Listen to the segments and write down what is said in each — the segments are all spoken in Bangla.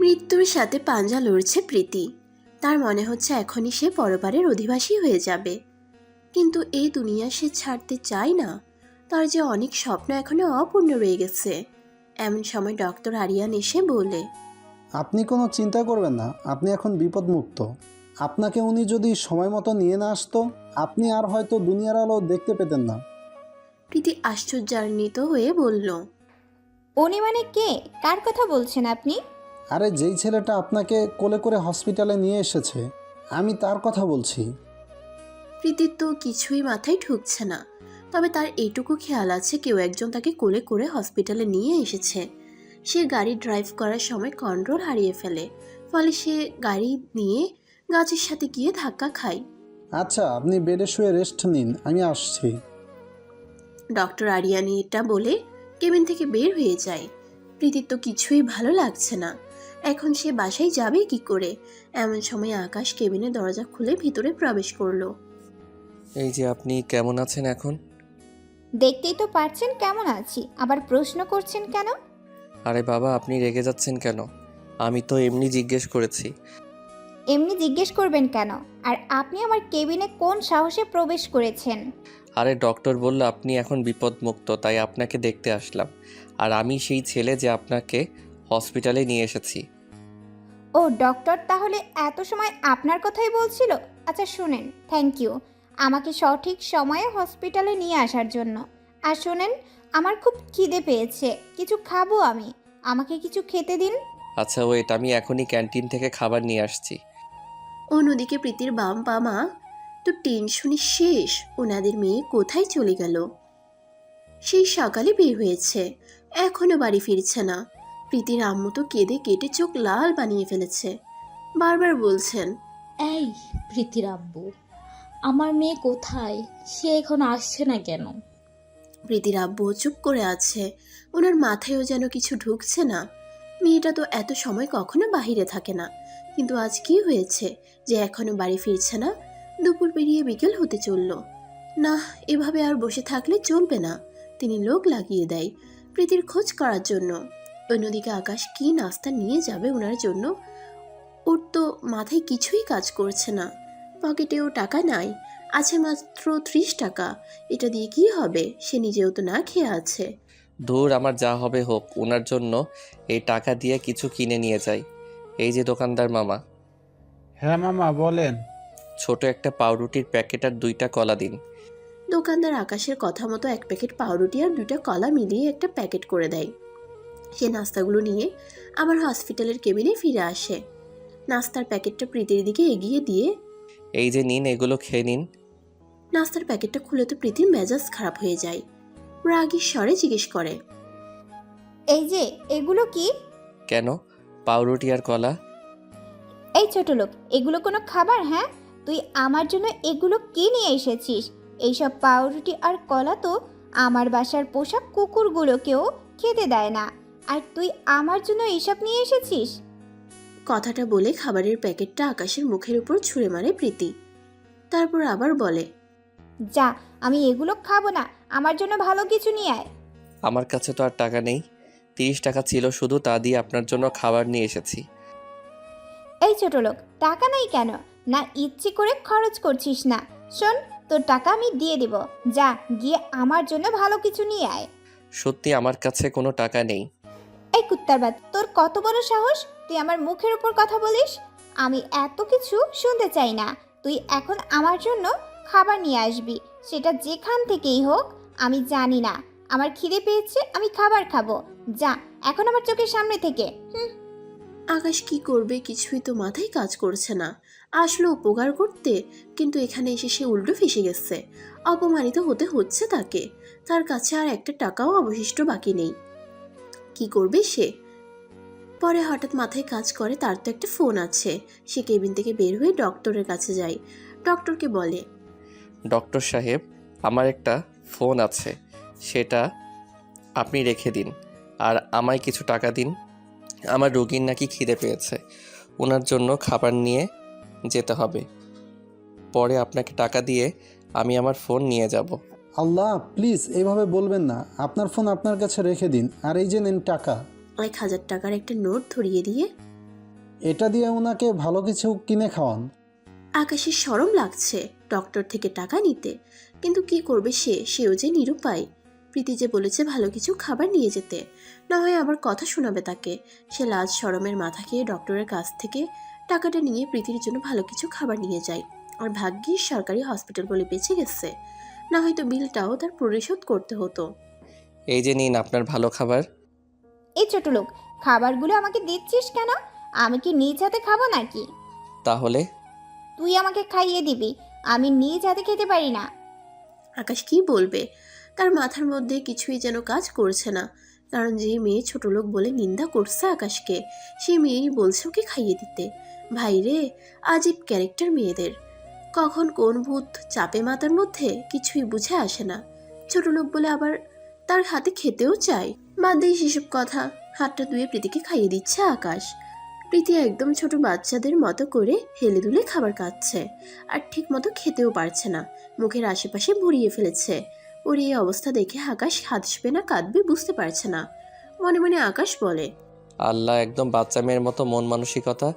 মৃত্যুর সাথে পাঞ্জা লড়ছে প্রীতি। তার মনে হচ্ছে এখনই সে পরপারের অধিবাসী হয়ে যাবে, কিন্তু এই দুনিয়া সে ছাড়তে চায় না। তার যে অনেক স্বপ্ন এখনো অপূর্ণ রয়ে গেছে। এমন সময় ডক্টর আরিয়ান এসে বলে, আপনি কোনো চিন্তা করবেন না, আপনি এখন বিপদমুক্ত। আপনাকে উনি যদি সময় মতো নিয়ে না আসতো, আপনি আর হয়তো দুনিয়ার আলো দেখতে পেতেন না। প্রীতি আশ্চর্যান্বিত হয়ে বলল, উনি মানে কে? কার কথা বলছেন আপনি? আরে যেই ছেলেটা আপনাকে কোলে করে হসপিটালে নিয়ে এসেছে, আমি তার কথা বলছি। প্রীতির তো কিছুই মাথায় ঢুকছে না। তবে তার এইটুকু খেয়াল আছে কেউ একজন তাকে কোলে করে হসপিটালে নিয়ে এসেছে। সে গাড়ি ড্রাইভ করার সময় কন্ট্রোল হারিয়ে ফেলে, ফলে সে গাড়ি নিয়ে গাছের সাথে গিয়ে ধাক্কা খায়। আচ্ছা, আপনি বেডে শুয়ে রেস্ট নিন, আমি আসছি। ডক্টর আরিয়ানি এটা বলে কেবিন থেকে বের হয়ে যায়। প্রীতির তো কিছুই ভালো লাগছে না। এখন সে বাসায় যাবে কি করে? এমন সময় আকাশ কেবিনের দরজা খুলে ভিতরে প্রবেশ করলো। এই যে আপনি কেমন আছেন এখন? দেখতেই তো পারছেন কেমন আছি, আবার প্রশ্ন করছেন কেন? আরে বাবা, আপনি রেগে যাচ্ছেন কেন? আমি তো এমনি জিজ্ঞেস করেছি। এমনি জিজ্ঞেস করবেন কেন? আর আপনি আমার কেবিনে কোন সাহসে প্রবেশ করেছেন? আরে ডক্টর বলল আপনি এখন বিপদমুক্ত, তাই আপনাকে দেখতে আসলাম। আর আমি সেই ছেলে যে আপনাকে হসপিটালে নিয়ে এসেছি। ও ডক্টর, তাহলে এত সময় আপনার কথাই বলছিল। আচ্ছা শুনেন, থ্যাংক ইউ আমাকে সঠিক সময়ে হসপিটালে নিয়ে আসার জন্য। আর শোনেন, আমার খুব খিদে পেয়েছে, কিছু খাবো আমি। আমাকে কিছু খেতে দিন। আচ্ছা ওয়েট, আমি এখনই ক্যান্টিন থেকে খাবার নিয়ে আসছি। অন্যদিকে প্রীতির বাবা মা তো টেনশনে শেষ। ওনাদের মেয়ে কোথায় চলে গেল? সেই সকালে বের হয়েছে, এখনো বাড়ি ফিরছে না। প্রীতির আম্মু তো কেঁদে কেটে চোখ লাল বানিয়ে ফেলেছে। বারবার বলছেন, এই প্রীতির আব্বু, আমার মেয়ে কোথায়? সে এখন আসছে না কেন? প্রীতির আব্বু চুপ করে আছে। ওনার মাথায়ও যেন কিছু ঢুকছে না। মেয়েটা তো এত সময় কখনো বাহিরে থাকে না, কিন্তু আজ কি হয়েছে যে এখনো বাড়ি ফিরছে না? দুপুর পেরিয়ে বিকেল হতে চলল। না, এভাবে আর বসে থাকলে চলবে না। তিনি লোক লাগিয়ে দেয় প্রীতির খোঁজ করার জন্য। অন্যদিকে আকাশ কি নাস্তা নিয়ে যাবে ওনার জন্য, ওর তো মাথায় কিছুই কাজ করছে না। পকেটেও টাকা নাই, আছে মাত্র 30 টাকা। এটা দিয়ে কি হবে? সে নিজেও তো না খেয়ে আছে। ধুর, আমার যা হবে হোক, ওনার জন্য এই টাকা দিয়ে কিছু কিনে নিয়ে যাই। এই যে দোকানদার মামা, হ্যাঁ মামা বলেন। ছোট একটা পাউরুটির প্যাকেট আর 2টা কলা দিন। দোকানদার আকাশের কথা মতো 1 প্যাকেট পাউরুটি আর 2টা কলা মিলিয়ে একটা প্যাকেট করে দেয়। সে নাস্তাগুলো নিয়ে আবার হসপিটালের কেবিনে ফিরে আসে। নাস্তার প্যাকেটটা প্রীতির দিকে এগিয়ে দিয়ে, এই যে নিন, এগুলো খেয়ে নিন। নাস্তার প্যাকেটটা খুলে তো প্রীতির মেজাজ খারাপ হয়ে যায়। রাগী স্বরে জিজ্ঞেস করে, এই যে এগুলো কি? কেন? পাউরুটি আর কলা। এই ছোট লোক, এগুলো কোনো খাবার? হ্যাঁ, তুই আমার জন্য এগুলো কি নিয়ে এসেছিস? এইসব পাউরুটি আর কলা তো আমার বাসার পোষা কুকুরগুলোকেও খেতে দেয় না, আর তুই আমার জন্য এইসব নিয়ে এসেছিস? কথাটা বলে খাবারের প্যাকেটটা আকাশের মুখের উপর ছুঁড়ে মারে প্রীতি। তারপর আবার বলে, যা, আমি এগুলো খাবো না, আমার জন্য ভালো কিছু নিয়ে আয়। আমার কাছে তো আর টাকা নেই। 30 টাকা ছিল শুধু, তা দিয়ে আপনার জন্য খাবার নিয়ে এসেছি। এই ছোট লোক, টাকা নেই কেন? না ইচ্ছে করে খরচ করছিস না? শোন, তোর টাকা আমি দিয়ে দেব। যা গিয়ে আমার জন্য ভালো কিছু নিয়ে আয়। সত্যি আমার কাছে কোনো টাকা নেই। এই কুত্তার বাচ্চা, তোর কত বড় সাহস? তুই আমার মুখের উপর কথা বলিস? আমি এত কিছু শুনতে চাই না। তুই এখন আমার জন্য খাবার নিয়ে আসবি, সেটা যেখান থেকেই হোক। আমি জানি না, আমার খিদে পেয়েছে, আমি খাবার খাবো। যা এখন আমার চোখের সামনে থেকে। আকাশ কি করবে কিছুই তো মাথায় কাজ করছে না। আসলো উপকার করতে, কিন্তু এখানে এসে সে উল্টো ফেসে গেছে। অপমানিত হতে হচ্ছে তাকে। তার কাছে আর একটা টাকাও অবশিষ্ট বাকি নেই। কি করবে সে? পরে হঠাৎ মাথায় কাজ করে তার তো একটা ফোন আছে। সে কেবিন থেকে বের হয়ে ডক্টরের কাছে যায়। ডক্টরকে বলে, ডক্টর সাহেব, আমার একটা ফোন আছে, সেটা আপনি রেখে দিন। আর আমায় কিছু টাকা দিন। আমার রোগীর নাকি খিদে পেয়েছে, ওনার জন্য খাবার নিয়ে যেতে হবে। পরে আপনাকে টাকা দিয়ে আমি আমার ফোন নিয়ে যাব। আল্লাহ, প্লিজ এইভাবে বলবেন না। আপনার ফোন আপনার কাছে রেখে দিন, আর এই যে নেন টাকা। 1000 টাকার একটা নোট ধরিয়ে দিয়ে, এটা দিয়ে ওনাকে ভালো কিছু কিনে খাওয়ান। আকাশের শরম লাগছে ডক্টর থেকে টাকা নিতে, কিন্তু কি করবে সেও যে নিরুপায়। প্রীতি যে বলেছে ভালো কিছু খাবার নিয়ে যেতে, না হয় আবার কথা শোনাবে তাকে। সে লাজ শরমের মাথা খেয়ে ডক্টরের কাছ থেকে টাকাটা নিয়ে প্রীতির জন্য ভালো কিছু খাবার নিয়ে যায়। আর ভাগ্যিস সরকারি হসপিটাল বলে বেঁচে গেছে, না হয়তো বিলটাও তার পরিশোধ করতে হতো। এই যে নিন আপনার ভালো খাবার। এই ছোট লোক, খাবারগুলো আমাকে দিচ্ছিস কেন? আমি কি নিজ হাতে খাবো নাকি? তাহলে তুই আমাকে খাইয়ে দিবি, আমি নিজ হাতে খেতে পারি না। আকাশ কি বলবে, তার মাথার মধ্যে কিছুই যেন কাজ করছে না। কারণ যে মেয়ে ছোট লোক বলে নিন্দা করছে আকাশকে, সেই মেয়েই বলছে ওকে খাইয়ে দিতে। ভাই রে, আজীব ক্যারেক্টার মেয়েদের, কখন কোন ভূত চাপে মাথার মধ্যে কিছুই বুঝে আসে না। ছোট লোক বলে আবার তার হাতে খেতেও চায়। বাদ দিয়ে সেসব কথা, হাতটা ধুয়ে প্রীতিকে খাইয়ে দিচ্ছে আকাশ। প্রীতি একদম ছোট বাচ্চাদের মতো করে হেলে দুলে খাবার খাচ্ছে, আর ঠিক মতো খেতেও পারছে না। মুখের আশেপাশে ভরিয়ে ফেলেছে। ওর এই অবস্থা দেখে আকাশ হাসবে না কাঁদবে বুঝতে পারছে না। মনে মনে আকাশ বলে, আল্লাহ, একদম বাচ্চা মেয়ের মতো মন মানসিকতা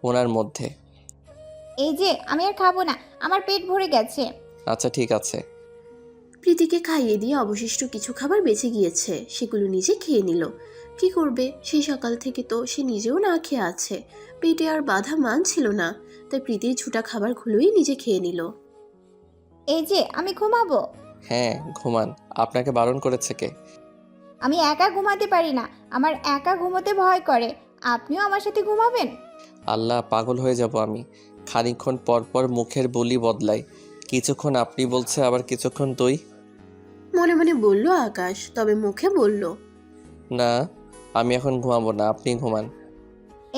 ওনার মধ্যে। এই যে আমি আর খাবো না, আমার পেট ভরে গেছে। আচ্ছা ঠিক আছে। প্রীতিকে খাইয়ে দিয়ে অবশিষ্ট কিছু খাবার বেঁচে গিয়েছে, সেগুলো নিজে খেয়ে নিল। কি করবে, সেই সকাল থেকে তো সে নিজেও না খেয়ে আছে, পেটে আর বাধা মানছিল না। তাই প্রীতির ছুটা খাবারগুলোই নিজে খেয়ে নিল। এই যে আমি ঘুমাবো। হ্যাঁ ঘুমান, আপনাকে বারণ করেছে কে? আমি একা ঘুমাতে পারি না, আমার একা ঘুমোতে ভয় করে। আপনিও আমার সাথে ঘুমাবেন? আল্লাহ, পাগল হয়ে যাব আমি। খানিকক্ষণ পর পর মুখের বুলি বদলাই, কিছুক্ষণ আপনি বলছে আবার কিছুক্ষণ তুই। মনে মনে বলল আকাশ, তবে মুখে বলল, না, আমি এখন ঘুমাবো না, আপনি ঘুমান।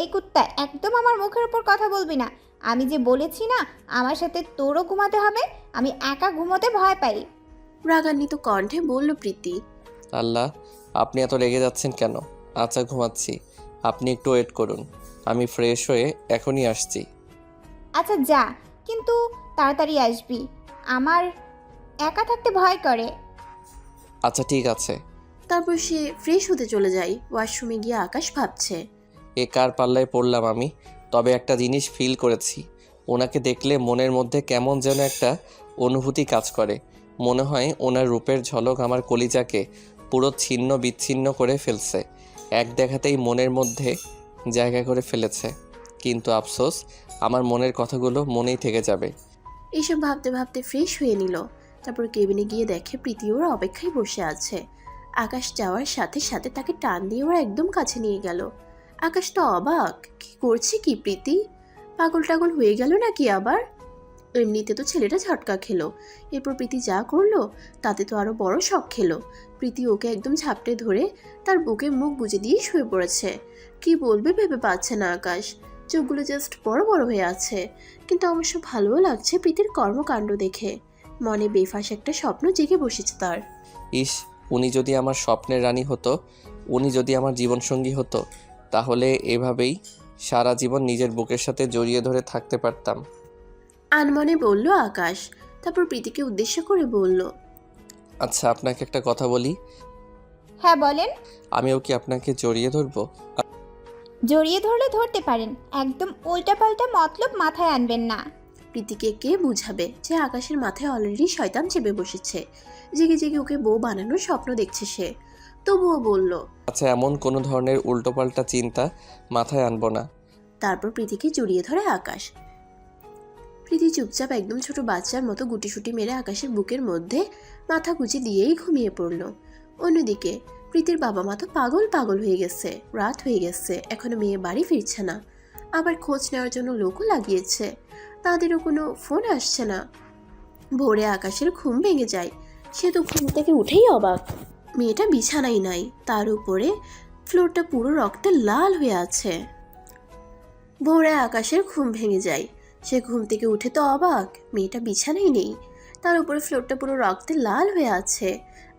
এই কুত্তা, একদম আমার মুখের উপর কথা বলবি না। আমি যে বলেছি না, আমার সাথে তোরও ঘুমাতে হবে। আমি একা ঘুমোতে ভয় পাই। রাগান্বিত কণ্ঠে বলল প্রীতি। আল্লাহ, আপনি এত রেগে যাচ্ছেন কেন? আচ্ছা ঘুমাচ্ছি, আপনি একটু ওয়েট করুন, আমি ফ্রেশ হয়ে এখনই আসছি। আচ্ছা যা, কিন্তু তাড়াতাড়ি আসবি। আমার একা থাকতে ভয় করে। আচ্ছা ঠিক আছে। তারপর সে ফ্রেশ হতে চলে যায়। ওয়াশরুমে গিয়ে আকাশ ভাবছে, এ কার পাল্লায় পড়লাম আমি? তবে একটা জিনিস ফিল করেছি, ওনাকে দেখলে মনের মধ্যে কেমন যেন একটা অনুভূতি কাজ করে। মনে হয় ওনার রূপের ঝলক আমার কলিজাকে পুরো ছিন্ন বিচ্ছিন্ন করে ফেলছে, এক দেখাতেই মনের মধ্যে জায়গা করে ফেলেছে। কিন্তু আফসোস, আমার মনের কথাগুলো মনেই থেকে যাবে। এইসব ভাবতে ভাবতে ফ্রেশ হয়ে নিল। তারপর কেবিনে গিয়ে দেখে প্রীতি ওর অপেক্ষায় বসে আছে। আকাশ যাওয়ার সাথে সাথে তাকে টান দিয়ে ওরা একদম কাছে নিয়ে গেল। আকাশ তো অবাক, কি করছে কি প্রীতি, পাগল টাগল হয়ে গেল নাকি আবার? এমনিতে তো ছেলেটা ঝটকা খেলো, এরপর প্রীতি যা করলো তাতে তো আরো বড় শখ খেলো। প্রীতি ওকে একদম ঝাপটে ধরে তার বুকে মুখ গুজে দিয়ে শুয়ে পড়েছে। কি বলবে ভেবে পাচ্ছে না আকাশ, চোখগুলো জাস্ট বড় বড় হয়ে আছে। কিন্তু অবশ্য ভালোও লাগছে প্রীতির কর্মকাণ্ড দেখে। মনে বেফাঁস একটা স্বপ্ন জেগে বসেছে তার। ইস, উনি যদি আমার স্বপ্নের রানী হতো, উনি যদি আমার জীবনসঙ্গী হতো, তাহলে এভাবেই সারা জীবন নিজের বুকের সাথে জড়িয়ে ধরে থাকতে পারতাম। আনমনে বলল আকাশ। তারপর প্রীতিকে উদ্দেশ্য করে বলল, আচ্ছা আপনাকে একটা কথা বলি, হ্যাঁ বলেন। আমিও কি আপনাকে জড়িয়ে ধরবো? জড়িয়ে ধরলে ধরতে পারেন, একদম উল্টাপাল্টা মতলব মাথায় আনবেন না। প্রীতিকে কে বুঝাবে যে আকাশের মাথায় অলরেডি শয়তান চেপে বসেছে, জেগে জেগে ওকে বউ বানানোর স্বপ্ন দেখছে সে। তবুও বলল, আচ্ছা এমন কোনো ধরনের উল্টোপাল্টা চিন্তা মাথায় আনবো না। তারপর প্রীতিকে জড়িয়ে ধরে আকাশ। প্রীতি চুপচাপ একদম ছোট বাচ্চার মতো গুটিসুটি মেরে আকাশের বুকের মধ্যে মাথা গুজে দিয়েই ঘুমিয়ে পড়ল। অন্যদিকে প্রীতির বাবা মা তো পাগল পাগল হয়ে গেছে। রাত হয়ে গেছে, এখনো মেয়ে বাড়ি ফিরছে না। আবার খোঁজ নেওয়ার জন্য লোকও লাগিয়েছে, তাদেরও কোনো ফোন আসছে না। ভোরে আকাশের ঘুম ভেঙে যায়। সে তো ঘুম থেকে উঠেই অবাক, মেয়েটা বিছানাই নাই, তার উপরে ফ্লোরটা পুরো রক্তে লাল হয়ে আছে। ভোরে আকাশের ঘুম ভেঙে যায়। সে ঘুম থেকে উঠে তো অবাক, মেয়েটা বিছানাই নেই, তার উপরে ফ্লোরটা পুরো রক্তে লাল হয়ে আছে।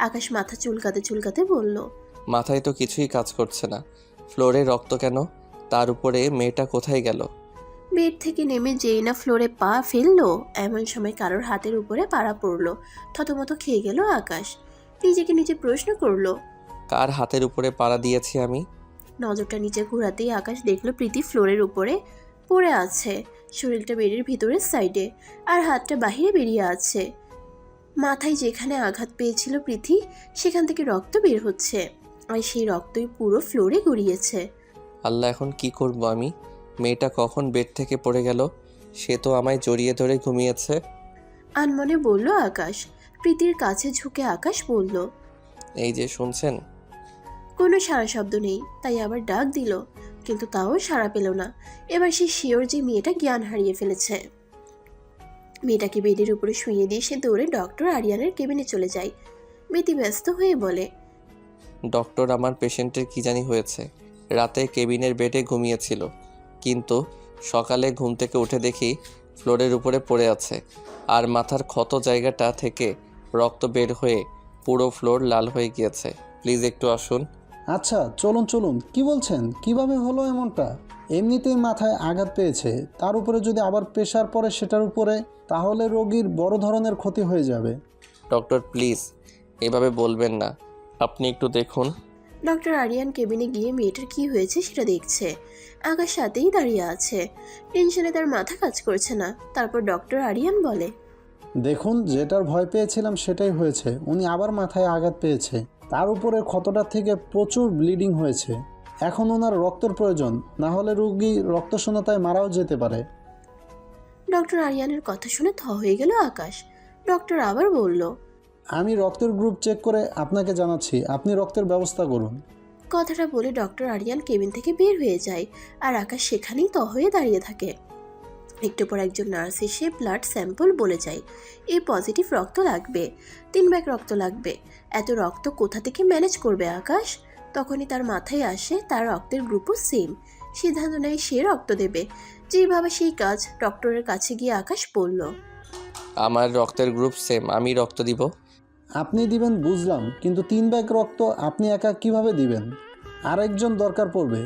আকাশ মাথা চুলকাতে চুলকাতে বলল, মাথায় তো কিছুই কাজ করছে না, ফ্লোরে রক্ত কেন? তার উপরে মেয়েটা কোথায় গেল? বেড থেকে নেমে যেই না ফ্লোরে পা ফেললো, এমন সময় কারোর হাতের উপরে পাড়া পড়লো। থতমত খেয়ে গেল আকাশ। নিজেকে নিজে প্রশ্ন করলো, কার হাতের উপরে পাড়া দিয়েছি আমি? নজরটা নিচে ঘোরাতেই আকাশ দেখলো প্রীতি ফ্লোরের উপরে পড়ে আছে, শরীরটা বেডের ভিতরের সাইডে আর হাতটা বাহিরে বেরিয়ে আছে। মাথায় যেখানে আঘাত পেয়েছিল প্রীতি সেখান থেকে রক্ত বের হচ্ছে, আর সেই রক্তই পুরো ফ্লোরে গড়িয়েছে। আল্লাহ, এখন কি করব আমি? মেয়েটা কখন বেড থেকে পড়ে গেল? সে তো আমায় জড়িয়ে ধরে ঘুমিয়েছে। আনমনে বলল আকাশ। প্রীতির কাছে ঝুঁকে আকাশ বলল, এই যে শুনছেন? কোনো সাড়া শব্দ নেই, তাই আবার ডাক দিল, কিন্তু তাও সাড়া পেল না। এবার সে শিওর যে মেয়েটা জ্ঞান হারিয়ে ফেলেছে। মেয়েটাকে বেডের উপরে শুইয়ে দিয়ে সে দৌড়ে ডক্টর আরিয়ানের কেবিনে চলে যায়। মেয়েটি ব্যস্ত হয়ে বলে, ডক্টর, আমার পেশেন্টের কি জানি হয়েছে। রাতে কেবিনের বেডে ঘুমিয়েছিল, কিন্তু সকালে ঘুম থেকে উঠে দেখি ফ্লোরের উপরে পড়ে আছে, আর মাথার ক্ষত জায়গাটা থেকে রক্ত বের হয়ে পুরো ফ্লোর লাল হয়ে গিয়েছে। প্লিজ একটু আসুন। আচ্ছা, চলুন চলুন। কি বলছেন? কিভাবে হলো এমনটা? এমনিতেই মাথায় আঘাত পেয়েছে, তার উপরে যদি আবার প্রেশার পড়ে সেটার উপরে, তাহলে রোগীর বড় ধরনের ক্ষতি হয়ে যাবে। ডক্টর, প্লিজ এভাবে বলবেন না, আপনি একটু দেখুন। ডক্টর আরিয়ান কেবিনে গিয়ে মেয়েটার কি হয়েছে সেটা দেখছে। আকাশ সাথেই দাঁড়িয়ে আছে, টেনশনে তার মাথা কাজ করছে না। তারপর ডক্টর আরিয়ান বলে, দেখুন, যেটার ভয় পেয়েছিলাম সেটাই হয়েছে। উনি আবার মাথায় আঘাত পেয়েছে, তার উপরে ক্ষতটা থেকে প্রচুর ব্লিডিং হয়েছে। এখন ওনার রক্তের প্রয়োজন, না হলে রোগী রক্তশূন্যতায় মারাও যেতে পারে। ডক্টর আরিয়ানের কথা শুনে থ হয়ে গেল আকাশ। ডক্টর আবার বলল, আমি রক্তের গ্রুপ চেক করে আপনাকে জানাচ্ছি, আপনি রক্তের ব্যবস্থা করুন। কথাটা বলে ডক্টর আরিয়ান কেবিন থেকে বের হয়ে যায়, আর আকাশ সেখানেই ত হয়ে দাঁড়িয়ে থাকে। একটু পর একজন নার্স এসে ব্লাড স্যাম্পল বলে যায়, এই পজিটিভ রক্ত লাগবে, 3 ব্যাগ রক্ত লাগবে। এত রক্ত কোথা থেকে ম্যানেজ করবে আকাশ? তখনই তার মাথায় আসে তার রক্তের গ্রুপও সেম। সিদ্ধান্ত নেয় সে রক্ত দেবে। যেভাবে সেই কাজ, ডক্টরের কাছে গিয়ে আকাশ বলল, আমার রক্তের গ্রুপ সেম, আমি রক্ত দিব। আপনি দিবেন বুঝলাম, কিন্তু 3 ব্যাগ রক্ত আপনি একা কিভাবে দিবেন? আরেকজন দরকার পড়বে।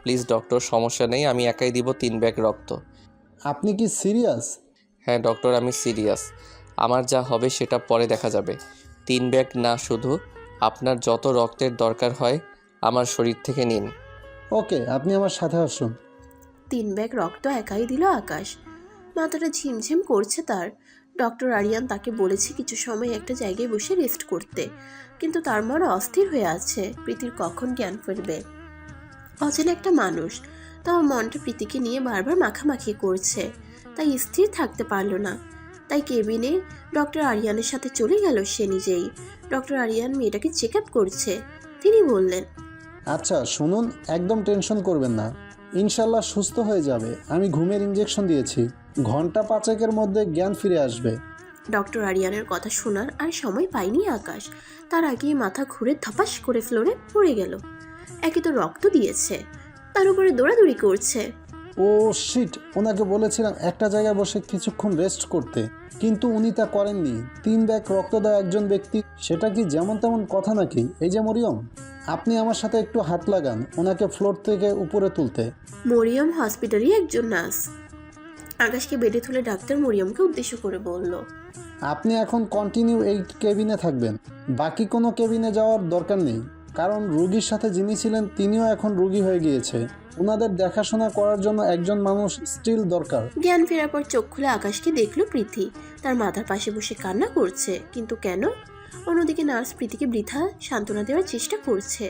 প্লিজ ডক্টর, সমস্যা নেই, আমি একাই দিব 3 ব্যাগ রক্ত। আপনি কি সিরিয়াস? হ্যাঁ ডক্টর, আমি সিরিয়াস। আমার যা হবে সেটা পরে দেখা যাবে। 3 ব্যাগ না, শুধু আপনার যত রক্তের দরকার হয় আমার শরীর থেকে নিন। ওকে, আপনি আমার সাথে আসুন। 3 ব্যাগ রক্ত একাই দিল আকাশ। মাথাটা ঝিমঝিম করছে তার। ডক্টর আরিয়ান তাকে বলেছে কিছু সময় একটা জায়গায় বসে রেস্ট করতে, কিন্তু তার মন অস্থির হয়ে আছে প্রীতির কখন জ্ঞান ফিরবে। অচেনা একটা মানুষ, তাও মনটা প্রীতিকে নিয়ে বারবার মাখামাখি করছে, তাই স্থির থাকতে পারল না। তাই কেবিনে ডক্টর আরিয়ানের সাথে চলে গেল সে নিজেই। ডক্টর আরিয়ান মেয়েটাকে চেক আপ করছে। তিনি বললেন, আচ্ছা শুনুন, একদম টেনশন করবেন না, ইনশাল্লাহ সুস্থ হয়ে যাবে। আমি ঘুমের ইঞ্জেকশন দিয়েছি, ঘন্টা 5-এর মধ্যে জ্ঞান ফিরে আসবে। ডক্টর আরিয়ানের কথা শোনার আর সময় পায়নি আকাশ। তার আগেই মাথা ঘুরে ধপাস করে ফ্লোরে পড়ে গেল। একে তো রক্ত দিয়েছে, তার উপরে দৌড়াদৌড়ি করছে। ও শিট, ওনাকে বলেছিলাম একটা জায়গায় বসে কিছুক্ষণ রেস্ট করতে, কিন্তু উনি তা করেননি। 3 ব্যাগ রক্ত দেওয়া একজন ব্যক্তি, সেটা কি যেমন তেমন কথা নাকি? এই যে মরিয়ম, আপনি আমার সাথে একটু হাত লাগান ওনাকে ফ্লোর থেকে উপরে তুলতে। মরিয়ম হসপিটালই একজন নার্স। আকাশকে বেডে তুলে ডাক্তার মরিয়মকে উদ্দেশ্য করে বলল, আপনি এখন কন্টিনিউ এই কেবিনে থাকবেন, বাকি কোনো কেবিনে যাওয়ার দরকার নেই, কারণ রোগীর সাথে যিনি ছিলেন তিনিও এখন রোগী হয়ে গিয়েছে। ওনাদের দেখাশোনা করার জন্য একজন মানুষ স্টিল দরকার। জ্ঞান ফেরার পর চোখ খুলে আকাশকে দেখলো প্রীতি তার মাথার পাশে বসে কান্না করছে। কিন্তু কেন? অন্যদিকে নার্স প্রীতিকে বৃথা সান্ত্বনা দেওয়ার চেষ্টা করছে।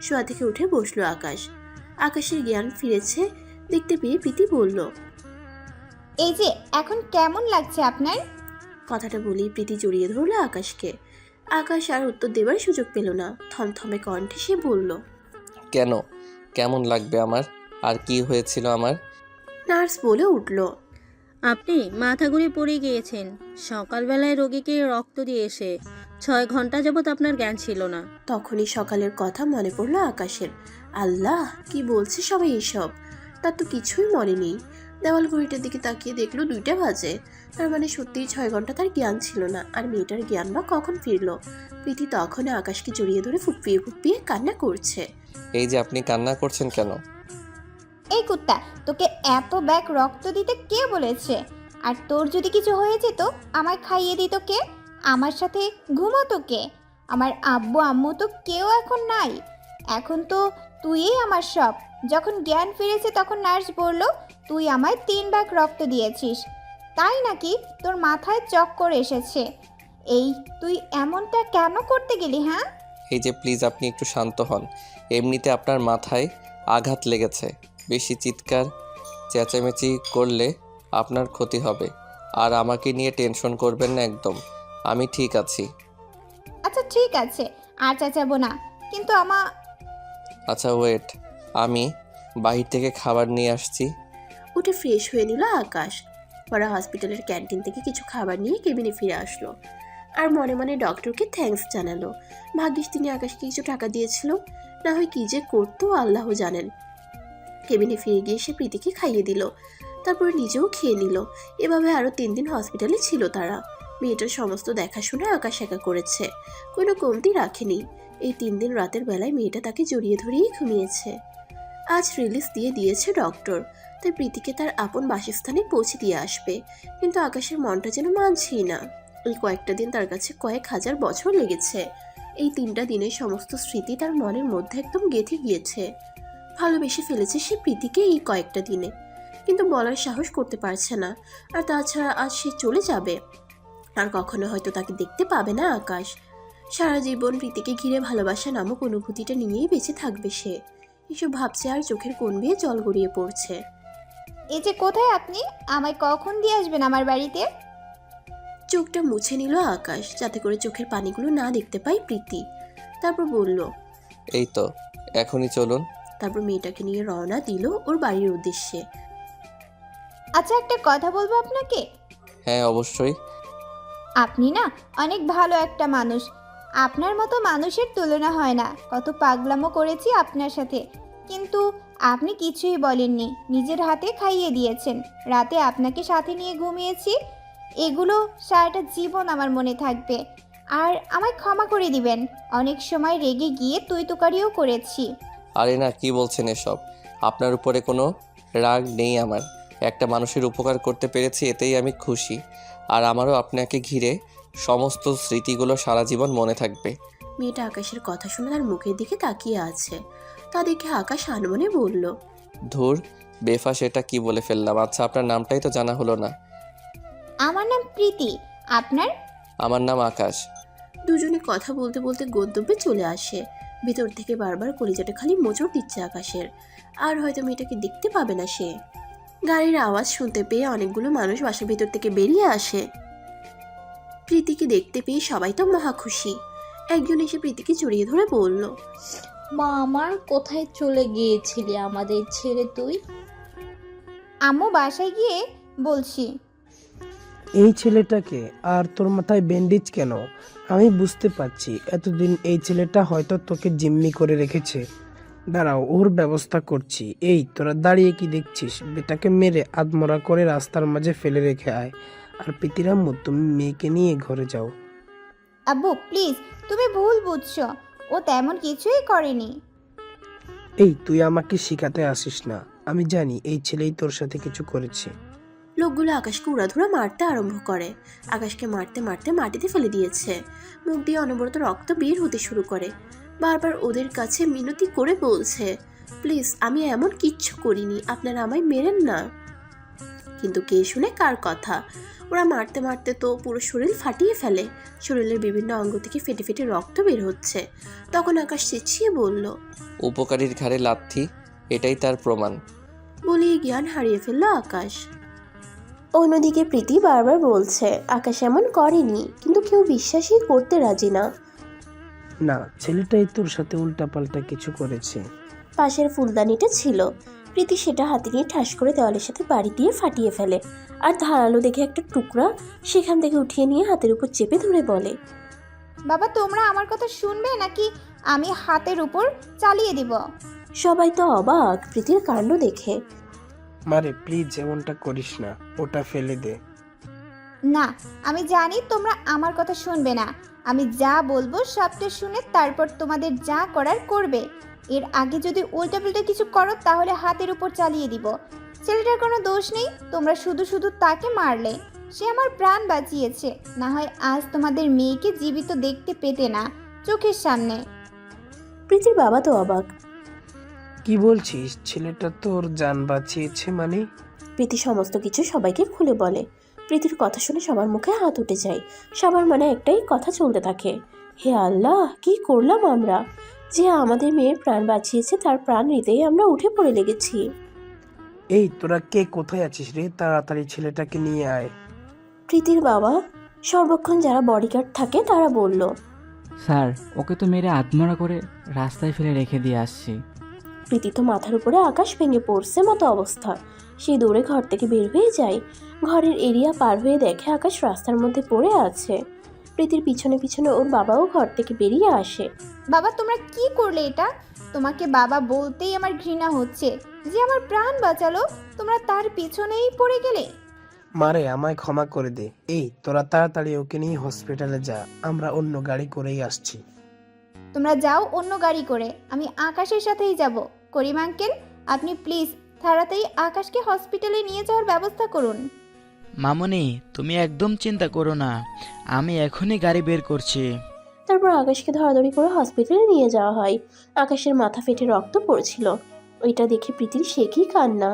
শোয়া থেকে উঠে বসলো আকাশ। আকাশের জ্ঞান ফিরেছে দেখতে পেয়ে প্রীতি বলল, এই যে এখন কেমন লাগছে আপনার? কথাটা বলেই প্রীতি জড়িয়ে ধরলো আকাশকে। আকাশ আর উত্তর দেবার সুযোগ পেল না। থমথমে কণ্ঠে সে বলল, কেন? কেমন লাগবে আমার? আর কি হয়েছিল আমার? নার্স বলে উঠল, আপনি মাথা ঘুরে পড়ে গিয়েছেন। সকালবেলায় রোগীকে রক্ত দিয়ে এসে 6 ঘন্টা যাবৎ আপনার জ্ঞান ছিল না। তখনই সকালের কথা মনে পড়লো আকাশের। আল্লাহ, কি বলছে সবাই এসব? তার তো কিছুই মনে নেই। দেওয়াল ঘড়িটার দিকে তাকিয়ে দেখলো 2টা বাজে। তার মানে সত্যিই 6 ঘন্টা তার জ্ঞান ছিল না। আর মেয়েটার জ্ঞান বা কখন ফিরলো? প্রীতি তখন আকাশকে জড়িয়ে ধরে ফুপিয়ে ফুপিয়ে কান্না করছে। এই যে আপনি কান্না করছেন কেন? এই কুত্তা, তোকে এত ব্যাগ রক্ত দিতে কে বলেছে? আর তোর যদি কিছু হয়ে যেত আমায় খাইয়ে দিত কে? আমার সাথে ঘুমাতো কে? আমার আব্বু আম্মু তো কেউ এখন নাই। এখন তো তুই আমার সব। যখন জ্ঞান ফিরেছে তখন নার্স বলল তুই আমায় 3 ভাগ রক্ত দিয়েছিস। তাই নাকি তোর মাথায় চক্কর এসেছে? এই তুই এমনটা কেন করতে গেলি হ্যাঁ? এই যে প্লিজ আপনি একটু শান্ত হন। এমনিতে আপনার মাথায় আঘাত লেগেছে, বেশি চিৎকার চেঁচামেচি করলে আপনার ক্ষতি হবে। আর আমাকে নিয়ে টেনশন করবেন না একদম, আমি ঠিক আছি। আচ্ছা ঠিক আছে, আর চেঁচাবো না, কিন্তু আচ্ছা ওয়েট, আমি বাহির থেকে খাবার নিয়ে আসছি। উঠে ফ্রেশ হয়ে নিল আকাশ। ওরা হসপিটালের ক্যান্টিন থেকে কিছু খাবার নিয়ে কেবিনে ফিরে আসলো আর মনে মনে ডক্টরকে থ্যাঙ্কস জানালো। ভাগ্যিস তিনি আকাশকে কিছু টাকা দিয়েছিল, না হয় কি যে করতো আল্লাহ জানেন। কেবিনে ফিরে গিয়ে সে প্রীতিকে খাইয়ে দিল, তারপর নিজেও খেয়ে নিল। এভাবে আরও 3 দিন হসপিটালে ছিল তারা। মেয়েটার সমস্ত দেখাশোনা আকাশ একা করেছে, কোনো কমতি রাখেনি। এই 3 দিন রাতের বেলায় মেয়েটা তাকে জড়িয়ে ধরেই ঘুমিয়েছে। আজ রিলিজ দিয়ে দিয়েছে ডক্টর, তাই প্রীতিকে তার আপন বাসস্থানে পৌঁছে দিয়ে আসবে। কিন্তু আকাশের মনটা যেন মানছেই না। এই কয়েকটা দিন তার কাছে কয়েক হাজার বছর লেগেছে। এই 3টা দিনের সমস্ত স্মৃতি তার মনের মধ্যে একদম গেঁথে গিয়েছে। ভালোবেসে ফেলেছে সে প্রীতিকে এই কয়েকটা দিনে, কিন্তু বলার সাহস করতে পারছে না। আর তাছাড়া আজ সে চলে যাবে, আর কখনো হয়তো তাকে দেখতে পাবে না আকাশ। সারা জীবন প্রীতিকে ঘিরে ভালোবাসা নামক অনুভূতিটা নিয়েই বেঁচে থাকবে সে। এসব ভাবছে আর চোখের কোণ বেয়ে জল গড়িয়ে পড়ছে। এই যে কোথায় আপনি? আমায় কখন দিয়ে আসবেন আমার বাড়িতে? চোখটা মুছে নিল আকাশ, যাতে করে চোখের পানিগুলো না দেখতে পায় প্রীতি। তারপর বলল, এই তো এখনই চলুন। তারপর মেয়েটাকে নিয়ে রওনা দিল ওর বাড়ির উদ্দেশ্যে। আচ্ছা একটা কথা বলবো আপনাকে। হ্যাঁ অবশ্যই। আপনি না অনেক ভালো একটা মানুষ। আপনার মতো মানুষের তুলনা হয় না। কত পাগলামো করেছি আপনার সাথে, কিন্তু আপনি কিছুই বলেননি। নিজের হাতে খাইয়ে দিয়েছেন, রাতে আপনাকে সাথে নিয়ে ঘুমিয়েছি। এগুলো সারাটা জীবন আমার মনে থাকবে। আর আমায় ক্ষমা করে দিবেন, অনেক সময় রেগে গিয়ে তুই তুকারিও করেছি। আরে না, কি বলছেন এসব? আপনার উপরে কোনো রাগ নেই আমার। একটা মানুষের উপকার করতে পেরেছি, এতেই আমি খুশি। আর আমারও আপনাকে ঘিরে সমস্ত স্মৃতিগুলো সারা জীবন মনে থাকবে। মেয়েটা আকাশের কথা শুনে তার মুখের দিকে তাকিয়ে আছে। তা দেখে আকাশ আনমনে বলল, ধুর বেফাস, এটা কি বলে ফেললাম। আচ্ছা আপনার নামটাই তো জানা হলো না। আমার নাম প্রীতি, আপনার? আমার নাম আকাশ। দুজনে কথা বলতে বলতে গন্তব্যে চলে আসে। ভিতর থেকে বারবার কলিজাটা খালি মোচড় দিচ্ছে আকাশের। আর হয়তো মেয়েটাকে দেখতে পাবে না সে। গাড়ির আওয়াজ শুনতে পেয়ে অনেকগুলো মানুষ বাসার ভিতর থেকে বেরিয়ে আসে। প্রীতিকে দেখতে পেয়ে সবাই তো মহা খুশি। একজন এসে প্রীতিকে জড়িয়ে ধরে বলল, মা আমার, কোথায় চলে গিয়েছিলি আমাদের ছেড়ে তুই? আম্মু বাসায় গিয়ে বলছি। এই ছেলেটাকে, আর তোর মাথায় ব্যান্ডেজ কেন? আমি বুঝতে পারছি এতদিন এই ছেলেটা হয়তো তোকে জিম্মি করে রেখেছে। দাঁড়াও, ওর ব্যবস্থা করছি। এই তোরা দাঁড়িয়ে কি দেখছিস? বেটাকে মেরে আধমরা করে রাস্তার মাঝে ফেলে রেখে আয়। আর প্রীতিরাম্মু, তুমি মেয়েকে নিয়ে ঘরে যাও। আব্বু প্লিজ, তুমি ভুল বুঝছো, ও তেমন কিছুই করেনি। এই তুই আমাকে শিখাতে আসিস না, আমি জানি এই ছেলেই তোর সাথে কিছু করেছে। লোকগুলো আকাশকে উড়াধুরা মারতে আরম্ভ করে। আকাশকে মারতে মারতে মাটিতে ফেলে দিয়েছে। মুখ দিয়ে অনবরত রক্ত বের হতে শুরু করে। বারবার ওদের কাছে মিনতি করে বলছে, প্লিজ আমি এমন কিচ্ছু করিনি, আপনারা আমায় মেরেন না। কিন্তু কে শুনে কার কথা? ওরা মারতে মারতে তো পুরো শরীর ফাটিয়ে ফেলে। শরীরের বিভিন্ন অঙ্গ থেকে ফেটে ফেটে রক্ত বের হচ্ছে। তখন আকাশ চেঁচিয়ে বলল, উপকারীর ঘাড়ে লাথি, এটাই তার প্রমাণ। বলেই জ্ঞান হারিয়ে ফেলল আকাশ। অন্যদিকে প্রীতি বারবার বলছে আকাশ এমন করেনি, কিন্তু কেউ বিশ্বাসই করতে রাজি না। না, ছেলেটাই তোর সাথে উল্টাপাল্টা কিছু করেছে। পাশের ফুলদানিটা ছিল, প্রীতি সেটা হাতে নিয়ে ঠাস করে দেওয়ালের সাথে বাড়ি দিয়ে ফাটিয়ে ফেলে। আর ধারালো দেখে একটা টুকরা সেখান থেকে উঠিয়ে নিয়ে হাতের উপর চেপে ধরে বলে, বাবা তোমরা আমার কথা শুনবে নাকি আমি হাতের উপর চালিয়ে দিব? সবাই তো অবাক প্রীতির কাণ্ড দেখে। মারে প্লিজ এমনটা করিস না, ওটা ফেলে দে। না, আমি জানি তোমরা আমার কথা শুনবে না। আমি যা বলবো সবটা শুনে তারপর তোমাদের যা করার করবে। এর আগে যদি উল্টাপাল্টা কিছু করো তাহলে হাতের উপর চালিয়ে দিব। ছেলেটার কোনো দোষ নেই, তোমরা শুধু শুধু তাকে মারলে। সে আমার প্রাণ বাঁচিয়েছে, না হয় আজ তোমাদের মেয়েকে জীবিত দেখতে পেতে না চোখের সামনে। প্রীতির বাবা তো অবাক। কি বলছিস? ছেলেটা তোর জান বাঁচিয়েছে মানে? প্রীতি সমস্ত কিছু সবাইকে খুলে বলে। প্রীতির কথা শুনে সবার মুখে হাত উঠে যায়। সবার মনে একটাই কথা চলতে থাকে, হে আল্লাহ, কি করলাম আমরা? যে আমাদের মেয়ের প্রাণ বাঁচিয়েছে তার প্রাণ নিতেই আমরা উঠে পড়ে লেগেছি। এই তোরা কে কোথায় আছিস রে? তাড়াতাড়ি ছেলেটাকে নিয়ে আয়। প্রীতির বাবা সর্বক্ষণ যারা বডিগার্ড থাকে তারা বলল। স্যার, ওকে তো মেরে আত্মহত্যা করে রাস্তায় ফেলে রেখে দিয়ে আসছি। প্রীতি তো মাথার উপরে আকাশ ভেঙে পড়ছে মতো অবস্থা। সে দৌড়ে ঘর থেকে বের হয়ে যায়। ঘরের এরিয়া পার হয়ে দেখে আকাশ রাস্তার মধ্যে পড়ে আছে। প্রীতির পিছনে পিছনে ওর বাবাও ঘর থেকে বেরিয়ে আসে। বাবা তোমরা কি করলে এটা? তোমাকে বাবা বলতেই আমার ঘৃণা হচ্ছে। যে আমার প্রাণ বাঁচালো, তোমরা তার পিছনেই পড়ে গেলে। মারে, আমায় ক্ষমা করে দে। এই তোরা তাড়াতাড়ি ওকে নিয়ে হসপিটালে যা, আমরা অন্য গাড়ি করেই আসছি। তোমরা যাও অন্য গাড়ি করে, আমি আকাশের সাথেই যাব। করিম আঙ্কেল, আপনি প্লিজ তাড়াতাড়ি আকাশকে হসপিটালে নিয়ে যাওয়ার ব্যবস্থা করুন। মামনি, তুমি একদম চিন্তা করো না, আমি এখনই গাড়ি বের করছি। তারপর আকাশকে ধরাধরি করে হসপিটালে নিয়ে যাওয়া হয়। আকাশের মাথা ফেটে রক্ত পড়ছিল। ওইটা দেখে প্রীতির সে কি কান্না।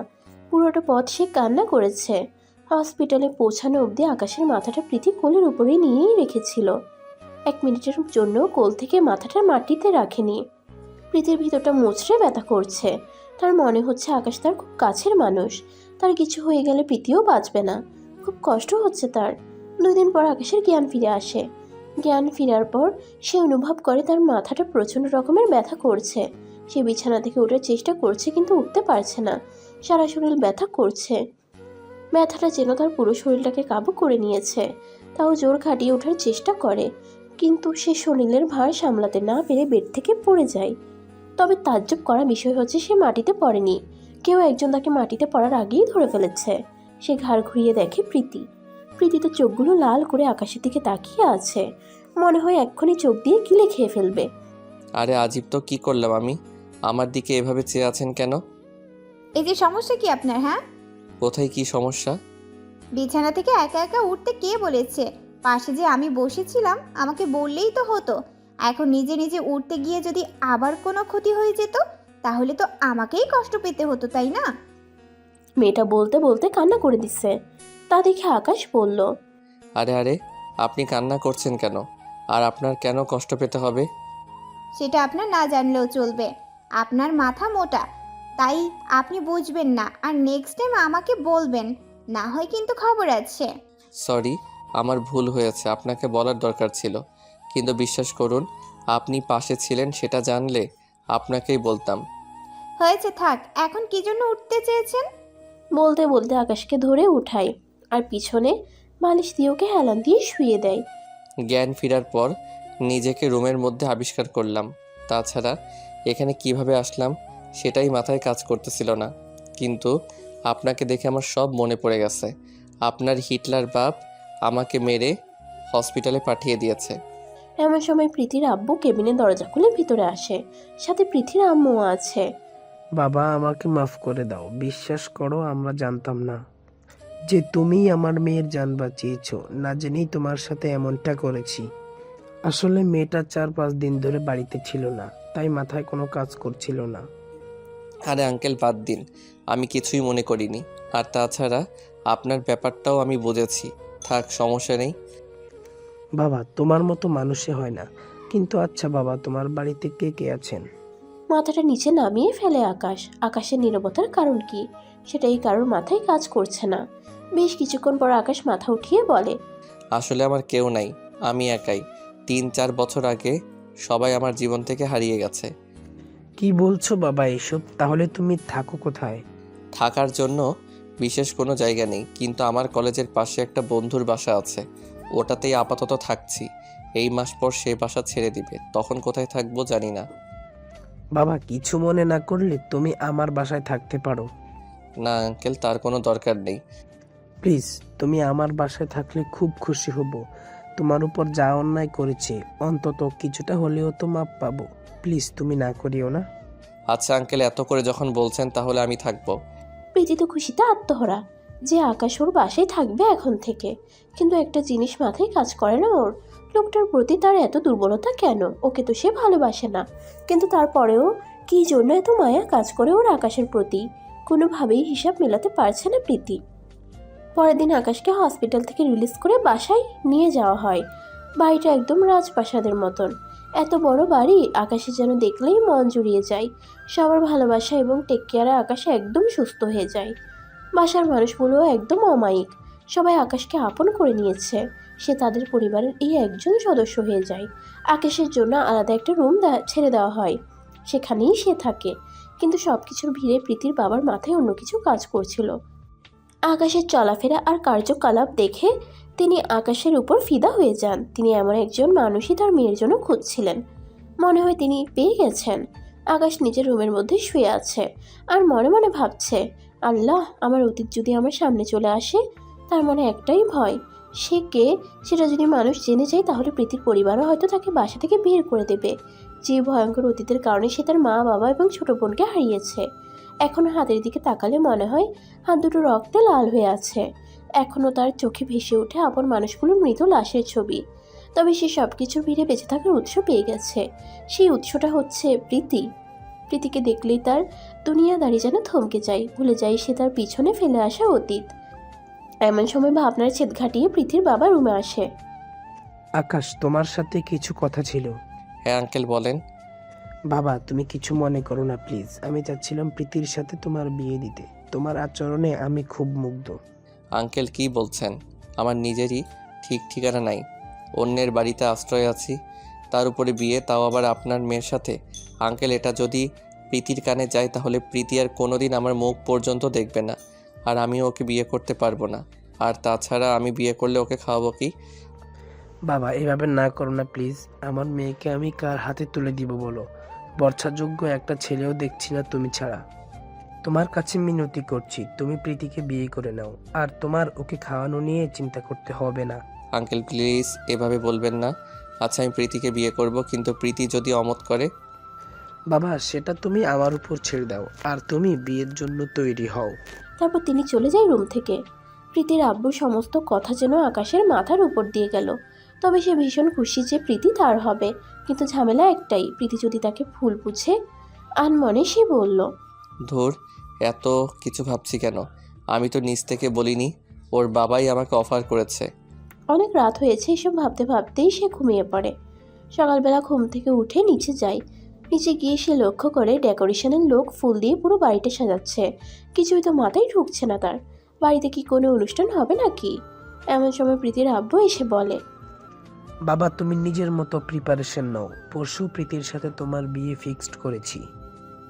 পুরোটা পথ সে কান্না করেছে। হসপিটালে পৌঁছানো অবধি আকাশের মাথাটা প্রীতি কোলের উপরেই নিয়েই রেখেছিল। 1 মিনিটের জন্য কোল থেকে মাথাটা মাটিতে রাখেনি। প্রীতির ভিতরটা মুচড়ে ব্যথা করছে। তার মনে হচ্ছে আকাশ তার খুব কাছের মানুষ। তার কিছু হয়ে গেলে প্রীতিও বাঁচবে না। খুব কষ্ট হচ্ছে তার। 2 দিন পর আকাশের জ্ঞান ফিরে আসে। জ্ঞান ফেরার পর সে অনুভব করে তার মাথাটা প্রচণ্ড রকমের ব্যথা করছে। সে বিছানা থেকে ওঠার চেষ্টা করছে কিন্তু উঠতে পারছে না। সারা শরীর ব্যথা করছে। ব্যথাটা যেন তার পুরো শরীরটাকে কাবু করে নিয়েছে। তাও জোর খাটিয়ে ওঠার চেষ্টা করে, কিন্তু সে শরীরের ভার সামলাতে না পেরে বেড থেকে পড়ে যায়। তবে তাজ্জব করা বিষয় হচ্ছে সে মাটিতে পড়েনি। কেউ একজন তাকে মাটিতে পড়ার আগেই ধরে ফেলেছে। সে ঘাড় ঘুরিয়ে দেখে প্রীতি। প্রীতি তো চোখগুলো লাল করে আকাশের দিকে তাকিয়ে আছে। মনে হয় এক্ষুনি চোখ দিয়ে গিলে খেয়ে ফেলবে। আরে আজিব তো, কি করলাম আমি? আমার দিকে এভাবে চেয়ে আছেন কেন? এই যে সমস্যা কি আপনার? হ্যাঁ, কোথায় কি সমস্যা? বিছানা থেকে একা একা উঠতে কে বলেছে? পাশে যে আমি বসেছিলাম, আমাকে বললেই তো হতো। এখন নিজে নিজে উঠতে গিয়ে যদি আবার কোনো ক্ষতি হয়ে যেত, তাহলে তো আমাকেই কষ্ট পেতে হতো, তাই না? মেয়েটা বলতে বলতে কান্না করে দিচ্ছে। তা দেখে আকাশ বলল, আরে আরে, আপনি কান্না করছেন কেন? আর আপনার কেন কষ্ট পেতে হবে? সেটা আপনার না জানলেও চলবে। আপনার মাথা মোটা, তাই আপনি বুঝবেন না। আর নেক্সট টাইম আমাকে বলবেন, না হয় কিন্তু খবর আছে। সরি, আমার ভুল হয়েছে, আপনাকে বলার দরকার ছিল। কিন্তু বিশ্বাস করুন, আপনি পাশে ছিলেন সেটা জানলে আপনাকেই বলতাম। হয়েছে, থাক। এখন কি জন্য উঠতে চেয়েছেন? বলতে বলতে আকাশকে ধরে উঠায় আর পিছনে বালিশ দিয়ে ওকে হেলান দিয়ে শুয়ে দেয়। জ্ঞান ফেরার পর নিজেকে রুমের মধ্যে আবিষ্কার করলাম। তাছাড়া এখানে কিভাবে আসলাম সেটাই মাথায় কাজ করতেছিল না। কিন্তু আপনাকে দেখে আমার সব মনে পড়ে গেছে। আপনার হিটলার বাপ আমাকে মেরে হসপিটালে পাঠিয়ে দিয়েছে। এমন সময় প্রীতির আব্বু কেবিনের দরজা খুলে ভিতরে আসে। সাথে প্রীতির আম্মুও আছে। বাবা, আমাকে মাফ করে দাও। বিশ্বাস করো, আমরা জানতাম না যে তুমি আমার মেয়ের জান বাঁচিয়েছো। না জেনেই তোমার সাথে এমনটা করেছি। আসলে মেয়েটা 4-5 দিন ধরে বাড়িতে ছিল না, তাই মাথায় কোনো কাজ করছিল না। আরে আঙ্কেল, বাদ দিন, আমি কিছুই মনে করিনি। আর তাছাড়া আপনার ব্যাপারটাও আমি বুঝেছি। থাক, সমস্যা নেই। বাবা, তোমার মতো মানুষে হয় না। কিন্তু আচ্ছা বাবা, তোমার বাড়িতে কে কে আছেন? মাথাটা নিচে নামিয়ে ফেলে আকাশ। আকাশের নীরবতার কারণ কি সেটাই কারোর মাথায় কাজ করছে না। বেশ কিছুক্ষণ পর আকাশ মাথা উঠিয়ে বলে, আসলে আমার কেউ নাই, আমি একাই। 3-4 বছর আগে সবাই আমার জীবন থেকে হারিয়ে গেছে। কি বলছো বাবা এসব? তাহলে তুমি থাকো কোথায়? থাকার জন্য বিশেষ কোনো জায়গা নেই, কিন্তু আমার কলেজের পাশে একটা বন্ধুর বাসা আছে, ওটাতেই আপাতত থাকছি। এই মাস পর সে বাসা ছেড়ে দিবে, তখন কোথায় থাকবো জানি না। বাবা, কিছু মনে না করলে তুমি আমার বাসায় থাকতে পারো। না আঙ্কেল, তার কোনো দরকার নেই। প্লিজ, তুমি আমার বাসায় থাকলে খুব খুশি হব। তোমার উপর যা অন্যায় করেছে অন্তত কিছুটা হলেও তো মাপ পাবো। প্লিজ, তুমি না করিও না। আচ্ছা আঙ্কেল, এত করে যখন বলছেন তাহলে আমি থাকবো। প্রীতি তো খুশিতে আত্মহারা যে আকাশ ওর বাসায় থাকবে এখন থেকে। কিন্তু একটা জিনিস মাথায় কাজ করে না ওর, লোকটার প্রতি তার এত দুর্বলতা কেন? ওকে তো সে ভালোবাসে না, কিন্তু তারপরেও কী জন্য এত মায়া কাজ করে ওর আকাশের প্রতি, কোনোভাবেই হিসাব মেলাতে পারছে না প্রীতি। পরের দিন আকাশকে হসপিটাল থেকে রিলিজ করে বাসায় নিয়ে যাওয়া হয়। বাড়িটা একদম রাজপ্রাসাদের মতন, এত বড় বাড়ি আকাশে যেন দেখলেই মন জুড়িয়ে যায়। সবার ভালোবাসা এবং টেক কেয়ারে আকাশ একদম সুস্থ হয়ে যায়। বাসার মানুষগুলোও একদম অমায়িক, সবাই আকাশকে আপন করে নিয়েছে। সে তাদের পরিবারের এই একজন সদস্য হয়ে যায়। আকাশের জন্য আলাদা একটা রুম ছেড়ে দেওয়া হয়, সেখানেই সে থাকে। কিন্তু সব কিছুর ভিড়ে প্রীতির বাবার মাথায় অন্য কিছু কাজ করছিল। আকাশের চলাফেরা আর কার্যকলাপ দেখে তিনি আকাশের উপর ফিদা হয়ে যান। তিনি এমন একজন মানুষই তার মেয়ের জন্য খুঁজছিলেন। মনে হয় তিনি পেয়ে গেছেন। আকাশ নিজের রুমের মধ্যে শুয়ে আছে আর মনে মনে ভাবছে, আল্লাহ, আমার অতীত যদি আমার সামনে চলে আসে। তার মনে একটাই ভয়, সে কে সেটা যদি মানুষ জেনে যায় তাহলে প্রীতির পরিবারও হয়তো তাকে বাসা থেকে বের করে দেবে। যে ভয়ঙ্কর অতীতের কারণে সে তার মা, বাবা এবং ছোট বোনকে হারিয়েছে। এখন হাতের দিকে তাকালে মনে হয় হাত দুটো রক্তে লাল হয়ে আছে। এখনও তার চোখে ভেসে ওঠে আপন মানুষগুলোর মৃত লাশের ছবি। তবে সে সব কিছুর ভিড়ে বেঁচে থাকার উৎস পেয়ে গেছে। সেই উৎসটা হচ্ছে প্রীতি। প্রীতিকে দেখলেই তার দুনিয়াদারি যেন থমকে যায়, ভুলে যায় সে তার পিছনে ফেলে আসা অতীত। এমন সময় ভাবনার ছেদ ঘাটিয়ে প্রীতির বাবা রুমে আসে। আকাশ, তোমার সাথে কিছু কথা ছিল। হ্যাঁ আঙ্কেল বলেন। বাবা, তুমি কিছু মনে করো না প্লিজ। আমি চাচ্ছিলাম প্রীতির সাথে তোমার বিয়ে দিতে। তোমার আচরণে আমি খুব মুগ্ধ। আঙ্কেল কি বলছেন? আমার নিজেরই ঠিক ঠিকানা নাই, অন্যের বাড়িতে আশ্রয় আছি, তার উপরে বিয়ে, তাও আবার আপনার মেয়ের সাথে। আঙ্কেল, এটা যদি প্রীতির কানে যায় তাহলে প্রীতি আর কোনোদিন আমার মুখ পর্যন্ত দেখবে না, আর আমিও ওকে বিয়ে করতে পারবো না। আর তাছাড়া আমি বিয়ে করলে ওকে খাওয়াবো কি? বাবা, এভাবে না করো না প্লিজ। আমার মেয়েকে আমি কার হাতে তুলে দিব বলো? বর্ষাযোগ্য একটা ছেলেও দেখছি না তুমি ছাড়া। তোমার কাছে মিনতি করছি, তুমি প্রীতিকে বিয়ে করে নাও, আর তোমার ওকে খাওয়ানো নিয়ে চিন্তা করতে হবে না। আঙ্কেল প্লিজ এভাবে বলবেন না। আচ্ছা, আমি প্রীতিকে বিয়ে করব, কিন্তু প্রীতি যদি অমত করে? বাবা, সেটা তুমি আমার উপর ছেড়ে দাও, আর তুমি বিয়ের জন্য তৈরি হও। তারপর তিনি চলে যায় রুম থেকে। প্রীতির আব্বু সমস্ত কথা যেন আকাশের মাথার উপর দিয়ে গেল। তবে সে ভীষণ খুশি যে প্রীতি তার হবে। কিন্তু ঝামেলা একটাই, প্রীতি যদি তাকে ভুল বুঝে। আনমনে সে বলল, ধুর, এত কিছু ভাবছি কেন? আমি তো নিজ থেকে বলিনি, ওর বাবাই আমাকে অফার করেছে। অনেক রাত হয়েছে, এসব ভাবতে ভাবতেই সে ঘুমিয়ে পড়ে। সকালবেলা ঘুম থেকে উঠে নিচে যায়। নিচে গিয়ে সে লক্ষ্য করে ডেকোরেশনের লোক ফুল দিয়ে পুরো বাড়িটা সাজাচ্ছে। কিছুই তো মাথায় ঢুকছে না তার। বাড়িতে কি কোনো অনুষ্ঠান হবে নাকি? এমন সময় প্রীতির আব্বু এসে বলে, বাবা, তুমি নিজের মতো প্রিপারেশন নাও। পরশু প্রীতির সাথে তোমার বিয়ে ফিক্সড করেছি।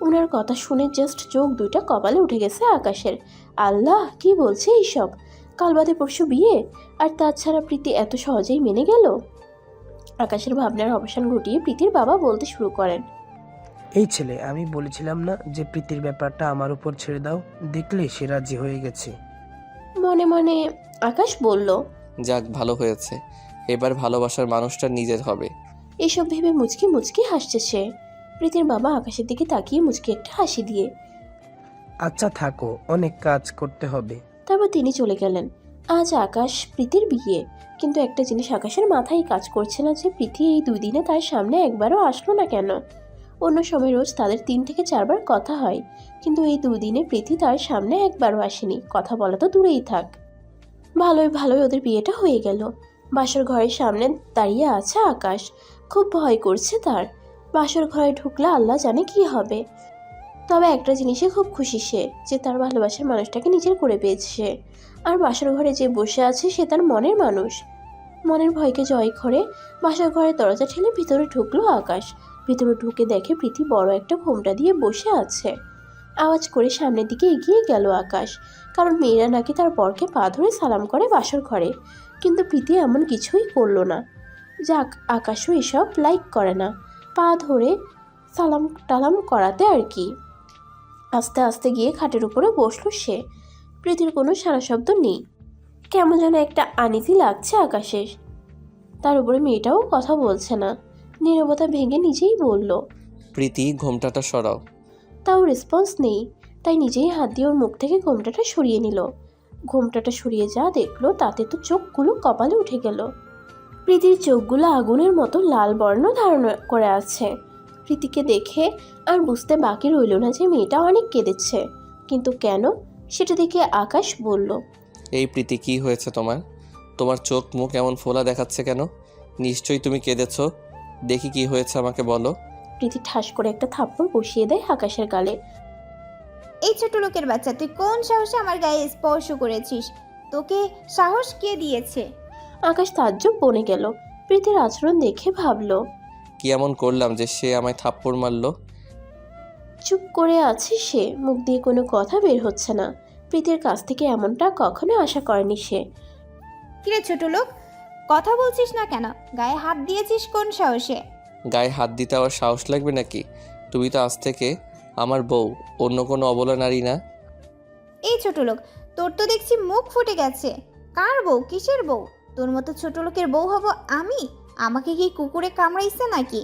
ওনার কথা শুনে জাস্ট চোখ দুইটা কপালে উঠে গেছে আকাশের। আল্লাহ, কি বলছে এইসব? কাল বাদে পরশু বিয়ে, আর তাছাড়া প্রীতি এত সহজেই মেনে গেল? আকাশের ভাবনার অবসান ঘটিয়ে প্রীতির বাবা বলতে শুরু করেন, এই ছেলে, আমি বলেছিলাম না যে প্রীতির ব্যাপারটা আমার উপর ছেড়ে দাও? দেখলে সে রাজি হয়ে গেছে। মনে মনে আকাশ বলল, যাক, ভালো হয়েছে, এবার ভালোবাসার মানুষটা নিজের হবে। এসব ভেবে মুচকি মুচকি হাসছে সে। প্রীতির বাবা আকাশের দিকে তাকিয়ে মুচকি একটা হাসি দিয়ে আচ্ছা থাকো, অনেক কাজ করতে হবে। তারপর তিনি চলে গেলেন। আজ আকাশ প্রীতির বিয়ে, কিন্তু একটা জিনিস আকাশের মাথায় কাজ করছে না, যে প্রীতি এই 2 দিনে তার সামনে একবারও আসলো না কেন? অন্য সময় রোজ তাদের 3 থেকে 4 বার কথা হয়, কিন্তু এই 2 দিনে প্রীতি তার সামনে একবারও আসেনি। কথা বলা তো দূরেই থাক। ভালোই ভালোই ওদের বিয়েটা হয়ে গেল। বাসর ঘরের সামনে দাঁড়িয়ে আছে আকাশ। খুব ভয় করছে তার। বাসর ঘরে ঢুকলে আল্লাহ জানে কি হবে। তবে একটা জিনিসে খুব খুশি সে, যে তার ভালোবাসার মানুষটাকে নিজের করে পেয়েছে সে। আর বাসর ঘরে যে বসে আছে সে তার মনের মানুষ। মনের ভয়কে জয় করে বাসর ঘরের দরজা ঠেলে ভিতরে ঢুকলো আকাশ। ভিতরে ঢুকে দেখে প্রীতি বড় একটা ঘোমটা দিয়ে বসে আছে। আওয়াজ করে সামনের দিকে এগিয়ে গেল আকাশ, কারণ মেয়েরা নাকি তার বরকে পা ধরে সালাম করে বাসর ঘরে। কিন্তু প্রীতি এমন কিছুই করলো না। যাক, আকাশও এসব লাইক করে না, পা ধরে সালাম টালাম করাতে আর কি। আস্তে আস্তে গিয়ে খাটের উপরে বসলো সে। প্রীতির কোনো সারা শব্দ নেই। কেমন যেন একটা আনিজি লাগছে আকাশের। তার উপরে মেয়েটাও কথা বলছে না। নীরবতা ভেঙে নিজেই বলল, প্রীতি, ঘোমটাটা সরাও। তাও রেসপন্স নেই। তাই নিজেই হাত দিয়ে ওর মুখ থেকে ঘোমটাটা সরিয়ে নিল। ঘোমটাটা সরিয়ে যা দেখলো তাতে তো চোখগুলো কপালে উঠে গেল। প্রীতির চোখগুলো আগুনের মতো লাল বর্ণ ধারণ করে আছে। প্রীতিকে দেখে আর বুঝতে বাকি রইল না যে মেয়েটা অনেক কেঁদেছে, কিন্তু কেন সেটা দেখে আকাশ বলল, এই প্রীতি, কি হয়েছে তোমার? তোমার চোখ মুখ এমন ফোলা দেখাচ্ছে কেন? নিশ্চয়ই তুমি কেঁদেছো। দেখি কি হয়েছে, আমাকে বলো। প্রীতি ঠাস করে একটা থাপ্পড় বসিয়ে দেয় আকাশের গালে। এই ছোট লোকের বাচ্চা, তুই কোন সাহসে আমার গায়ে স্পর্শ করেছিস? তোকে সাহস কে দিয়েছে? আকাশ তাজ্জব বনে গেল। প্রীতির আচরণ দেখে ভাবলো, কি এমন করলাম যে সে আমায় থাপ্পড় মারলো? চুপ করে আছে সে, মুখ দিয়ে কোনো কথা বের হচ্ছে না। প্রীতির কাছ থেকে এমনটা কখনো আশা করেনি সে। কিরে ছোট লোক, কথা বলছিস না কেন? গায়ে হাত দিয়েছিস কোন সাহসে? গায়ে হাত দিতে আবার সাহস লাগবে নাকি? তুমি তো আজ থেকে আমার বউ, অন্য কোনো অবলা নারী না। এই ছোট লোক, তোর তো দেখছি মুখ ফুটে গেছে। কার বউ? কিসের বউ? তোর মতো ছোট লোকের বউ হব আমি? আমাকে কি কুকুরে কামড়াইছে নাকি?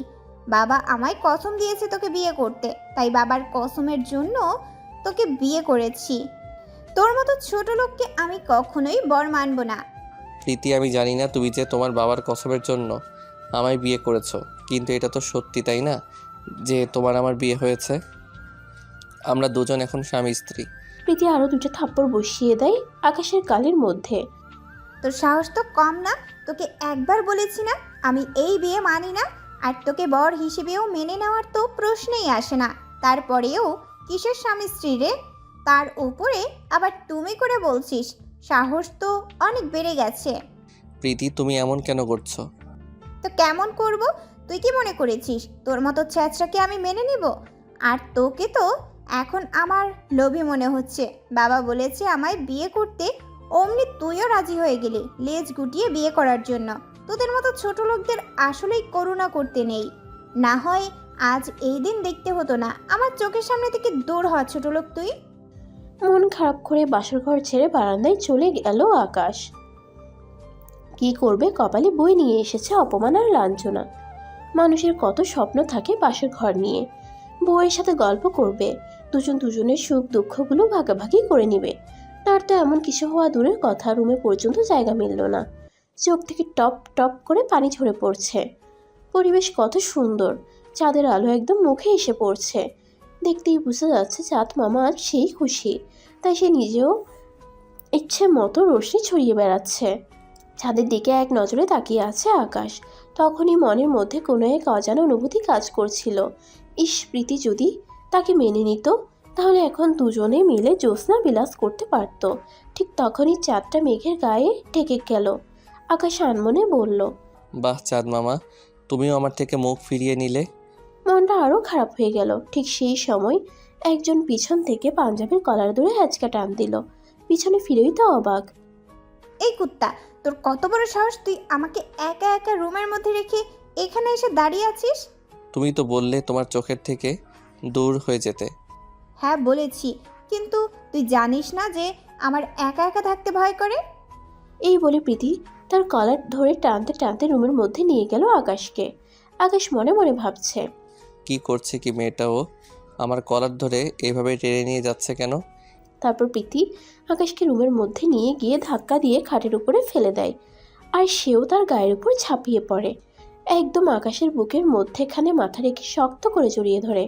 বাবা আমায় কসম দিয়েছে তোকে বিয়ে করতে, তাই বাবার কসমের জন্য তোকে বিয়ে করেছি। তোর মতো ছোট লোককে আমি কখনোই বর মানব না। প্রীতি, আমি জানি না তুমি যে তোমার বাবার কসমের জন্য আমায় বিয়ে করেছো, কিন্তু এটা তো সত্যি, তাই না, যে তোমার আমার বিয়ে হয়েছে? আমরা দুজন এখন স্বামী স্ত্রী। প্রীতি আরো দুটো থাপ্পড় বসিয়ে দেয় আকাশের গালের মধ্যে। তোর সাহস তো কম না? তোকে একবার বলেছি না আমি এই বিয়ে মানি না, আর তোকে বর হিসেবেও মেনে নেওয়ার তো প্রশ্নই আসে না। তারপরেও কিসের স্বামী স্ত্রী রে? তার উপরে আবার তুমি করে বলছিস, সাহস তো অনেক বেড়ে গেছে। প্রীতি, তুমি এমন কেন করছো? তো কেমন করব? তুই কি মনে করেছিস তোর মতো ছ্যাঁচড়াকে আমি মেনে নেব? আর তোকে তো এখন আমার লোভী মনে হচ্ছে। বাবা বলেছে আমায় বিয়ে করতে, অমনি তুইও রাজি হয়ে গেলি লেজ গুটিয়ে বিয়ে করার জন্য। তোদের মতো ছোট লোকদের আসলেই করুণা করতে নেই। না হয় আজ এই দিন দেখতে হতো না। আমার চোখের সামনে থেকে দূর হ ছোট লোক তুই। মন খারাপ করে বাসর ঘর ছেড়ে বারান্দায় চলে গেল আকাশ। কি করবে, কপালে বই নিয়ে এসেছে অপমান আর লাঞ্ছনা। মানুষের কত স্বপ্ন থাকে বাসর ঘর নিয়ে, বউয়ের সাথে গল্প করবে, দুজন দুজনের সুখ দুঃখগুলো ভাগাভাগি করে নিবে। তার তো এমন কিছু হওয়া দূরের কথা, রুমে পর্যন্ত জায়গা মিলল না। চোখ থেকে টপ টপ করে পানি ঝরে পড়ছে। পরিবেশ কত সুন্দর, চাঁদের আলো একদম মুখে এসে পড়ছে। দেখতেই বোঝা যাচ্ছে চাঁদ মামা আজ সেই খুশি, তাই সে নিজেও ইচ্ছে মতো রশ্মি ছড়িয়ে বেড়াচ্ছে। ছাদের দিকে এক নজরে তাকিয়ে আছে আকাশ। তখনই মনের মধ্যে কোনো এক অজানা অনুভূতি কাজ করছিল। ইস, প্রীতি যদি তাকে মেনে নিত, তাহলে এখন দুজনে মিলে জ্যোৎস্না বিলাস করতে পারত। ঠিক তখনই চাঁদটা মেঘের গায়ে ঠেকে গেল। আকাশ আনমনে বলল, বাহ চাঁদ মামা, তুমিও আমার থেকে মুখ ফিরিয়ে নিলে। মনটা আরও খারাপ হয়ে গেল। ঠিক সেই সময় একজন পিছন থেকে পাঞ্জাবির কলার ধরে হ্যাঁচকা টান দিল। পিছনে ফিরেই তো অবাক। এই কুত্তা, তোর কত বড় সাহস? তুই আমাকে একা একা রুমের মধ্যে রেখে এখানে এসে দাঁড়িয়ে আছিস? তুমি তো বললে তোমার চোখের থেকে দূর হয়ে যেতে। হ্যাঁ বলেছি, কিন্তু তুই জানিস না যে আমার একা একা থাকতে ভয় করে? এই বলে প্রীতি তার কলার ধরে টানতে টানতে রুমের মধ্যে নিয়ে গেল আকাশকে। আকাশ মনে মনে ভাবছে, কি করছে কি মেয়েটাও, আমার কলার ধরে এভাবে টেনে নিয়ে যাচ্ছে কেন? তারপর প্রীতি আকাশকে রুমের মধ্যে নিয়ে গিয়ে ধাক্কা দিয়ে খাটের উপরে ফেলে দেয়, আর সেও তার গায়ের উপর ঝাঁপিয়ে পড়ে। একদম আকাশের বুকের মধ্যেখানে মাথা রেখে শক্ত করে জড়িয়ে ধরে।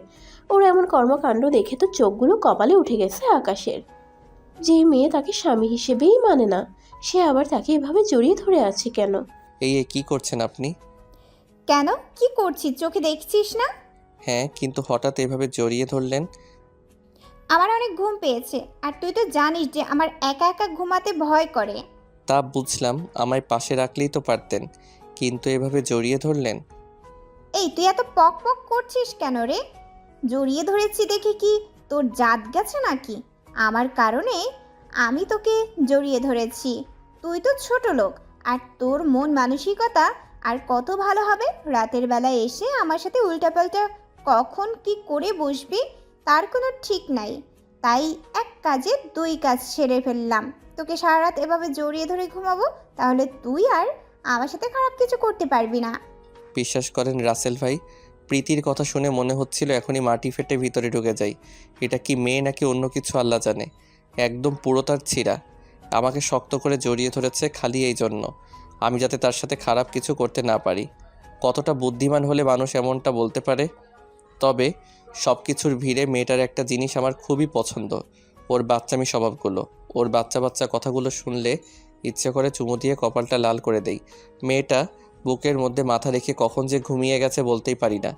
ওর এমন কর্মকাণ্ড দেখে তো চোখগুলো কপালে উঠে গেছে আকাশের। যে মেয়ে তাকে স্বামী হিসেবেই মানে না, সে আবার তাকে এভাবে জড়িয়ে ধরে আছে কেন? এই কি করছেন আপনি? কেন কি করছিস? চোখে দেখছিস না? হ্যাঁ, কিন্তু হঠাৎ এভাবে জড়িয়ে ধরলেন। আমার অনেক ঘুম পেয়েছে, আর তুই তো জানিস যে আমার একা একা ঘুমাতে ভয় করে। তা বুঝলাম, আমায় পাশে রাখলেই তো পারতেন, কিন্তু এভাবে জড়িয়ে ধরলেন। এই তুই এত পক পক করছিস কেন রে? জড়িয়ে ধরেছি দেখে কি তোর জাত গেছে নাকি? আমার কারণে আমি তোকে জড়িয়ে ধরেছি। তুই তো ছোট লোক, আর তোর মন মানসিকতা আর কত ভালো হবে। রাতের বেলায় এসে আমার সাথে উল্টাপাল্টা কখন কি করে বসবি তার কোনো ঠিক নাই। তাই এক কাজে দুই কাজ সেরে ফেললাম। তোকে সারা রাত এভাবে জড়িয়ে ধরে ঘুমাবো, তাহলে তুই আর আমার সাথে খারাপ কিছু করতে পারবি না। বিশ্বাস করেন রাসেল ভাই, প্রীতির কথা শুনে মনে হচ্ছিল এখনই মাটি ফেটে ভিতরে ঢুকে যাই। এটা কি মেয়ে নাকি অন্য কিছু আল্লাহ জানে। একদম পুরো তার ছিঁড়া। আমাকে শক্ত করে জড়িয়ে ধরেছে খালি এই জন্য, আমি যাতে তার সাথে খারাপ কিছু করতে না পারি। কতটা বুদ্ধিমান হলে মানুষ এমনটা বলতে পারে? তবে সব কিছুর ভিড়ে মেয়েটার একটা জিনিস আমার খুবই পছন্দ, ওর বাচ্চামি স্বভাবগুলো। ওর বাচ্চা বাচ্চা কথাগুলো শুনলে ইচ্ছে করে চুমু দিয়ে কপালটা লাল করে দেই। মেয়েটা বুকের মধ্যে মাথা রেখে কখন যে ঘুমিয়ে গেছে বলতেই পারি না।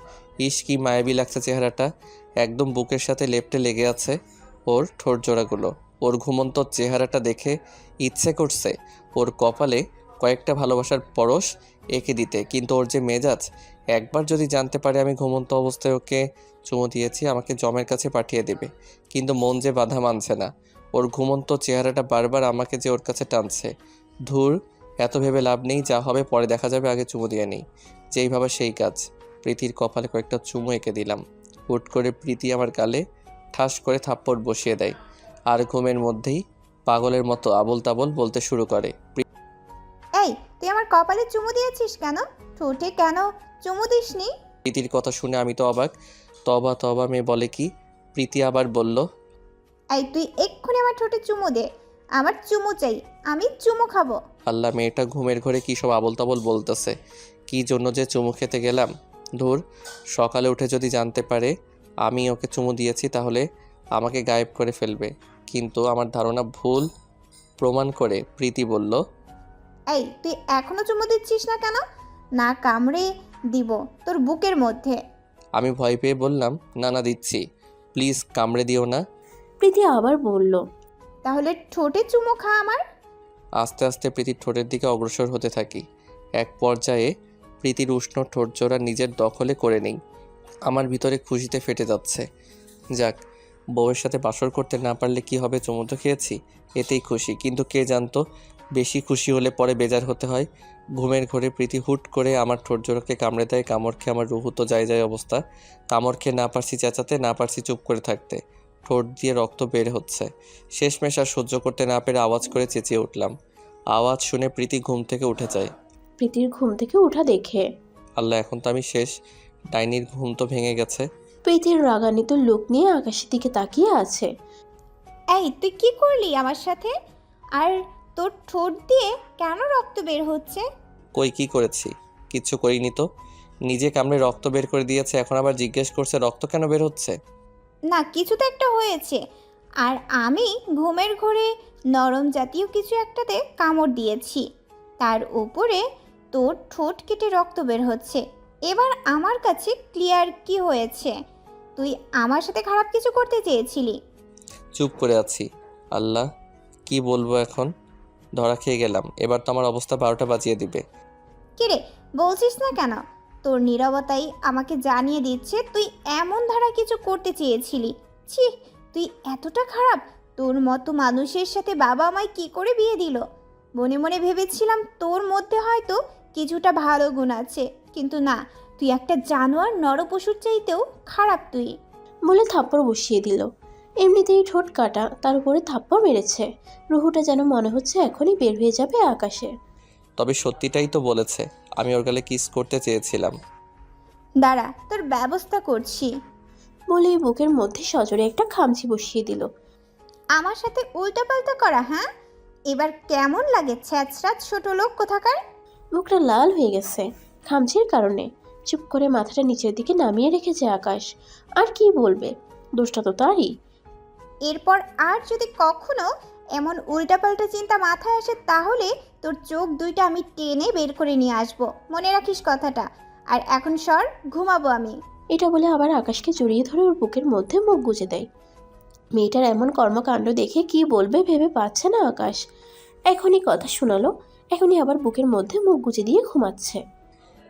ইস কি মায়াবী লাগছে চেহারাটা, একদম বুকের সাথে লেপ্টে লেগে আছে ওর ঠোঁট জোড়াগুলো। ওর ঘুমন্ত চেহারাটা দেখে ইচ্ছে করছে ওর কপালে কয়েকটা ভালোবাসার পরশ এঁকে দিতে, কিন্তু ওর যে মেজাজ, একবার যদি জানতে পারে আমি ঘুমন্ত অবস্থায় ওকে চুমু দিয়েছি আমাকে জমের কাছে পাঠিয়ে দেবে। কিন্তু মন যে বাধা মানছে না, ওর ঘুমন্ত চেহারাটা বারবার আমাকে যে ওর কাছে টানছে। ধুর, এত ভেবে লাভ নেই, যা হবে পরে দেখা যাবে, আগে চুমু দিয়ে নেই। যেই ভাবা সেই কাজ। প্রীতির কপালে কয়েকটা চুমু এঁকে দিলাম। হুট করে প্রীতি আমার গালে ঠাস করে থাপ্পড় বসিয়ে দেয়, আর ঘুমের মধ্যেই পাগলের মতো আবোল তাবোল বলতে শুরু করে। এই তুই আমার কপালে চুমু দিয়েছিস কেন? ঠোঁটে কেন চুমু দিসনি? প্রীতির কথা শুনে আমি তো অবাক। তবা তবা মেয়ে বলে কি? প্রীতি আবার বলল, এই তুই এক্ষুনি আমার ঠোঁটে চুমু দে, আমার চুমু চাই, আমি চুমু খাবো। আল্লাহ, মেয়েটা ঘুমের ঘরে কী সব আবোল তাবোল বলতেছে। কী জন্য যে চুমু খেতে গেলাম। ধুর, সকালে উঠে যদি জানতে পারে আমি ওকে চুমু দিয়েছি তাহলে আমাকে গায়েব করে ফেলবে। কিন্তু আমার ধারণা ভুল প্রমাণ করে প্রীতি বলল, এই তুই এখনো চুমু দিচ্ছিস না কেন? না কামড়ে দিব তোর বুকের মধ্যে। আমি ভয় পেয়ে বললাম, না না দিচ্ছি, প্লিজ কামড়ে দিও না। প্রীতি আবার বলল, তাহলে ঠোঁটে চুমু খা আমার। আস্তে আস্তে প্রীতির ঠোঁটের দিকে অগ্রসর হতে থাকি। এক পর্যায়ে প্রীতির উষ্ণ ঠোঁট জোড়া নিজের দখলে করে নেই। আমার ভিতরে খুশিতে ফেটে যাচ্ছে। যাক, বউয়ের সাথে বাসর করতে না পারলে কি হবে, চুমু তো খেয়েছি, এতেই খুশি। কিন্তু কে জানতো বেশি খুশি হলে পরে বেজার হতে হয়। ঘুমের ঘরে প্রীতি হুট করে আমার ঠোঁট জোড়াকে কামড়ে দেয়। কামড় খেয়ে আমার রুহু তো যায় যায় অবস্থা। কামড় খেয়ে না পারছি চেঁচাতে, না পারছি চুপ করে থাকতে। ঠোঁট দিয়ে রক্ত বের হচ্ছে। শেষমেশ আর সহ্য করতে না পেরে আওয়াজ করে চেঁচিয়ে উঠলাম। আওয়াজ শুনে প্রীতি ঘুম থেকে উঠে যায়। প্রীতির ঘুম থেকে উঠা দেখে আল্লাহ, এখন তো আমি শেষ। ডাইনির ঘুম তো ভেঙে গেছে। প্রীতির রাগান্বিত লোক নিয়ে আকাশের দিকে তাকিয়ে আছে। এই তুই কি করলি আমার সাথে? আর তোর ঠোঁট দিয়ে কেন রক্ত বের হচ্ছে? কই কি করেছি? কিচ্ছু করিনি তো। নিজে কামড়ে রক্ত বের করে দিয়েছে, এখন আবার জিজ্ঞেস করছে রক্ত কেন বের হচ্ছে। না কিছু তো একটা হয়েছে। আর আমি ঘুমের ঘোরে নরম জাতীয় কিছু একটাতে কামড় দিয়েছি, তার উপরে তোর ঠোঁট কেটে রক্ত বের হচ্ছে। এবার আমার কাছে ক্লিয়ার কি হয়েছে। তুই আমার সাথে খারাপ কিছু করতে চেয়েছিলি। চুপ করে আছি। আল্লাহ, কি বলবো এখন? ধরা খেয়ে গেলাম। এবার তো আমার অবস্থা 12টা বাজিয়ে দিবে। কিরে বলছিস না কেন? তোর নীরবতাই আমাকে জানিয়ে দিচ্ছে তুই এমন ধারা কিছু করতে চেয়েছিলি। ছি, তুই এতটা খারাপ? তোর মতো মানুষের সাথে বাবা আমায় কি করে বিয়ে দিল? মনে মনে ভেবেছিলাম তোর মধ্যে হয়তো কিছুটা ভালো গুণ আছে, কিন্তু না, তুই একটা জানোয়ার, নরপশুর চাইতেও খারাপ তুই। বলে থাপ্পড় বসিয়ে দিল। এমনিতেই ঠোঁট কাটা, তার উপরে থাপ্পড় মেরেছে। রুহুটা যেন মনে হচ্ছে এখনই বের হয়ে যাবে আকাশে। তবে সত্যিটাই তো বলেছে, আমি ওর গালে কিস করতে চেয়েছিলাম। দাঁড়া, তোর ব্যবস্থা করছি। বলেই বুকের মধ্যে সজোরে একটা খামচি বসিয়ে দিল। আমার সাথে উল্টাপাল্টা করা, হ্যাঁ? এবার কেমন লাগে ছ্যাঁচড়া ছোট লোক কোথাকার? মুখটা লাল হয়ে গেছে খামচির কারণে। চুপ করে মাথাটা নিচের দিকে নামিয়ে রেখেছে আকাশ। আর কি বলবে, দোষটা তো তারই। এরপর আর যদি কখনো এমন উল্টাপাল্টা চিন্তা মাথায় আসে তাহলে তোর চোখ দুইটা আমি টেনে বের করে নিয়ে আসবো, মনে রাখিস কথাটা। আর এখন সর, ঘুমাবো আমি। এটা বলে আবার আকাশকে জড়িয়ে ধরে ওর বুকের মধ্যে মুখ গুজে দেয়। মেয়েটার এমন কর্মকাণ্ড দেখে কি বলবে ভেবে পাচ্ছে না আকাশ। এখনই কথা শোনালো, এখনই আবার বুকের মধ্যে মুখ গুজে দিয়ে ঘুমাচ্ছে।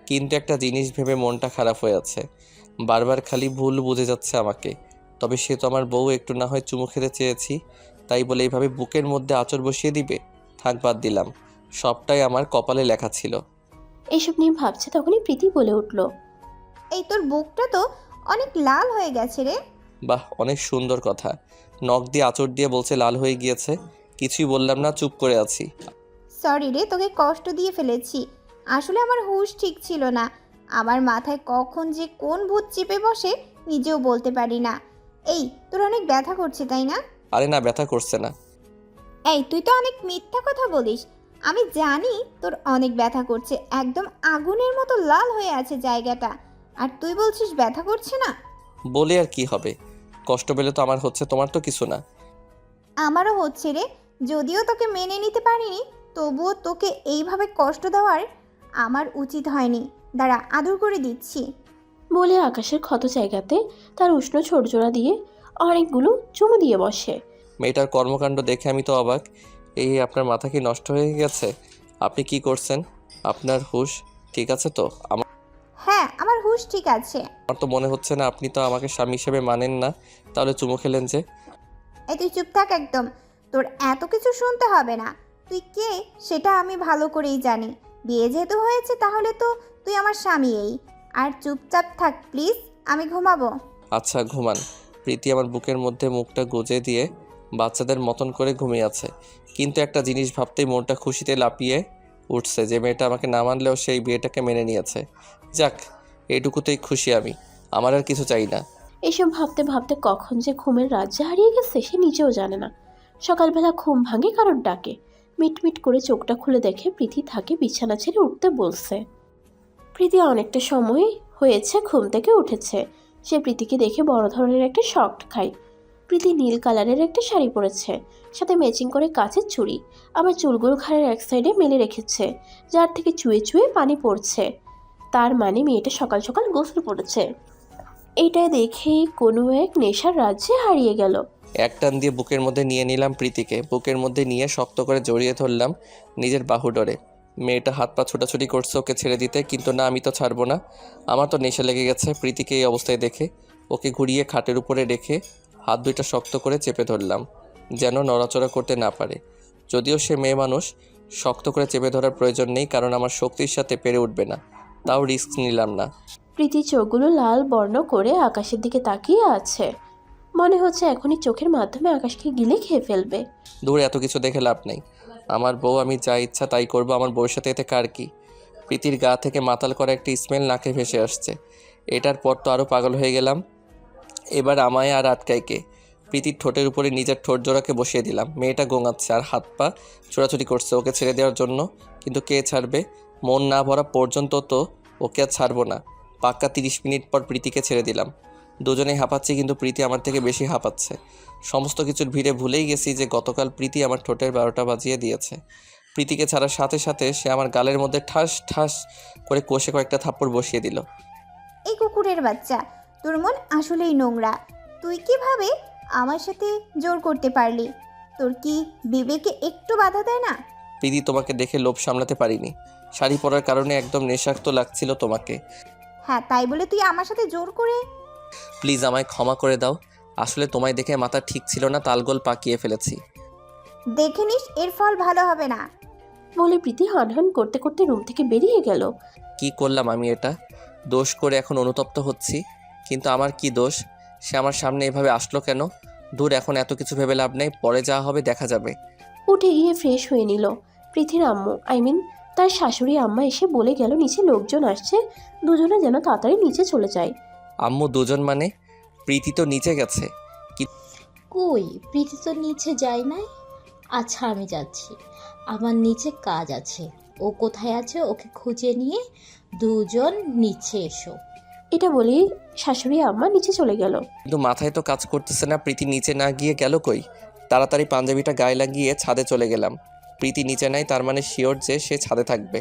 কিন্তু একটা জিনিস ভেবে মনটা খারাপ হয়ে আছে। বারবার খালি ভুল বুঝে যাচ্ছে আমাকে। তবে সে তো আমার বউ, একটু না হয় চুমু খেতে চেয়েছি, তাই বলে এইভাবে বুকের মধ্যে আঁচড় বসিয়ে দিবে? থাক, বাদ দিলাম। সবটাই আমার কপালে লেখা ছিল। এইসব নিয়ে ভাবছে তখনই প্রীতি বলে উঠল, এই তোর বুকটা তো অনেক লাল হয়ে গেছে রে। বাহ, অনেক সুন্দর কথা। নখ দিয়ে আঁচড় দিয়ে বলছে লাল হয়ে গিয়েছে। কিছুই বললাম না, চুপ করে আছি। সরি রে, তোকে কষ্ট দিয়ে ফেলেছি। আসলে আমার হুঁশ ঠিক ছিল না। আমার মাথায় কখন যে কোন ভূত চেপে বসে নিজেও বলতে পারি না। এই তোর অনেক ব্যথা করছে তাই না? আরে না, ব্যথা করছে না। এই তুই তো অনেক মিথ্যা কথা বলিস। আমি জানি তোর অনেক ব্যথা করছে, একদম আগুনের মতো লাল হয়ে আছে জায়গাটা, আর তুই বলছিস ব্যথা করছে না। বলে আর কি হবে? কষ্ট পেলে তো আমার হচ্ছে, তোমার তো কিছু না। আমারও হচ্ছে রে, যদিও তোকে মেনে নিতে পারিনি, তবুও তোকে এইভাবে কষ্ট দেওয়ার আমার উচিত হয়নি। দাঁড়া, আদর করে দিচ্ছি। বলে আকাশের ক্ষত জায়গাতে তার উষ্ণ ছোটজোড়া দিয়ে অনেকগুলো চুমু দিয়ে বসে। মেয়েটার কর্মকাণ্ড দেখে আমি তো অবাক। এই আপনার মাথা কি নষ্ট হয়ে গেছে? আপনি কি করছেন? আপনার হুঁশ ঠিক আছে তো? হ্যাঁ, আমার হুঁশ ঠিক আছে। আমার তো মনে হচ্ছে না। আপনি তো আমাকে স্বামী হিসেবে মানেন না, তাহলে চুমু খেলেন যে? এই তুই চুপ থাক একদম। তোর এত কিছু শুনতে হবে না। তুই কে সেটা আমি ভালো করেই জানি। বিয়ে যেহেতু হয়েছে তাহলে তো তুই আমার স্বামী। আর চুপচাপ থাক প্লিজ, আমি ঘুমাবো। আচ্ছা ঘুমান। প্রীতি আমার বুকের মধ্যে মুখটা গুজে দিয়ে বাচ্চাদের মতন করে ঘুমিয়ে আছে, কিন্তু একটা জিনিস ভাবতেই মনটা খুশিতে লাফিয়ে উঠছে যে মেয়েটা আমাকে না মানলেও সেই বিয়েটাকে মেনে নিয়েছে। যাক, এইটুকুতেই খুশি আমি, আমার আর কিছু চাই না। এসব ভাবতে ভাবতে কখন যে ঘুমের রাজ্যে হারিয়ে গেছে সে নিজেও জানে না। সকালবেলা ঘুম ভাঙে কারোর ডাকে। মিটমিট করে চোখটা খুলে দেখে প্রীতি তাকে বিছানা ছেড়ে উঠতে বলছে। প্রীতি অনেকটা সময় হয়েছে ঘুম থেকে উঠেছে। সে প্রীতিকে দেখে বড় ধরনের একটা শক খায়। প্রীতি নীল কালারের একটা শাড়ি পরেছে, সাথে ম্যাচিং করে কাচের চুড়ি। আবার চুলগুলো ঘাড়ের এক সাইডে মেলে রেখেছে, যার থেকে চুয়ে চুয়ে পানি পড়ছে। তার মানে মেয়েটা সকাল সকাল গোসল করেছে। এটা দেখেই কোনো এক নেশার রাজ্যে হারিয়ে গেল। এক টান দিয়ে বুকের মধ্যে নিয়ে নিলাম প্রীতিকে। বুকের মধ্যে নিয়ে শক্ত করে জড়িয়ে ধরলাম নিজের বাহু ডরে। মেয়েটা হাত পা ছোটাছুটি করছে ওকে ছেড়ে দিতে, কিন্তু না, আমি তো ছাড়বো না। আমার তো নেশা লেগে গেছে প্রীতিকে এই অবস্থায় দেখে। ওকে ঘুরিয়ে খাটের উপরে রেখে হাত দুইটা শক্ত করে চেপে ধরলাম, যেন নড়াচড়া করতে না পারে। যদিও সে মেয়ে মানুষ, শক্ত করে চেপে ধরার প্রয়োজন নেই, কারণ আমার শক্তির সাথে পেরে উঠবে না। তাও রিস্ক নিলাম না। প্রীতি চোখগুলো লাল বর্ণ করে আকাশের দিকে তাকিয়ে আছে। মনে হচ্ছে এখনই চোখের মাধ্যমে আকাশকে গিলে খেয়ে ফেলবে। দূরে এত কিছু দেখে লাভ নেই। আমার বউ, আমি যা ইচ্ছা তাই করবো। আমার বউয়ের সাথে এতে কার কি? প্রীতির গা থেকে মাতাল করা একটা স্মেল নাকে ভেসে আসছে। এটার পর তো আরও পাগল হয়ে গেলাম। এবার আমায় আর আটকায় কে? প্রীতির ঠোঁটের উপরে নিজের ঠোঁট জোড়াকে বসিয়ে দিলাম। মেয়েটা গোঙাচ্ছে আর হাত পা ছোড়াছুড়ি করছে ওকে ছেড়ে দেওয়ার জন্য, কিন্তু কে ছাড়বে? মন না ভরা পর্যন্ত তো ওকে আর ছাড়বো না। পাক্কা 30 মিনিট পর প্রীতিকে ছেড়ে দিলাম। দুজনেই হাঁপাচ্ছি, কিন্তু প্রীতি আমার থেকে বেশি হাঁপাচ্ছে। সমস্ত কিছুর ভিড়ে ভুলেই গেছি যে গতকাল প্রীতি আমার ঠোঁটের 12টা বাজিয়ে দিয়েছে। প্রীতিকে ছাড়ার সাথে সাথে সে আমার গালের মধ্যে ঠাস ঠাস করে কষে কয়েকটা থাপ্পড় বসিয়ে দিল। এই কুকুরের বাচ্চা, তোর মন আসলেই নোংরা। তুই কিভাবে আমার সাথে জোর করতে পারলি? তোর কি বিবেকে একটু বাধা দেয় না? প্রীতি, তোমাকে দেখে লোভ সামলাতে পারিনি। শাড়ি পরার কারণে একদম নেশাক্ত লাগছিল তোমাকে। হ্যাঁ, তাই বলে তুই আমার সাথে জোর করে? প্লিজ আমায় ক্ষমা করে দাও। আসলে তোমায় দেখে মাথা ঠিক ছিল না, তালগোল পাকিয়ে ফেলেছি। দেখে নিস, এর ফল ভালো হবে না। বলে প্রীতি হনহন করতে করতে রুম থেকে বেরিয়ে গেল। কি করলাম আমি এটা? দোষ করে এখন অনুতপ্ত হচ্ছি, কিন্তু আমার কি দোষ? সে আমার সামনে এভাবে আসলো কেন? দূর, এখন এত কিছু ভেবে লাভ নেই, পরে যা হবে দেখা যাবে। উঠে গিয়ে ফ্রেশ হয়ে নিল। প্রীতির আম্মু, তার শাশুড়ি আম্মা এসে বলে গেল নিচে লোকজন আসছে, দুজনে যেন তাড়াতাড়ি নিচে চলে যায়। আম্মু, দুজন মানে? প্রীতি তো নিচে গেছে। কই, প্রীতি তো নিচে যায় নাই। আচ্ছা, আমি যাচ্ছি, আমার নিচে কাজ আছে। ও কোথায় আছে ওকে খুঁজে নিয়ে দুজন নিচে এসো। এটা বলেই শাশুড়ি আম্মা নিচে চলে গেল। কিন্তু মাথায় তো কাজ করতেছে না, প্রীতি নিচে না গিয়ে গেল কই? তাড়াতাড়ি পাঞ্জাবিটা গায়ে লাগিয়ে ছাদে চলে গেলাম। প্রীতি নিচে নাই, তার মানে শিওর যে সে ছাদে থাকবে।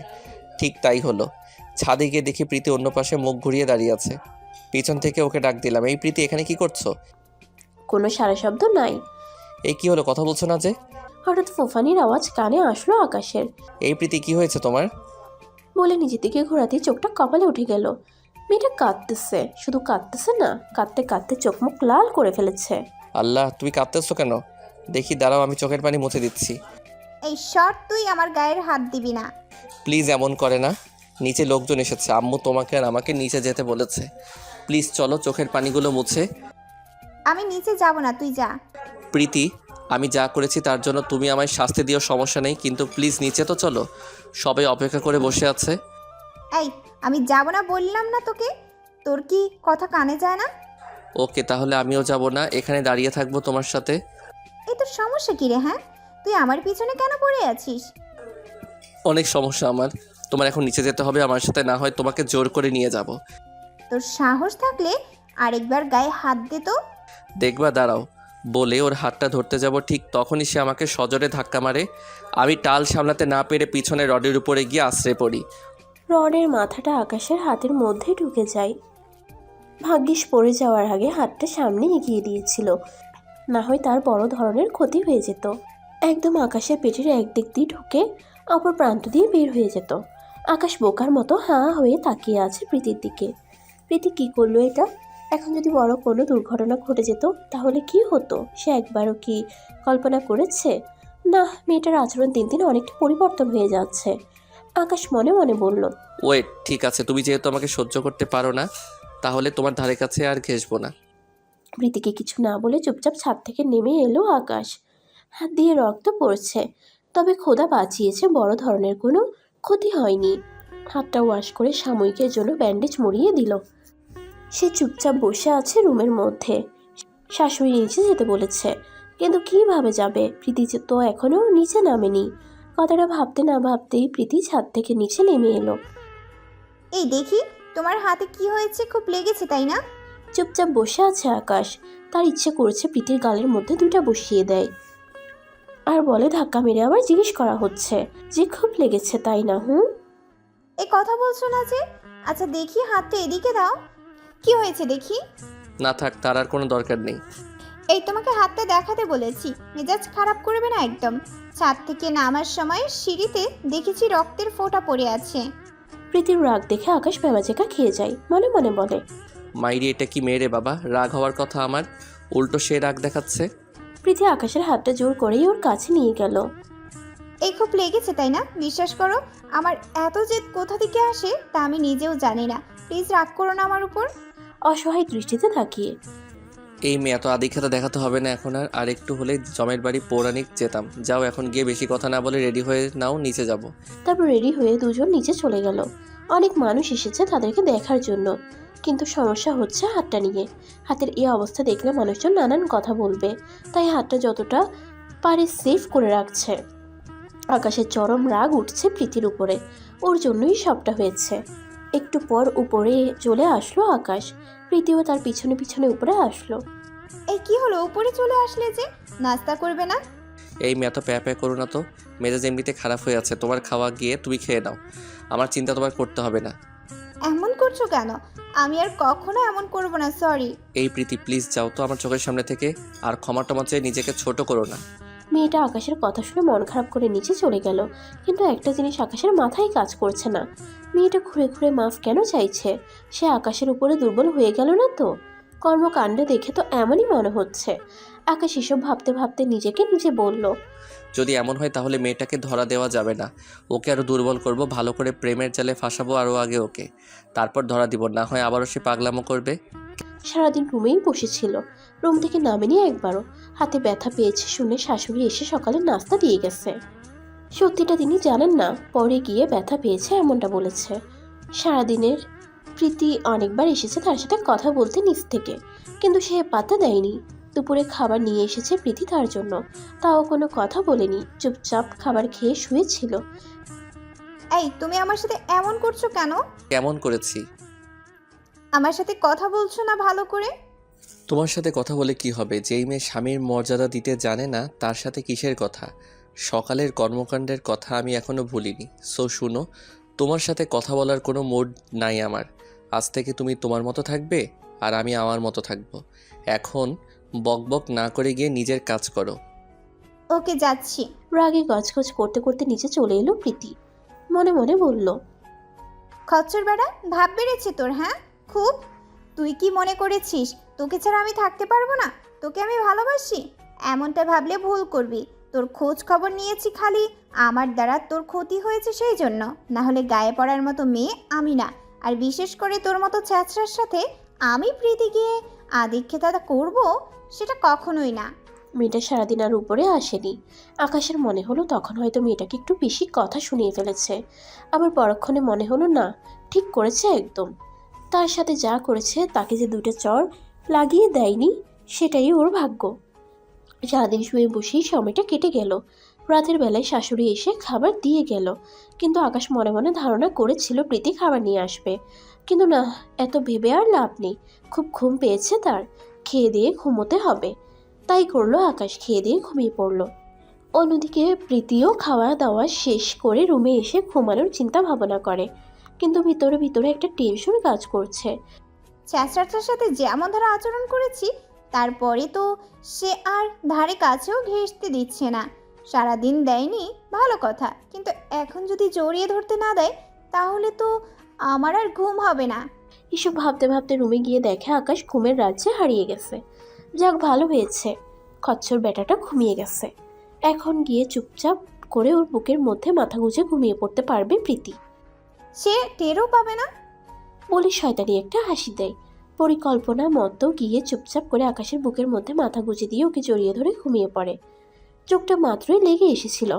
ঠিক তাই হলো। ছাদে গিয়ে দেখি প্রীতি অন্য পাশে মুখ ঘুরিয়ে দাঁড়িয়ে আছে। পিছন থেকে ওকে ডাক দিলাম, এই প্রীতি, এখানে কি করছো? কোনো সারা শব্দ নাই। এই কি হলো, কথা বলছো না যে? হঠাৎ ফুফানির আওয়াজ কানে আসলো আকাশের। এই প্রীতি, কি হয়েছে তোমার? বলে নিজে থেকে ঘোরাতে চোখটা কপালে উঠে গেল। মেয়েটা কাঁদতেছে, শুধু কাঁদতেছে না, কাঁদতে কাঁদতে চোখ মুখ লাল করে ফেলেছে। আল্লাহ, তুমি কাঁদতেছো কেন? দেখি, দাঁড়াও, আমি চোখের পানি মুছে দিচ্ছি। এই শর্ট, তুই আমার গায়ের হাত দিবি না। প্লিজ এমন করে না। নিচে লোকজন এসেছে, আম্মু তোমাকে আর আমাকে নিচে যেতে বলেছে। প্লিজ চলো, চোখের পানিগুলো মুছে। আমি নিচে যাব না, তুই যা। প্রীতি, আমি যা করেছি তার জন্য তুমি আমায় শাস্তি দিও, সমস্যা নেই, কিন্তু প্লিজ নিচে তো চলো। সবাই অপেক্ষা করে বসে আছে। এই, আমি যাব না বললাম না তোকে? তোর কি কথা কানে যায় না? ওকে, তাহলে আমিও যাব না, এখানে দাঁড়িয়ে থাকবো তোমার সাথে। এই তোর সমস্যা কি রে? হ্যাঁ, তুই আমার পিছনে কেন পড়ে আছিস? অনেক সমস্যা আমার। তোমার এখন নিচে যেতে হবে আমার সাথে, না হয় তোমাকে জোর করে নিয়ে যাব। তোর সাহস থাকলে আরেকবার গায়ে হাত দে তো। দেখবা দাঁড়াও বলে ওর হাতটা ধরতে যাব, ঠিক তখনই সে আমাকে সজোরে ধাক্কা মারে। আমি টাল সামলাতে না পেরে পিছনে রডের উপরে গিয়ে আশ্রয় পড়ি। রডের মাথাটা আকাশের হাতের মধ্যে ঢুকে যায়। ভাগ্যিস পড়ে যাওয়ার আগে হাতটা সামনে এগিয়ে দিয়েছিল, না হয় তার বড় ধরনের ক্ষতি হয়ে যেত। একদম আকাশের পেটের একদিক দিয়ে ঢুকে অপর প্রান্ত দিয়ে বের হয়ে যেত। আকাশ বোকার মতো হাঁ হয়ে তাকিয়ে আছে প্রীতির দিকে। প্রীতি কী করলো এটা? এখন যদি বড় কোনো দুর্ঘটনা ঘটে যেত তাহলে কি হতো সে একবারও কি কল্পনা করেছে? না, মেয়েটার আচরণ দিন দিন অনেকটা পরিবর্তন হয়ে যাচ্ছে। আকাশ মনে মনে বলল, ওয়েট, ঠিক আছে, তুমি যেহেতু আমাকে সহ্য করতে পারো না তাহলে তোমার ধারে কাছে আর ঘেসবো না। প্রীতিকে কিছু না বলে চুপচাপ ছাদ থেকে নেমে এলো আকাশ। হাত দিয়ে রক্ত পড়ছে, তবে খোদা বাঁচিয়েছে, বড় ধরনের কোনো ক্ষতি হয়নি। হাতটা ওয়াশ করে সাময়িকের জন্য ব্যান্ডেজ মুড়িয়ে দিল। সে চুপচাপ বসে আছে রুমের মধ্যে। শাশুড়ি নিচে যেতে বলেছে, কিন্তু কীভাবে যাবে? প্রীতি তো এখনও নিচে নামেনি। কথাটা ভাবতে না ভাবতেই প্রীতি ছাদ থেকে নিচে নেমে এলো। এই দেখি তোমার হাতে কি হয়েছে, খুব লেগেছে তাই না? চুপচাপ বসে আছে আকাশ। তার ইচ্ছে করছে প্রীতির গালের মধ্যে দুইটা বসিয়ে দেয়, আর বলে ধাক্কা মেরে আবার জিজ্ঞেস করা হচ্ছে যে খুব লেগেছে তাই না? এই কথা বলছো না যে? আচ্ছা দেখি হাতটা এদিকে দাও, কি হয়েছে দেখি। না থাক, তার আর কোনো দরকার নেই। এই তোমাকে হাতটা দেখাতে বলেছি, মেজাজ খারাপ করবে না একদম। ছাদ থেকে নামার সময় সিঁড়িতে দেখেছি রক্তের ফোঁটা পড়ে আছে। প্রীতির রাগ দেখে আকাশ ভেবাচেকা খেয়ে যায়, মনে মনে বলে, মাইরি এটা কি মেয়ে রে বাবা, রাগ হওয়ার কথা আমার, উল্টো সে রাগ দেখাচ্ছে। প্রীতি আকাশের হাতটা জোর করেই ওর কাছে নিয়ে গেল। এই খুব লেগেছে তাই না? বিশ্বাস করো, আমার এত জেদ কোথা থেকে আসে তা আমি নিজেও জানি না। প্লিজ রাগ করো না আমার উপর। অসহায় দৃষ্টিতে তাকিয়ে, এই মেয়ে এত আদিক্ষেতা দেখাতে হবে না এখন আর একটু হলে জমের বাড়ি পৌরাণিক যেতাম। যাও এখন গিয়ে বেশি কথা না বলে রেডি হয়ে নাও, নিচে যাব। তারপর রেডি হয়ে দুজন নিচে চলে গেল। অনেক মানুষ এসেছে তাদেরকে দেখার জন্য, কিন্তু সমস্যা হচ্ছে হাতটা নিয়ে। হাতের এই অবস্থা দেখলে মানুষজন নানান কথা বলবে, তাই হাতটা যতটা পারে সেফ করে রাখছে। আকাশের চরম রাগ উঠছে প্রীতির উপরে, ওর জন্যই সবটা হয়েছে। একটু পর উপরে চলে আসলো আকাশ, প্রীতিও তার পিছনে পিছনে উপরে আসলো। এই কি হলো, উপরে চলে আসলে যে? নাস্তা করবে না? এই মেয়ে এত প্যা প্যা করো না তো, মেজাজ এমনিতে খারাপ হয়ে আছে। তোমার খাওয়া গিয়ে তুমি খেয়ে নাও, আমার চিন্তা তোমার করতে হবে না। এমন করছো কেন? আমি আর কখনো এমন করব না, সরি। এই প্রীতি প্লিজ যাও তো আমার চোখের সামনে থেকে, আর ক্ষমা টমা চেয়ে নিজেকে ছোট করো না। মেয়েটা আকাশের কথা শুনে মন খারাপ করে নিচে চলে গেল, কিন্তু একটা জিনিস আকাশের মাথায় কাজ করছে না। মেয়েটা ঘুরে ঘুরে মাফ কেন চাইছে? সে আকাশের উপরে দুর্বল হয়ে গেল না তো? কর্মকাণ্ড দেখে তো এমনই মনে হচ্ছে। আকাশ এসব ভাবতে ভাবতে নিজেকে নিজে বলল, যদি এমন হয় তাহলে মেয়েটাকে ধরা দেওয়া যাবে না, ওকে আরও দুর্বল করব, ভালো করে প্রেমের জালে ফাঁসাবো আরও আগে ওকে, তারপর ধরা দিব, না হয় আবারও সে পাগলামো করবে। সারাদিন রুমেই বসেছিল, রুম থেকে নামেনি একবারও। হাতে ব্যথা পেয়েছে শুনে শাশুড়ি এসে সকালে নাস্তা দিয়ে গেছে। সত্যিটা তিনি জানেন না, পরে গিয়ে ব্যথা পেয়েছে এমনটা বলেছে। সারাদিনের প্রীতি অনেকবার এসেছে তার সাথে কথা বলতে নিচ থেকে, কিন্তু সে পাত্তা দেয়নি। দুপুরে খাবার নিয়ে এসেছে প্রীতি তার জন্য, তাও কোনো কথা বলেনি, চুপচাপ খাবার খেয়ে শুয়েছিল। এই তুমি আমার সাথে এমন করছো কেন? কেমন করেছি? আমার সাথে কথা বলছো না ভালো করে? তোমার সাথে কথা বলে কি হবে? যেই মেয়ে স্বামীর মর্যাদা দিতে জানে না তার সাথে কিসের কথা? সকালের কর্মকাণ্ডের কথা আমি এখনো ভুলিনি। সো শুনো, তোমার সাথে কথা বলার কোনো মুড নাই আমার। আজ থেকে তুমি তোমার মতো থাকবে আর আমি আমার মতো থাকবো। এখন বকবক না করে গিয়ে নিজের কাজ করো। ওকে, যাচ্ছি। রাগে গজগজ করতে করতে নিচে চলে এলো প্রীতি, মনে মনে বলল, খচ্চর বেড়া, ভাব বেড়েছে তোর, হ্যাঁ? খুব। তুই কি মনে করেছিস তোকে ছাড়া আমি থাকতে পারবো না? তোকে আমি ভালোবাসি? এমনটা ভাবলে ভুল করবি। তোর খোঁজ খবর নিয়েছি খালি আমার দ্বারা তোর ক্ষতি হয়েছে সেই জন্য, না হলে গায়ে পড়ার মতো মেয়ে আমি না। আর বিশেষ করে তোর মতো ছ্যাঁচড়ার সাথে আমি প্রীতি গিয়ে আদিক্ষেতা করব, সেটা কখনোই না। মেয়েটা সারাদিন আর উপরে আসেনি। আকাশের মনে হলো তখন হয়তো মেয়েটাকে একটু বেশি কথা শুনিয়ে ফেলেছে, আবার পরক্ষণে মনে হলো না, ঠিক করেছে একদম। তার সাথে যা করেছে তাকে যে দুটো চড় লাগিয়ে দেয়নি সেটাই ওর ভাগ্য। সারাদিন শুয়ে বসেই সময়টা কেটে গেল। রাতের বেলায় শাশুড়ি এসে খাবার দিয়ে গেল, কিন্তু আকাশ মনে মনে ধারণা করেছিল প্রীতি খাবার নিয়ে আসবে। কিন্তু না, এত ভেবে আর লাভ নেই। খুব ঘুম পেয়েছে তার, খেয়ে দিয়ে ঘুমোতে হবে। তাই করলো আকাশ, খেয়ে দিয়ে ঘুমিয়ে পড়লো। অন্যদিকে প্রীতিও খাওয়া দাওয়া শেষ করে রুমে এসে ঘুমানোর চিন্তা ভাবনা করে, কিন্তু ভিতরে ভিতরে একটা টেনশন কাজ করছে। চেঁচড়াটার সাথে যেমন ধরে আচরণ করেছি, তারপরে তো সে আর ধারে কাছেও ঘেঁষতে দিচ্ছে না। সারাদিন দেয়নি ভালো কথা, কিন্তু এখন যদি জড়িয়ে ধরতে না দেয় তাহলে তো আমার আর ঘুম হবে না। এসব ভাবতে ভাবতে রুমে গিয়ে দেখে আকাশ ঘুমের রাজ্যে হারিয়ে গেছে। যাক, ভালো হয়েছে, খচ্চর বেটাটা ঘুমিয়ে গেছে। এখন গিয়ে চুপচাপ করে ওর বুকের মধ্যে মাথা গুঁজে ঘুমিয়ে পড়তে পারবে প্রীতি। সে টেরও পাবে না। বলে শয়তানি একটা হাসি দেয়। পরিকল্পনা মতো গিয়ে চুপচাপ করে আকাশের বুকের মধ্যে মাথা গুঁজে দিয়ে ওকে জড়িয়ে ধরে ঘুমিয়ে পড়ে। চোখটা মাত্রই লেগে এসেছিল,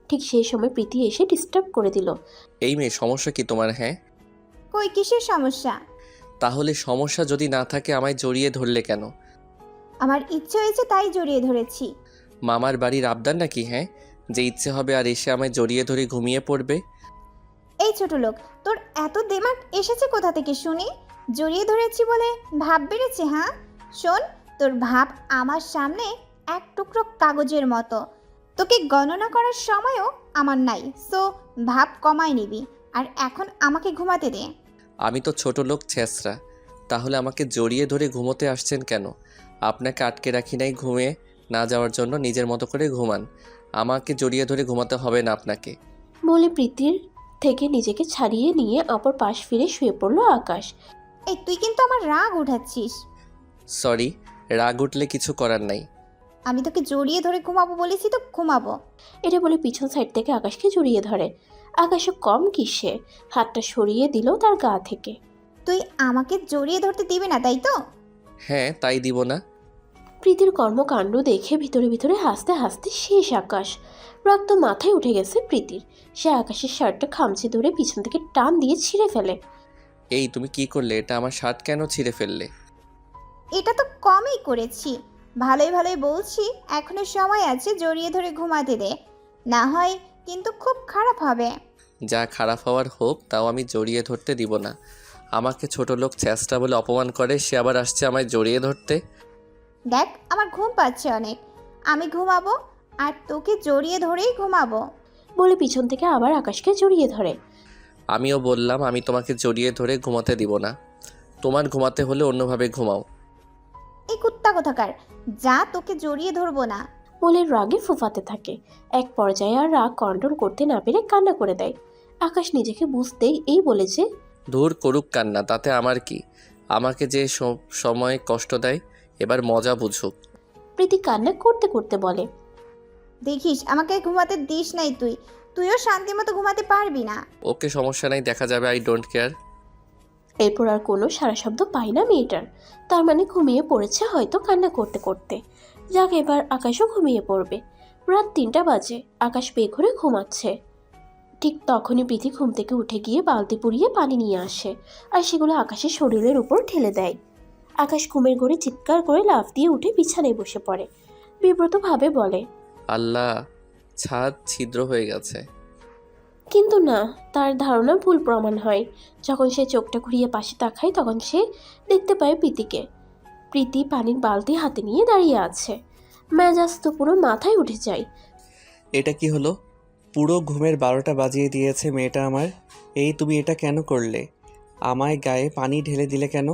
ঠিক সেই সময় প্রীতি এসে ডিস্টার্ব করে দিল। এই মেয়ে, সমস্যা কি তোমার? হ্যাঁ, কই কিসের সমস্যা? তাহলে সমস্যা যদি না থাকে আমায় জড়িয়ে ধরলে কেন? আমার ইচ্ছে হয়েছে তাই জড়িয়ে ধরেছি। মামার বাড়ির আবদার নাকি? হ্যাঁ, যে ইচ্ছে হবে আর এসে আমায় জড়িয়ে ধরে ঘুমিয়ে পড়বে। এই ছোট লোক, তোর এত দিমাগ এসেছে কোথা থেকে শুনি? জড়িয়ে ধরেছি বলে ভাব বেড়েছে? হ্যাঁ শোন, তোর ভাব আমার সামনে এক টুকরো কাগজের মতো। তোকে গণনা করার সময়ও আমার নাই, সো ভাব কমায় নিবি। আর এখন আমাকে ঘুমাতে দে। আমি তো ছোট লোক ছেঁচড়া, তাহলে আমাকে জড়িয়ে ধরে ঘুমোতে আসছেন কেন? আপনাকে আটকে রাখি নাই ঘুমিয়ে না যাওয়ার জন্য, নিজের মতো করে ঘুমান। আমাকে জড়িয়ে ধরে ঘুমাতে হবে না আপনাকে। বলে প্রীতির থেকে নিজেকে ছাড়িয়ে নিয়ে অপর পাশ ফিরে শুয়ে পড়ল আকাশ। এই তুই কিন্তু আমার রাগ উঠাচ্ছিস। সরি, রাগ উঠলে কিছু করার নাই। আমি তোকে জড়িয়ে ধরে ঘুমাবো বলেছি তো ঘুমাবো। এটা বলে পিছন সাইড থেকে আকাশকে জড়িয়ে ধরে। আকাশও কম কিসে, হাতটা সরিয়ে দিল তার গা থেকে। তুই আমাকে জড়িয়ে ধরতে দিবি না, তাই তো? হ্যাঁ, তাই দিব না। প্রীতির কর্মকাণ্ড দেখে ভিতরে ভিতরে হাসতে হাসতে শেষ আকাশ। রক্ত মাথায় উঠে গেছে প্রীতির। সে আকাশের শার্টটা খামচে ধরে পিছন থেকে টান দিয়ে ছিঁড়ে ফেলে। এই তুমি কি করলে? এটা আমার শার্ট কেন ছিঁড়ে ফেললে? এটা তো কমই করেছি। ভালোই ভালোই বলছি, এখনো সময় আছে, জড়িয়ে ধরে ঘুমাতে দে, না হয় কিন্তু খুব খারাপ হবে। যা খারাপ হওয়ার হোক, তাও আমি জড়িয়ে ধরতে দিব না। আমাকে ছোট লোক চেষ্টা বলে অপমান করে, সে আবার আসছে আমায় জড়িয়ে ধরতে। দেখ, আমার ঘুম পাচ্ছে অনেক, আমি ঘুমাবো আর তোকে জড়িয়ে ধরেই ঘুমাবো। বলে পিছন থেকে আবার আকাশকে জড়িয়ে ধরে। আমিও বললাম আমি তোমাকে জড়িয়ে ধরে ঘুমাতে দিব না। তোমার ঘুমাতে হলে অন্যভাবে ঘুমাও। এই কুত্তা কোথাকার, যা, তোকে জড়িয়ে ধরবো না। বলে রাগে ফুফাতে থাকে। এক পর্যায়ে আর রাগ কন্ট্রোল করতে না পেরে কান্না করে দেয়। আকাশ নিজেকে বুঝতেই এই বলেছে, ধুর করুক কান্না, তাতে আমার কি? আমাকে যে সময় কষ্ট দেয়, এবার মজা বুঝুক। প্রীতি কান্না করতে করতে বলে, দেখিস আমাকে ঘুমাতে দিস নাই, তুইও শান্তি মতো ঘুমাতে পারবি না। ওকে, সমস্যা নাই, দেখা যাবে, আই ডোন্ট কেয়ার। এরপর আর কোনো সারা শব্দ পাই না মেয়েটার। তার মানে ঘুমিয়ে পড়েছে হয়তো কান্না করতে করতে। যাক, এবার আকাশও ঘুমিয়ে পড়বে। রাত 3টা বাজে, আকাশ বেঘরে ঘুমাচ্ছে। ঠিক তখনই প্রীতি ঘুম থেকে উঠে গিয়ে বালতি পুড়িয়ে পানি নিয়ে আসে, আর সেগুলো আকাশের শরীরের উপর ঢেলে দেয়। আকাশ ঘুমের ঘরে চিৎকার করে লাফ দিয়ে উঠে বিছানায় বসে পড়ে। বিব্রতভাবে বলে, আল্লাহ, ছাদ ছিদ্র হয়ে গেছে। কিন্তু না, তার ধারণা ভুল প্রমাণ হয়। যখন সে চোখটা ঘুরিয়ে পাশে তাকায় তখন সে দেখতে পায় প্রীতিকে। প্রীতি পানির বালতি হাতে নিয়ে দাঁড়িয়ে আছে। মেজাজ তো পুরো মাথায় উঠে যায়। এটা কি হলো? পুরো ঘুমের 12টা বাজিয়ে দিয়েছে মেয়েটা আমার। এই তুমি এটা কেন করলে? আমায় গায়ে পানি ঢেলে দিলে কেন?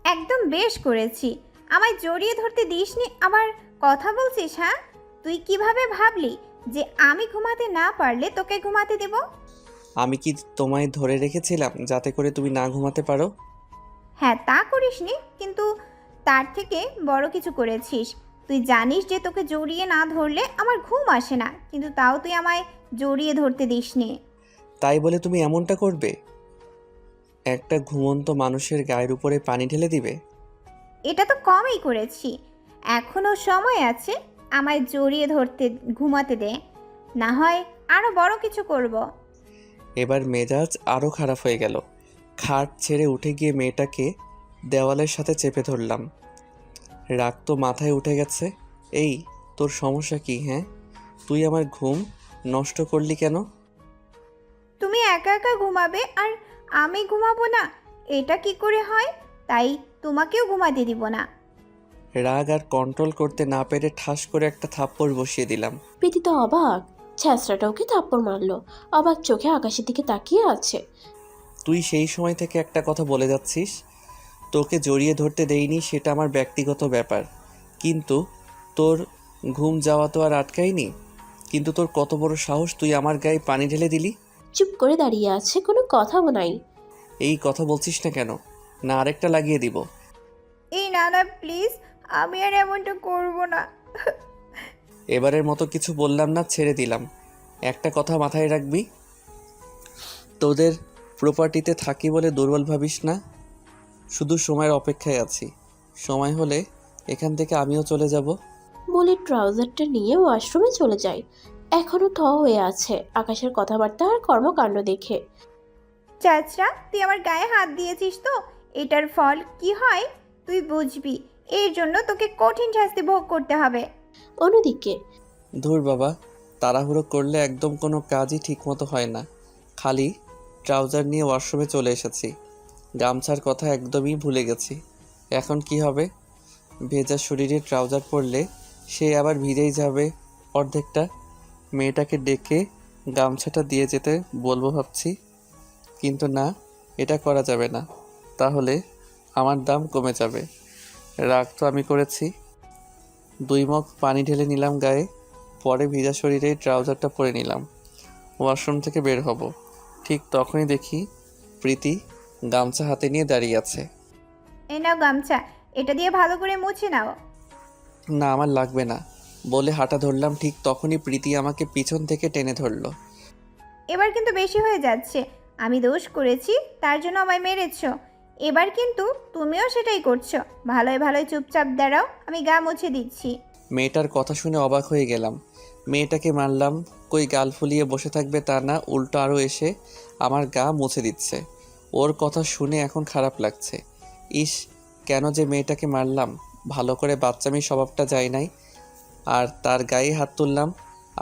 একদম বেশ করেছি, আমায় জড়িয়ে ধরতে দিসনি, আবার কথা বলছিস? হ্যাঁ, তুই কিভাবে ভাবলি যে আমি ঘুমাতে না পারলে তোকে ঘুমাতে দেব? আমি কি তোমায় ধরে রেখেছিলাম যাতে করে তুমি না ঘুমাতে পারো? হ্যাঁ, তা করিসনি, কিন্তু তার থেকে বড় কিছু করেছিস। তুই জানিস যে তোকে জড়িয়ে না ধরলে আমার ঘুম আসে না, কিন্তু তাও তুই আমায় জড়িয়ে ধরতে দিসনি। তাই বলে তুমি এমনটা করবে? একটা ঘুমন্ত মানুষের গায়ের উপরে পানি ঢেলে দিবে? এটা তো কমই করেছি, এখনো সময় আছে, আমায় জড়িয়ে ধরতে ঘুমাতে দে, না হয় আরো বড় কিছু করব। এবার মেজাজ আরও খারাপ হয়ে গেল। খাট ছেড়ে উঠে গিয়ে মেয়েটাকে দেওয়ালের সাথে চেপে ধরলাম। রাগ তো মাথায় উঠে গেছে। এই, তোর সমস্যা কি? হ্যাঁ, তুই আমার ঘুম নষ্ট করলি কেন? তুমি একা একা ঘুমাবে আর আমি ঘুমাবো না? এটা কি করে হয়? তাই তোমাকেও ঘুমাতে দিব না। রাগ আর কন্ট্রোল করতে না পেরে ঠাস করে একটা থাপ্পড় বসিয়ে দিলাম। প্রীতি তো অবাক, ছ্যাঁচড়াটা ওকে থাপ্পড় মারলো। অবাক চোখে আকাশের দিকে তাকিয়ে আছে। তুই সেই সময় থেকে একটা কথা বলে যাচ্ছিস, তোকে জড়িয়ে ধরতে দেইনি, সেটা আমার ব্যক্তিগত ব্যাপার, কিন্তু তোর ঘুম যাওয়া তো আর আটকায়নি। কিন্তু তোর কত বড় সাহস, তুই আমার গায়ে পানি ঢেলে দিলি। চুপ করে দাঁড়িয়ে আছে, কোনো কথাও নাই। এই কথা বলছিস না কেন? না আরেকটা লাগিয়ে দিব? এই না না প্লিজ, আমি আর এমনটা করব না। এবারের মতো কিছু বললাম না, ছেড়ে দিলাম। একটা কথা মাথায় রাখবি, তোদের প্রপার্টিতে থাকি বলে দুর্বল ভাবিস না। শুধু সময়ের অপেক্ষায় আছি, সময় হলে এখান থেকে আমিও চলে যাব। বলে ট্রাউজারটা নিয়ে ওয়াশরুমে চলে যায়। এখনো হয়ে আছে আকাশের কথাবার্তা আর কর্মকাণ্ড দেখে। চাচরা, তুই আমার গায়ে হাত দিয়েছিস তো, এটার ফল কি হয় তুই বুঝবি। এর জন্য তোকে কঠিন শাস্তি ভোগ করতে হবে। অন্যদিকে ধুর বাবা, তাড়াহুড়ো করলে একদম কোনো কাজই ঠিকমতো হয় না। খালি ট্রাউজার নিয়ে ওয়াশরুমে চলে এসেছি, গামছার কথা একদমই ভুলে গেছি। এখন কি হবে? ভেজা শরীরে ট্রাউজার পরলে সে আবার ভিজেই যাবে অর্ধেকটা। মেয়েটাকে ডেকে গামছাটা দিয়ে যেতে বলবো ভাবছি, কিন্তু না, এটা করা যাবে না, তাহলে আমার দাম কমে যাবে। রাগ তো আমি করেছি। 2 মগ পানি ঢেলে নিলাম গায়ে, পরে ভিজা শরীরে ট্রাউজারটা পরে নিলাম। ওয়াশরুম থেকে বের হব, ঠিক তখনই দেখি প্রীতি গামছা হাতে নিয়ে দাঁড়িয়ে আছে। এ নাও গামছা, এটা দিয়ে ভালো করে মুছে নাও। না আমার লাগবে না বলে হাঁটা ধরলাম, ঠিক তখনই প্রীতি আমাকে পিছন থেকে টেনে ধরলো। এবার কিন্তু বেশি হয়ে যাচ্ছে। আমি দোষ করেছি, তার জন্য আমায় মেরেছো। এবার কিন্তু তুমিও সেটাই করছো। ভালোই ভালোই চুপচাপ দাঁড়াও, আমি গা মুছে দিচ্ছি। মেয়েটার কথা শুনে অবাক হয়ে গেলাম। মেয়েটাকে মারলাম, কই গাল ফুলিয়ে বসে থাকবে তা না, উল্টো আরও এসে আমার গা মুছে দিচ্ছে। ওর কথা শুনে এখন খারাপ লাগছে। ইস, কেন যে মেয়েটাকে মারলাম, ভালো করে বাচ্চামি স্বভাবটা যায় নাই। আর তার গায়ে হাত তুললাম,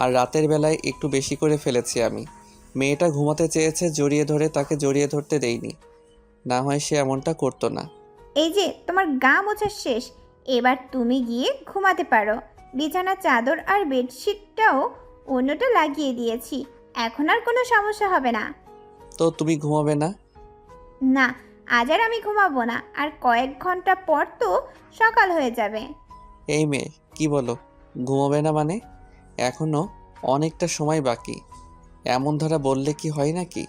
আর রাতের বেলায় একটু বেশি করে ফেলেছি আমি। মেয়েটা ঘুমাতে চেয়েছে, জড়িয়ে ধরে তাকে জড়িয়ে ধরতে দেইনি, না হয় সে এমনটা করতো না। এই যে তোমার গা মোছা শেষ, এবার তুমি গিয়ে ঘুমাতে পারো। বিছানা চাদর আর বেডশিটটাও অন্যটা লাগিয়ে দিয়েছি, এখন আর কোনো সমস্যা হবে না। তো তুমি ঘুমাবে না? না, আজ আর আমি ঘুমাবো না, আর কয়েক ঘন্টা পর তো সকাল হয়ে যাবে। এই মেয়ে, কি বলো? ঘুমাবে না মানে? এখনো অনেকটা সময় বাকি, এমন ধরা বললে কি হয় নাকি?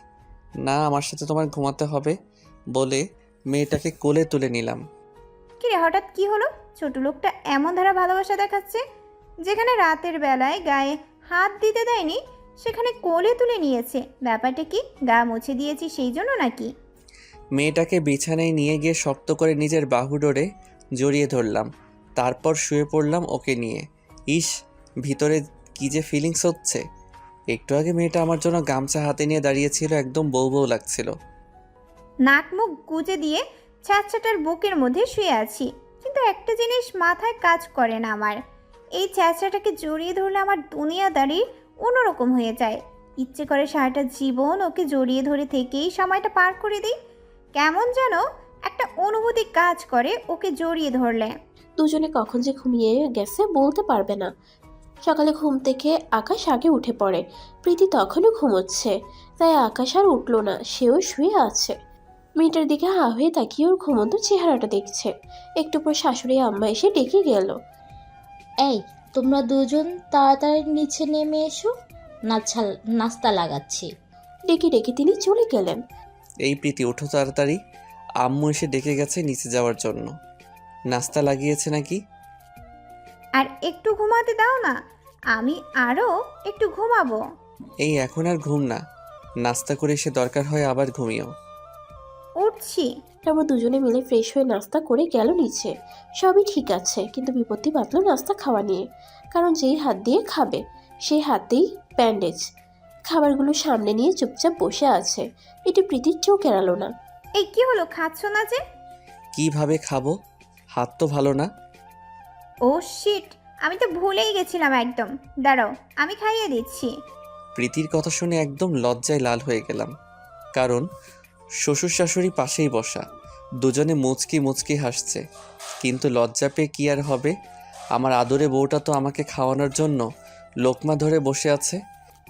না, আমার সাথে তোমার ঘুমাতে হবে বলে মেয়েটাকে কোলে তুলে নিলাম। কিরে, হঠাৎ কি হলো? ছোট লোকটা এমন ধারা ভালোবাসা দেখাচ্ছে, যেখানে রাতের বেলায় গায়ে হাত দিতে দেয়নি সেখানে কোলে তুলে নিয়েছে। ব্যাপারটা কি? গা মুছে দিয়েছি সেই জন্য নাকি? মেয়েটাকে বিছানায় নিয়ে গিয়ে শক্ত করে নিজের বাহু ডোরে জড়িয়ে ধরলাম, তারপর শুয়ে পড়লাম ওকে নিয়ে। ইস, ভিতরে কি যে ফিলিংস হচ্ছে। একটু আগে মেয়েটা আমার জন্য গামছা হাতে নিয়ে দাঁড়িয়েছিল, একদম বউ বউ লাগছিল। নাক মুখ গুজে দিয়ে ছ্যাঁচড়াটার বুকের মধ্যে শুয়ে আছি, কিন্তু একটা জিনিস মাথায় কাজ করে না আমার। এই ছ্যাঁচড়াটাকে জড়িয়ে ধরলে আমার দুনিয়াদারি অন্যরকম হয়ে যায়। ইচ্ছে করে সারাটা জীবন ওকে জড়িয়ে ধরে থেকেই সময়টা পার করে দিই। কেমন যেন একটা অনুভূতি কাজ করে ওকে জড়িয়ে ধরলে। দুজনে কখন যে ঘুমিয়ে গেছে বলতে পারবে না। সকালে ঘুম থেকে আকাশ আগে উঠে পড়ে, প্রীতি তখনও ঘুমোচ্ছে, তাই আকাশ আর উঠল না, সেও শুয়ে আছে। মেয়েটার দিকে হা হয়ে তাকিয়ে ওর ঘুমন্ত চেহারাটা দেখছে। একটু পর শাশুড়ি আম্মা এসে ডেকে গেল। এই, তোমরা দুজন তাড়াতাড়ি নিচে নেমে এসো, নাস্তা লাগাচ্ছি। ডেকে ডেকে তিনি চলে গেলেন। এই প্রীতি, ওঠো তাড়াতাড়ি, আম্মু এসে ডেকে গেছে নিচে যাওয়ার জন্য। নাস্তা লাগিয়েছে নাকি? আর একটু ঘুমাতে দাও না, আমি আরও একটু ঘুমাবো। এই এখন আর ঘুম না, নাস্তা করে এসে দরকার হয় আবার ঘুমিও। উঠছি। তারপর দুজনে মিলে ফ্রেশ হয়ে নাস্তা করে গেল নিচে। সবই ঠিক আছে, কিন্তু বিপত্তি বাঁধল নাস্তা খাওয়া নিয়ে। কারণ যেই হাত দিয়ে খাবে সেই হাতেই ব্যান্ডেজ। খাবারগুলো সামনে নিয়ে চুপচাপ বসে আছে। এটি প্রীতির চোখ এড়ালো না। এই কি হলো, খাচ্ছ না যে? কিভাবে খাবো? হাত তো ভালো না। ও শিট, আমি তো ভুলেই গেছিলাম একদম। দাঁড়াও, আমি খাইয়ে দিচ্ছি। প্রীতির কথা শুনে একদম লজ্জায় লাল হয়ে গেলাম, কারণ শ্বশুর শাশুড়ি পাশেই বসা, দুজনে মুচকি মুচকি হাসছে। কিন্তু লজ্জা পেয়ে কি আর হবে, আমার আদরে বউটা তো আমাকে খাওয়ানোর জন্য লোকমা ধরে বসে আছে।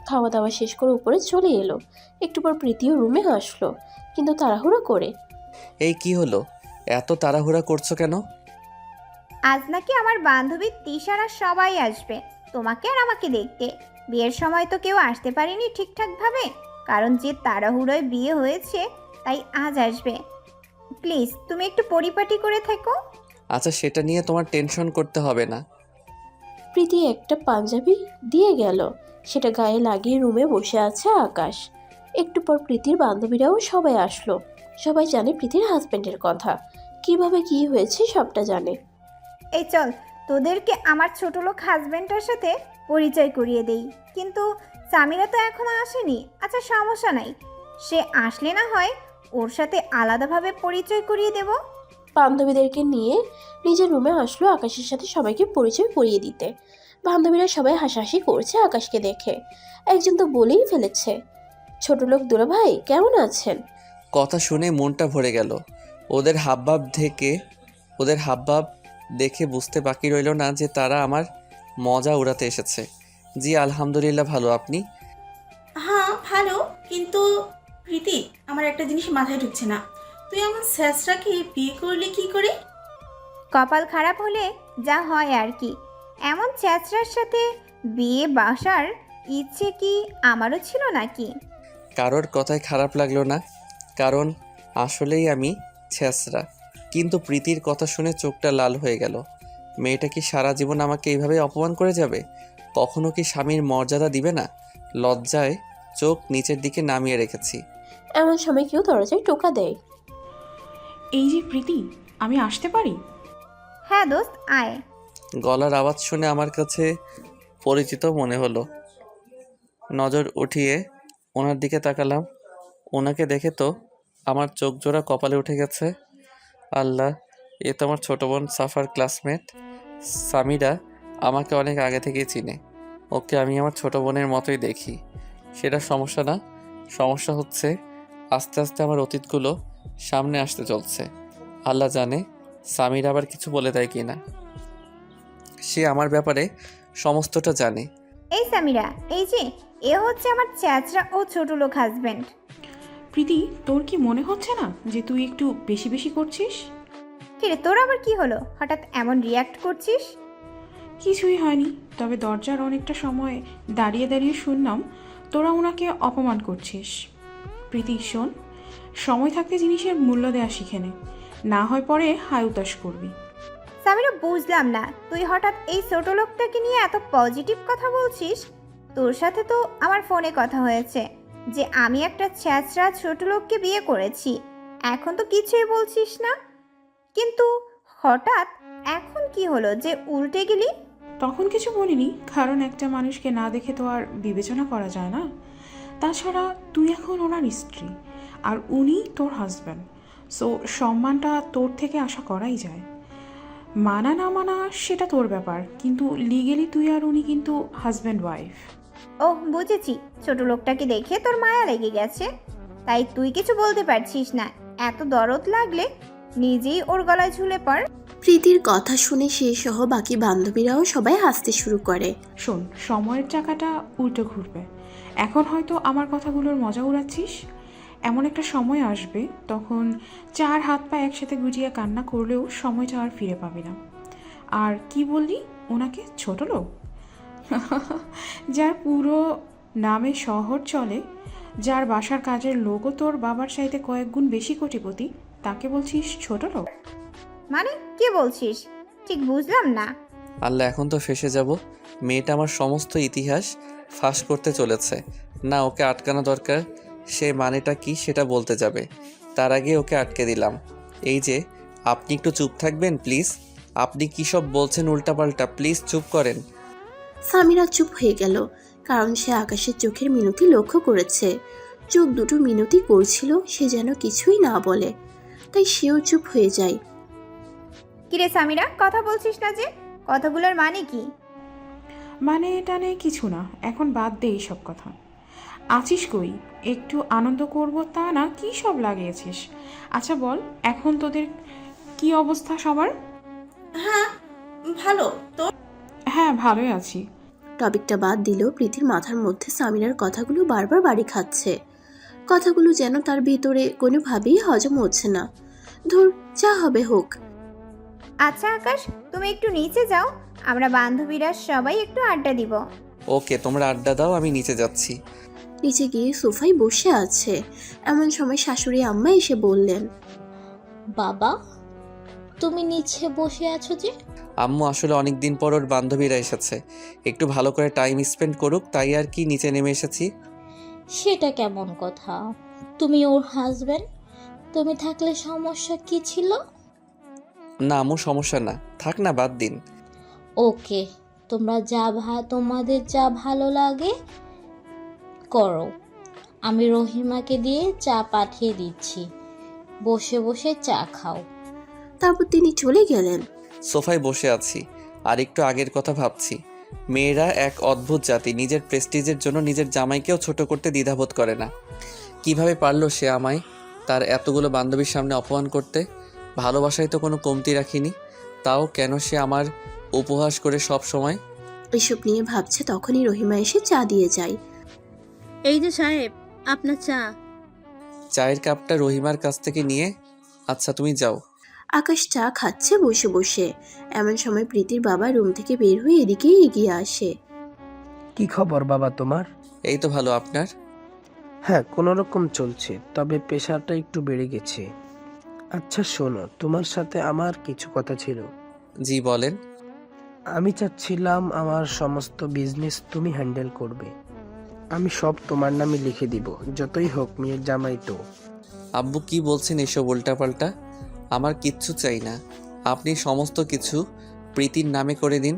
খাওয়া দাওয়া শেষ করে উপরে চলে এলো। একটু পর প্রীতিও রুমে আসলো, কিন্তু তাড়াহুড়ো করে। এই কি হলো, এত তাড়াহুড়া করছো কেন? আজ নাকি আমার বান্ধবী তিশারা সবাই আসবে তোমাকে আর আমাকে দেখতে। বিয়ের সময় তো কেউ আসতে পারেনি ঠিকঠাকভাবে, কারণ যে তাড়াহুড়োয় বিয়ে হয়েছে তাই আজ আসবে। প্লিজ তুমি একটু পরিপাটি করে থেকো। আচ্ছা, সেটা নিয়ে তোমার টেনশন করতে হবে না। প্রীতি একটা পাঞ্জাবি দিয়ে গেল, সেটা গায়ে লাগিয়ে রুমে বসে আছে আকাশ। একটু পর প্রীতির বান্ধবীরাও সবাই আসলো। সবাই জানে প্রীতির হাজবেন্ডের কথা, কিভাবে কি হয়েছে সবটা জানে। এই চল তোদেরকে আমার ছোট লোক হাজবেন্ডের সাথে পরিচয় করিয়ে দেই। কিন্তু সামিরা তো এখনো আসেনি। আচ্ছা সমস্যা নাই, সে আসলে না হয় ওর সাথে আলাদাভাবে পরিচয় করিয়ে দেব। বান্ধবীদেরকে নিয়ে নিজের রুমে আসলো আকাশের সাথে সবাইকে পরিচয় করিয়ে দিতে। বান্ধবীরা সবাই হাসাহাসি করছে আকাশকে দেখে। একজন তো বলেই ফেলেছে, ছোট লোক দুলাভাই কেমন আছেন? কথা শুনে মনটা ভরে গেল। ওদের হাবভাব দেখে বুঝতে বাকি রইল না যে তারা আমার মজা উড়াতে এসেছে। জি আলহামদুলিল্লাহ, ভালো, আপনি? হ্যাঁ ভালো, কিন্তু প্রীতি আমার একটা জিনিস মাথায় ঢুকছে না, তুই এমন স্যাসরাকে বিয়ে করলি কি করে? কপাল খারাপ হলে যা হয় আর কি। এমন চ্যাচড়ার সাথে বিয়ে বাসার ইচ্ছে কি আমারও ছিল নাকি? কারোর কথায় খারাপ লাগলো না, কারণ আসলেই আমি ছেঁচড়া। কিন্তু প্রীতির কথা শুনে চোখটা লাল হয়ে গেল। মেয়েটা কি সারা জীবন আমাকে এইভাবে অপমান করে যাবে? কখনো কি স্বামীর মর্যাদা দিবে না? লজ্জায় চোখ নিচের দিকে নামিয়ে রেখেছি। এমন সময় কেউ দরজায় টোকা দেয়। এই যে প্রীতি, আমি আসতে পারি? হ্যাঁ দোস্ত আয়। গলার আওয়াজ শুনে আমার কাছে পরিচিত মনে হলো। নজর উঠিয়ে ওনার দিকে তাকালাম। ওনাকে দেখে তো আমার চোখ জোড়া কপালে উঠে গেছে। আল্লাহ, এ তো আমার ছোটো বোন সাফার ক্লাসমেট সামিরা। আমাকে অনেক আগে থেকেই চিনে। ওকে আমি আমার ছোটো বোনের মতোই দেখি, সেটা সমস্যা না। সমস্যা হচ্ছে আস্তে আস্তে আমার অতীতগুলো সামনে আসতে চলছে। আল্লাহ জানে সামিরা আবার কিছু বলে দেয় কি না। সে আমার ব্যাপারে সমস্তটা জানে। এই সামিরা, এই যে এ হচ্ছে আমার চ্যাচড়া ও ছোট লোক হাজবেন্ড। প্রীতি, তোর কি মনে হচ্ছে না যে তুই একটু বেশি বেশি করছিস? কিরে তোর আবার কি হলো, হঠাৎ এমন রিয়াক্ট করছিস? কিছুই হয়নি, তবে দরজার অনেকটা সময় দাঁড়িয়ে দাঁড়িয়ে শুনলাম তোরা ওনাকে অপমান করছিস। প্রীতি শোন, সময় থাকতে জিনিসের মূল্য দেওয়া শিখে নে, না হয় পরে হায় উতাস করবি। সামিরা বুঝলাম না, তুই হঠাৎ এই ছোট লোকটাকে নিয়ে এত পজিটিভ কথা বলছিস। তোর সাথে তো আমার ফোনে কথা হয়েছে যে আমি একটা ছ্যাঁচড়া ছোট লোককে বিয়ে করেছি। এখন তো কিছুই বলছিস না, কিন্তু হঠাৎ এখন কি হলো যে উল্টে গেলি? তখন কিছু বলিনি, কারণ একটা মানুষকে না দেখে তো আর বিবেচনা করা যায় না। তাছাড়া তুই এখন ওনার স্ত্রী আর উনি তোর হাজব্যান্ড, সো সম্মানটা তোর থেকে আশা করাই যায়। মানা না মানা সেটা তোর ব্যাপার, কিন্তু লিগেলি তুই আর উনি কিন্তু হাজব্যান্ড ওয়াইফ। ওহ বুঝেছি, ছোট লোকটাকে দেখে তোর মায়া লেগে গেছে, তাই তুই কিছু বলতে পারছিস না। এত দরদ লাগলে নিজেই ওর গলায় ঝুলে পড়। প্রীতির কথা শুনে সে সহ বাকি বান্ধবীরাও সবাই হাসতে শুরু করে। শোন, সময়ের চাকাটা উল্টো ঘুরবে। এখন হয়তো আমার কথাগুলোর মজা উড়াচ্ছিস, এমন একটা সময় আসবে তখন চার হাত পা একসাথে গুজিয়ে কান্না করলেও সময়টা আর ফিরে পাবি না। আর কি বললি, ওনাকে ছোট লোক? যার পুরো নামে শহর চলে, যার বাসার কাজের লোকও তোর বাবার চাইতে কয়েক গুণ বেশি কোটিপতি, তাকে বলছিস ছোট লোক? মানে কি বলছিস ঠিক বুঝলাম না। আল্লাহ, এখন তো ফেঁসে যাব। মেয়েটা আমার সমস্ত ইতিহাস ফাঁস করতে চলেছে। না, ওকে আটকানো দরকার। সে মানেটা কি সেটা বলতে যাবে, তার আগে ওকে আটকে দিলাম। এই যে, আপনি একটু চুপ থাকবেন প্লিজ? আপনি কী সব বলছেন উল্টাপাল্টা, প্লিজ চুপ করেন। সামিরা চুপ হয়ে গেল, কারণ সে আকাশের চোখের মিনতি লক্ষ্য করেছে। চোখ দুটো মিনতি করছিল সে যেন কিছুই না বলে, তাই সেও চুপ হয়ে যায়। কিরে সামিরা, কথা বলছিস না যে, কথাগুলোর মানে কি? মানে টানে কিছু না, এখন বাদ দে এইসব কথা। আছিস কই? একটু আনন্দ করব তা না, কি সব লাগিয়েছিস? আচ্ছা বল, এখন তোদের কি অবস্থা সবার? হ্যাঁ, ভালো। তো হ্যাঁ, ভালোই আছি। টপিকটা বাদ দিলেও প্রীতির মাথার মধ্যে সামিরার কথাগুলো বারবার বাড়ি খাচ্ছে। কথাগুলো যেন তার ভিতরে কোনোভাবেই হজম হচ্ছে না। ধুর, যা হবে হোক। আচ্ছা আকাশ, তুমি একটু নিচে যাও, আমরা বান্ধবীরা সবাই একটু আড্ডা দিব। ওকে, তোমরা আড্ডা দাও, আমি নিচে যাচ্ছি। নিচে গিয়ে সোফায় বসে আছে। এমন সময় শাশুড়ি আম্মা এসে বললেন, বাবা, তুমি নিচে বসে আছো যে? আম্মু, আসলে অনেক দিন পর ওর বান্ধবীরা এসেছে, একটু ভালো করে টাইম স্পেন্ড করুক, তাই আর কি নিচে নেমে এসেছি। সেটা কেমন কথা? তুমি ওর হাজবেন্ড, তুমি থাকলে সমস্যা কি ছিল? না আম্মু, সমস্যা না, থাক না, বাদ দিন। ওকে, তোমাদের যা ভালো লাগে করো। আমি রহিমাকে দিয়ে চা পাঠিয়ে দিচ্ছি, বসে বসে চা খাও। তারপর তিনি চলে গেলেন। সোফায় বসে আছি আর একটু আগের কথা ভাবছি। মেয়েরা এক অদ্ভুত জাতি, নিজের প্রেস্টিজের জন্য নিজের জামাইকেও ছোট করতে দ্বিধাবোধ করে না। কিভাবে পারলো সে আমায় তার এতগুলো বান্ধবীর সামনে অপমান করতে? ভালোবাসায় তো কোনো কমতি রাখিনি, তাও কেন সে আমার উপহাস করে সব সময়? এসব নিয়ে ভাবছে, তখনই রহিমা এসে চা দিয়ে যায়। এই যে সাহেব, আপনার চা। চায়ের কাপটা রহিমার কাছ থেকে নিয়ে, আচ্ছা তুমি যাও। আকাশ চা খাচ্ছে বসে বসে। এমন সময় প্রীতির বাবা রুম থেকে বের হয়ে এদিকে এগিয়ে আসে। কি খবর বাবা তোমার? এই তো ভালো, আপনার? হ্যাঁ, কোনো রকম চলছে, তবে প্রেশারটা একটু বেড়ে গেছে। আচ্ছা শোনো, তোমার সাথে আমার কিছু কথা ছিল। জি বলেন। আমি চাচ্ছিলাম আমার সমস্ত বিজনেস তুমি হ্যান্ডেল করবে। আমি সব তোমার নামে লিখে দিব, যতই হোক মেয়ের জামাই তো। আব্বু কি বলছেন এসব উল্টাপাল্টা? আমার কিচ্ছু চাই না, আপনি সমস্ত কিছু প্রীতির নামে করে দিন।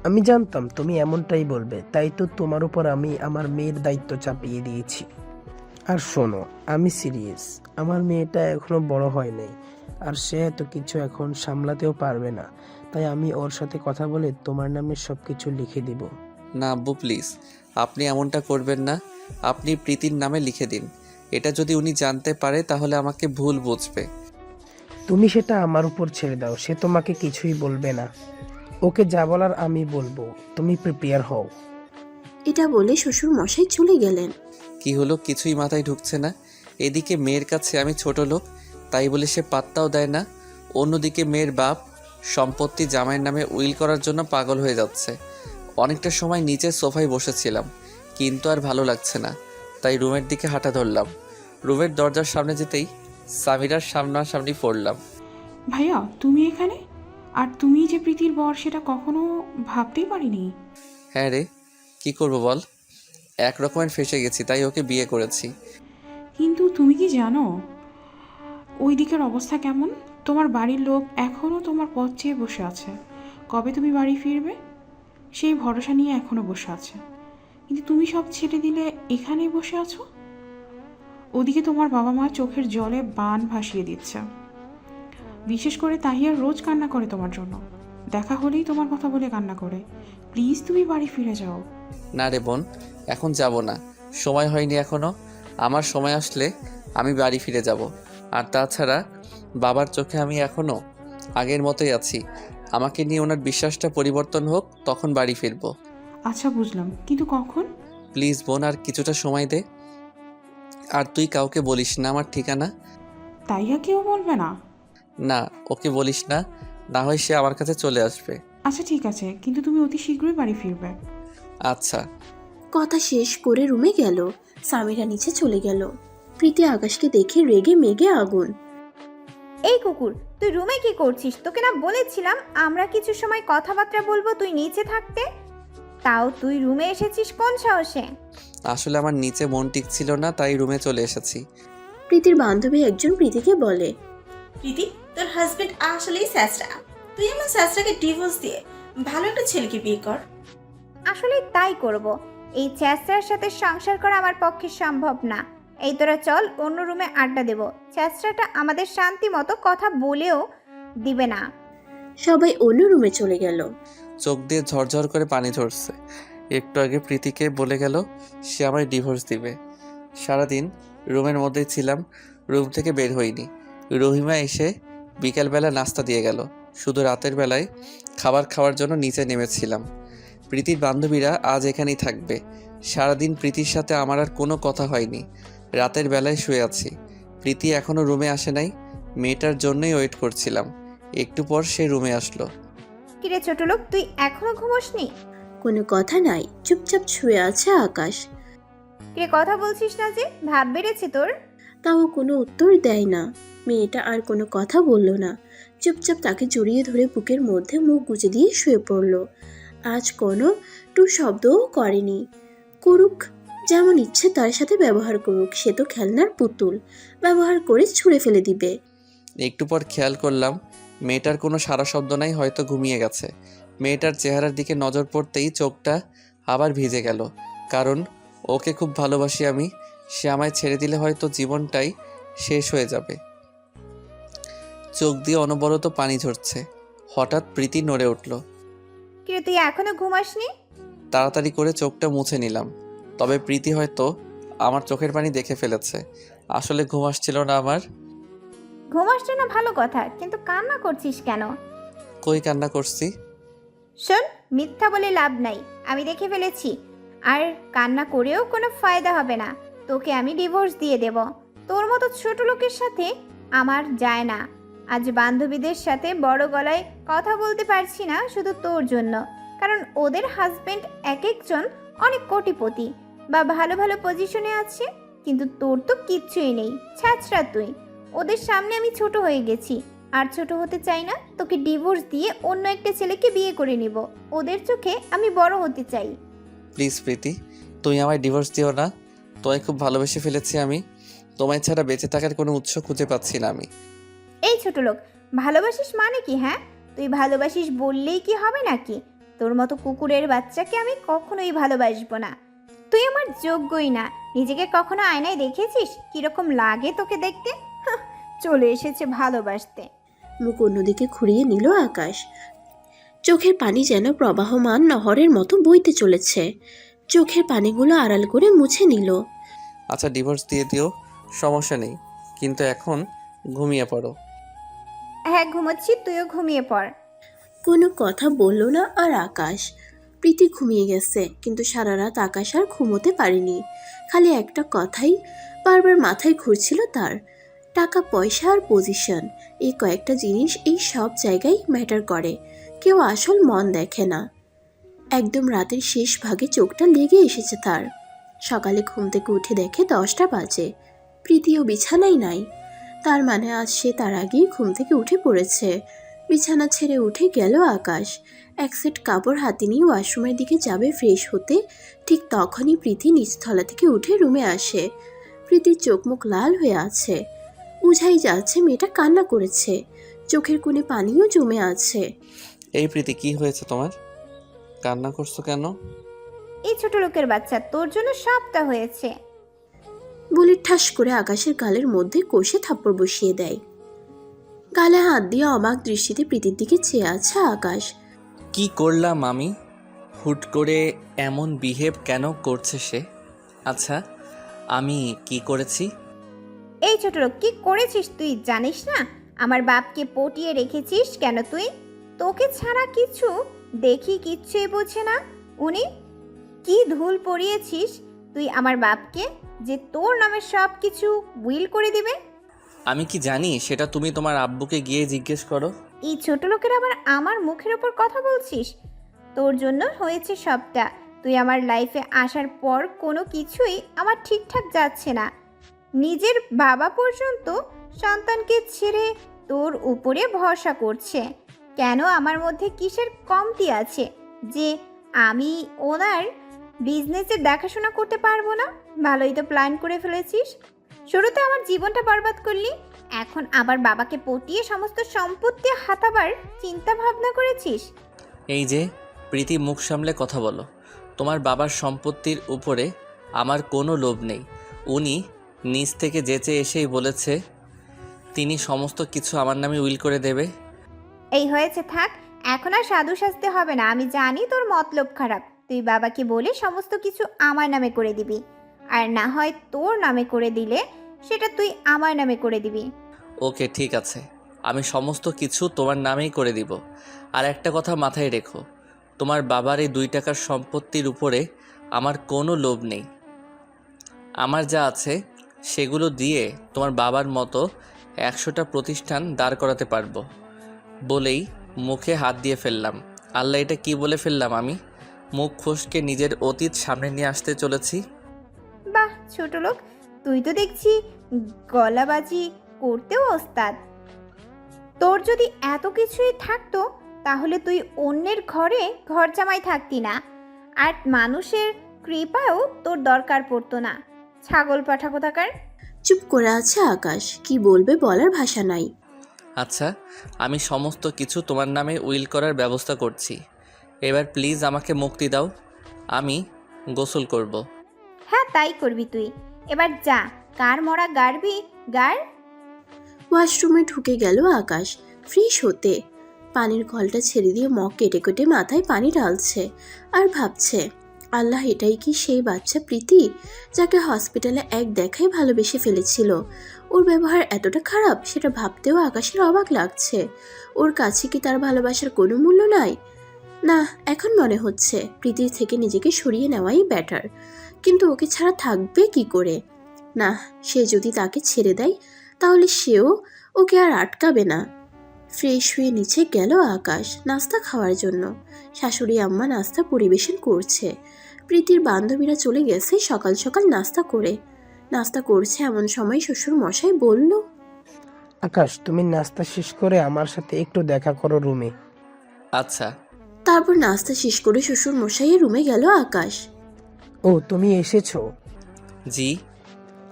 আমি জানতাম তুমি এমনটাই বলবে, তাই তো তোমার উপর আমি আমার মেয়ের দায়িত্ব চাপিয়ে দিয়েছি। আর শোনো, আমি সিরিয়াস। আমার মেয়েটা এখনো বড় হয় নাই, আর সে এত কিছু এখন সামলাতেও পারবে না। তাই আমি ওর সাথে কথা বলে তোমার নামে সবকিছু লিখে দিব। না আব্বু, প্লিজ আপনি এমনটা করবেন না, আপনি প্রীতির নামে লিখে দিন। এটা যদি উনি জানতে পারে তাহলে আমাকে ভুল বুঝবে। তুমি সেটা আমার উপর ছেড়ে দাও, সে তোমাকে কিছুই বলবে না। ওকে যা বলার আমি বলবো, তুমি প্রিপেয়ার হও। এটা বলে শ্বশুর মশাই চলে গেলেন। কি হলো, কিছুই মাথায় ঢুকছে না। এদিকে মেয়ের কাছে আমি ছোট লোক, তাই বলে সে পাত্তাও দেয় না। অন্যদিকে মেয়ের বাপ সম্পত্তি জামাইয়ের নামে উইল করার জন্য পাগল হয়ে যাচ্ছে। অনেকটা সময় নিচে সোফায় বসেছিলাম, কিন্তু আর ভালো লাগছে না, তাই রুমের দিকে হাঁটা ধরলাম। রুমের দরজার সামনে যেতেই সামিরার সামনাসামনি পড়লাম। ভাইয়া, তুমি এখানে? আর তুমি যে প্রীতির বর, সেটা কখনো ভাবতেই পারিনি। হ্যাঁ রে, কি করব বল, এক রকমের ফেসে গেছি, তাই ওকে বিয়ে করেছি। কিন্তু তুমি কি জানো ওই দিকের অবস্থা কেমন? তোমার বাড়ির লোক এখনও তোমার পথ চেয়ে বসে আছে। কবে তুমি বাড়ি ফিরবে সেই ভরসা নিয়ে এখনও বসে আছে। কিন্তু তুমি সব ছেড়ে দিলে এখানেই বসে আছো। ওদিকে তোমার বাবা মা চোখের জলে বান ভাসিয়ে দিচ্ছে। বিশেষ করে তাহিয়া রোজ কান্না করে তোমার জন্য, দেখা হলেই তোমার কথা বলে কান্না করে। প্লিজ তুমি বাড়ি ফিরে যাও। না রে বোন, এখন যাব না, সময় হয়নি এখনো। আমার সময় আসলে আমি বাড়ি ফিরে যাব। আর তাছাড়া বাবার চোখে আমি এখনো আগের মতোই আছি। আমাকে নিয়ে ওনার বিশ্বাসটা পরিবর্তন হোক, তখন বাড়ি ফিরবো। আচ্ছা বুঝলাম, কিন্তু কখন? প্লিজ বোন, আর কিছুটা সময় দে। আর তুই কাউকে বলিস না আমার ঠিকানা। তাইয়া কেউ বলবে না? না, ওকে বলিস না, না হয় সে আমার কাছে চলে আসবে। আচ্ছা ঠিক আছে, কিন্তু তুমি অতি শীঘ্রই বাড়ি ফিরবে। আচ্ছা। কথা শেষ করে রুমে গেল। সামিরা নিচে চলে গেল। প্রীতি আকাশকে দেখে রেগে মেগে আগুন। এই কুকুর, তুই রুমে কি করছিস? তোকে না বলেছিলাম আমরা কিছু সময় কথাবার্তা বলবো, তুই নিচে থাকতে? তাও তুই রুমে এসেছিস কোন সাহসে? আসলে আমার নিচে মন টিকছিল না, তাই রুমে চলে এসেছি। প্রীতির বান্ধবী একজন প্রীতিকে বলে, প্রীতি, তোর হাজবেন্ড আসলেই স্যাসরা। তুই আমার স্যাসরাকে ডিভোর্স দিয়ে ভালো একটা ছেলেকে বিয়ে কর। আসলে তাই করব। এই চ্যাচড়ার সাথে সংসার করা আমার পক্ষে সম্ভব না। এই তোরা চল অন্য রুমে আড্ডা দেব। চ্যাচড়াটা আমাদের শান্তি মতো কথা বলেও দিবে না। সবাই অন্য রুমে চলে গেল। চোখ দিয়ে ঝরঝর করে পানি ঝরছে। একটু আগে প্রীতিকে বলে গেল সে আমায় ডিভোর্স দিবে। সারাদিন রুমের মধ্যেই ছিলাম, রুম থেকে বের হইনি। রহিমা এসে বিকেলবেলা নাস্তা দিয়ে গেল। শুধু রাতের বেলায় খাবার খাওয়ার জন্য নিচে নেমেছিলাম। প্রীতির বান্ধবীরা আজ এখানেই থাকবে। সারাদিন প্রীতির সাথে আমার আর কোনো কথা হয়নি। রাতের বেলায় শুয়ে আছি। প্রীতি এখনও রুমে আসে নাই। মেয়েটার জন্যই ওয়েট করছিলাম। একটু পর সে রুমে আসলো। কিরে ছোট লোক, তুই এখনো ঘুমোসনি? কোনো কথা নাই, চুপচাপ শুয়ে আছে আকাশ। কিরে কথা বলছিস না যে? ভাব বেড়েছে তোর? তাও কোনো উত্তর দেয় না। মেয়েটা আর কোনো কথা বলল না, চুপচাপ তাকে জড়িয়ে ধরে বুকের মধ্যে মুখ গুজে দিয়ে শুয়ে পড়ল। আজ কোনো শব্দও করেনি। করুক, যেমন ইচ্ছে তার সাথে ব্যবহার করুক, সে তো খেলনার পুতুল, ব্যবহার করে ছুঁড়ে ফেলে দিবে। একটু পর খেয়াল করলাম মেয়েটার কোনো সারা শব্দ নাই, হয়তো ঘুমিয়ে গেছে। মেয়েটার চেহারার দিকে নজর পড়তেই চোখটা আবার ভিজে গেল, কারণ ওকে খুব ভালোবাসি আমি। সে আমায় ছেড়ে দিলে হয়তো জীবনটাই শেষ হয়ে যাবে। চোখ দিয়ে অনবরত পানি ঝরছে। হঠাৎ প্রীতি নড়ে উঠল। কিরে তুই এখনো ঘুমাসনি? তাড়াতাড়ি করে চোখটা মুছে নিলাম। তবে প্রীতি হয়তো আমার চোখের পানি দেখে ফেলেছে। আসলে ঘুম আসছিল না আমার। ঘুম আসছে না ভালো কথা, কিন্তু কান্না করছিস কেন? কই কান্না করছি? শোন, মিথ্যা বলে লাভ নাই, আমি দেখে ফেলেছি। আর কান্না করেও কোনো ফায়দা হবে না। তোকে আমি ডিভোর্স দিয়ে দেব। তোর মতো ছোট লোকের সাথে আমার যায় না। আজ বান্ধবীদের সাথে বড় গলায় কথা বলতে পারছি না শুধু তোর জন্য, কারণ ওদের হাজবেন্ড এক একজন অনেক কোটিপতি বা ভালো ভালো পজিশনে আছে, কিন্তু তোর তো কিচ্ছুই নেই, ছ্যাঁচড়া তুই। ওদের সামনে আমি ছোট হয়ে গেছি, আর ছোট হতে চাই না। তোকে ডিভোর্স দিয়ে অন্য একটা ছেলেকে বিয়ে করে নিব। ওদের চোখে আমি বড় হতে চাই। প্লিজ প্রীতি, তুই আমায় ডিভোর্স দিও না। তোমায় খুব ভালোবেসে ফেলেছি আমি। তোমায় ছাড়া বেঁচে থাকার কোনো উৎস খুঁজে পাচ্ছি না আমি। এই ছোট লোক, ভালোবাসিস মানে কি? হ্যাঁ, তুই ভালোবাসিস বললেই কি হবে নাকি? তোর মতো কুকুরের বাচ্চাকে আমি কখনোই ভালোবাসবো না। তুই আমার যোগ্যই না। নিজেকে কখনো আয়নায় দেখেছিস কিরকম লাগে তোকে দেখতে? হাহ, চলে এসেছে ভালোবাসতে। মুখ অন্যদিকে ঘুরিয়ে নিল আকাশ। চোখের পানি যেন প্রবাহমান নহরের মতো বইতে চলেছে। চোখের পানিগুলো আড়াল করে মুছে নিল। আচ্ছা, ডিভোর্স দিয়ে দিও, সমস্যা নেই, কিন্তু এখন ঘুমিয়ে পড়ো। হ্যাঁ ঘুমোচ্ছি, তুইও ঘুমিয়ে পড়। কোনো কথা বলল না আর আকাশ। প্রীতি ঘুমিয়ে গেছে, কিন্তু সারা রাত আকাশ আর ঘুমোতে পারেনি। খালি একটা কথাই বারবার মাথায় ঘুরছিল তার, টাকা পয়সা আর পজিশন। এই কয়েকটা জিনিস এই সব জায়গায় ম্যাটার করে, কেউ আসল মন দেখে না। একদম রাতের শেষ ভাগে চোখটা লেগে এসেছে তার। সকালে ঘুম থেকে উঠে দেখে 10টা বাজে। প্রীতিও বিছানায় নাই। তার মানে আজ সে তার আগেই ঘুম থেকে উঠে পড়েছে। বিছানা ছেড়ে উঠে গেল আকাশ। এক সেট কাপড় হাতে নিয়ে ওয়াশরুমের দিকে যাবে ফ্রেশ হতে, ঠিক তখনই প্রীতি নিচতলা থেকে উঠে রুমে আসে। প্রীতির চোখ মুখ লাল হয়ে আছে, বুঝাই যাচ্ছে মেয়েটা কান্না করেছে। চোখের কোণে পানিও জমে আছে। এই প্রীতি, কি হয়েছে তোমার? কান্না করছো কেন? এই ছোট লোকের বাচ্চা, তোর জন্য সবটা হয়েছে। বলে ঠাস করে আকাশের গালের মধ্যে কষে থাপ্পড় বসিয়ে দেয়। গালে হাত দিয়ে অবাক দৃষ্টিতে প্রীতির দিকে চেয়ে আছে আকাশ। কি করলাম আমি? হুট করে এমন বিহেভ কেন করছে সে? আচ্ছা, আমি কি করেছি? এই ছোট লোক, কি করেছিস তুই জানিস না? আমার বাপকে পটিয়ে রেখেছিস কেন তুই? তোকে ছাড়া কিছু দেখি কিচ্ছুই বোঝে না উনি। কি ধুল পড়িয়েছিস তুই আমার বাপকে, যে তোর নামে সব কিছু উইল করে দিবে? আমি কি জানি সেটা তুমি তোমার আব্বুকে গিয়ে জিজ্ঞেস করো। এই ছোট লোকের আবার আমার মুখের ওপর কথা বলছিস? তোর জন্য হয়েছে সবটা। তুই আমার লাইফে আসার পর কোনো কিছুই আমার ঠিকঠাক যাচ্ছে না। নিজের বাবা পর্যন্ত সন্তানকে ছেড়ে তোর উপরে ভরসা করছে। কেন আমার মধ্যে কিসের কমতি আছে যে আমি ওনার বিজনেসের দেখাশোনা করতে পারবো না? ভালোই তো প্ল্যান করে ফেলেছিস। শুরুতে আমার জীবনটা বরবাদ করলি, এখন আবার বাবাকে পটিয়ে সমস্ত সম্পত্তি হাতাবার চিন্তা ভাবনা করেছিস। এই যে প্রীতি, মুখ সামলে কথা বলো। তোমার বাবার সম্পত্তির উপরে আমার কোনো লোভ নেই। উনি নিজ থেকে যেচে এসেই বলেছে তিনি সমস্ত কিছু আমার নামে উইল করে দেবে। এই হয়েছে, থাক, এখন আর সাধু সাজতে হবে না। আমি জানি তোর মতলব খারাপ, তুই বাবাকে বলে সমস্ত কিছু আমার নামে করে দিবি, আর না হয় তোর নামে করে দিলে সেটা তুই আমার নামে করে দিবি। ওকে ঠিক আছে, আমি সমস্ত কিছু তোমার নামেই করে দিব। আর একটা কথা মাথায় রেখো, তোমার বাবার এই 2 টাকার সম্পত্তির উপরে আমার কোনো লোভ নেই। আমার যা আছে সেগুলো দিয়ে তোমার বাবার মতো 100টা প্রতিষ্ঠান দাঁড় করাতে পারবো। বলেই মুখে হাত দিয়ে ফেললাম। আল্লাহ, এটা কি বলে ফেললাম আমি? মুখ ফসকে নিজের অতীত সামনে নিয়ে আসতে চলেছি। বাহ ছোট লোক, তুই তো দেখছি গলাবাজি করতেও ওস্তাদ। তোর যদি এত কিছুই থাকতো তাহলে তুই অন্যের ঘরে ঘর জামাই থাকতি না, আর মানুষের কৃপাও তোর দরকার পড়তো না। ছাগল পাঠা কোথাকার। চুপ করে আছে আকাশ, কি বলবে বলার ভাষা নাই। আচ্ছা, আমি সমস্ত কিছু তোমার নামে উইল করার ব্যবস্থা করছি। এবার প্লিজ আমাকে মুক্তি দাও, আমি গোসল করব। হ্যাঁ তাই করবি তুই। এবার যা, কার মরা গাড়বি গাড়। ওয়াশরুমে ঢুকে গেল আকাশ ফ্রেশ হতে। পানির কলটা ছেড়ে দিয়ে মগ কেটে কেটে মাথায় পানি ঢালছে আর ভাবছে, আল্লাহ, এটাই কি সেই বাচ্চা প্রীতি যাকে হসপিটালে এক দেখায় ভালোবেসে ফেলেছিল? ওর ব্যবহার এতটা খারাপ সেটা ভাবতেও আকাশের অবাক লাগছে। ওর কাছে কি তার ভালোবাসার কোনো মূল্য নাই? না, এখন মনে হচ্ছে প্রীতির থেকে নিজেকে সরিয়ে নেওয়াই বেটার। কিন্তু ওকে ছাড়া থাকবে কি করে? না, সে যদি তাকে ছেড়ে দেয় তাহলে সেও ওকে আর আটকাবে না। ফ্রেশ হয়ে নিচে গেল আকাশ নাস্তা খাওয়ার জন্য। শাশুড়ি আম্মা নাস্তা পরিবেশন করছে। প্রীতির বান্ধবীরা চলে গেছে সকাল সকাল নাস্তা করে। নাস্তা করছে এমন সময় শ্বশুর মশাই বলল, আকাশ, তুমি নাস্তা শেষ করে আমার সাথে একটু দেখা করো রুমে। আচ্ছা। তারপর নাস্তা শেষ করে শ্বশুর মশাইয়ের রুমে গেল আকাশ। ও, তুমি এসেছো? জি।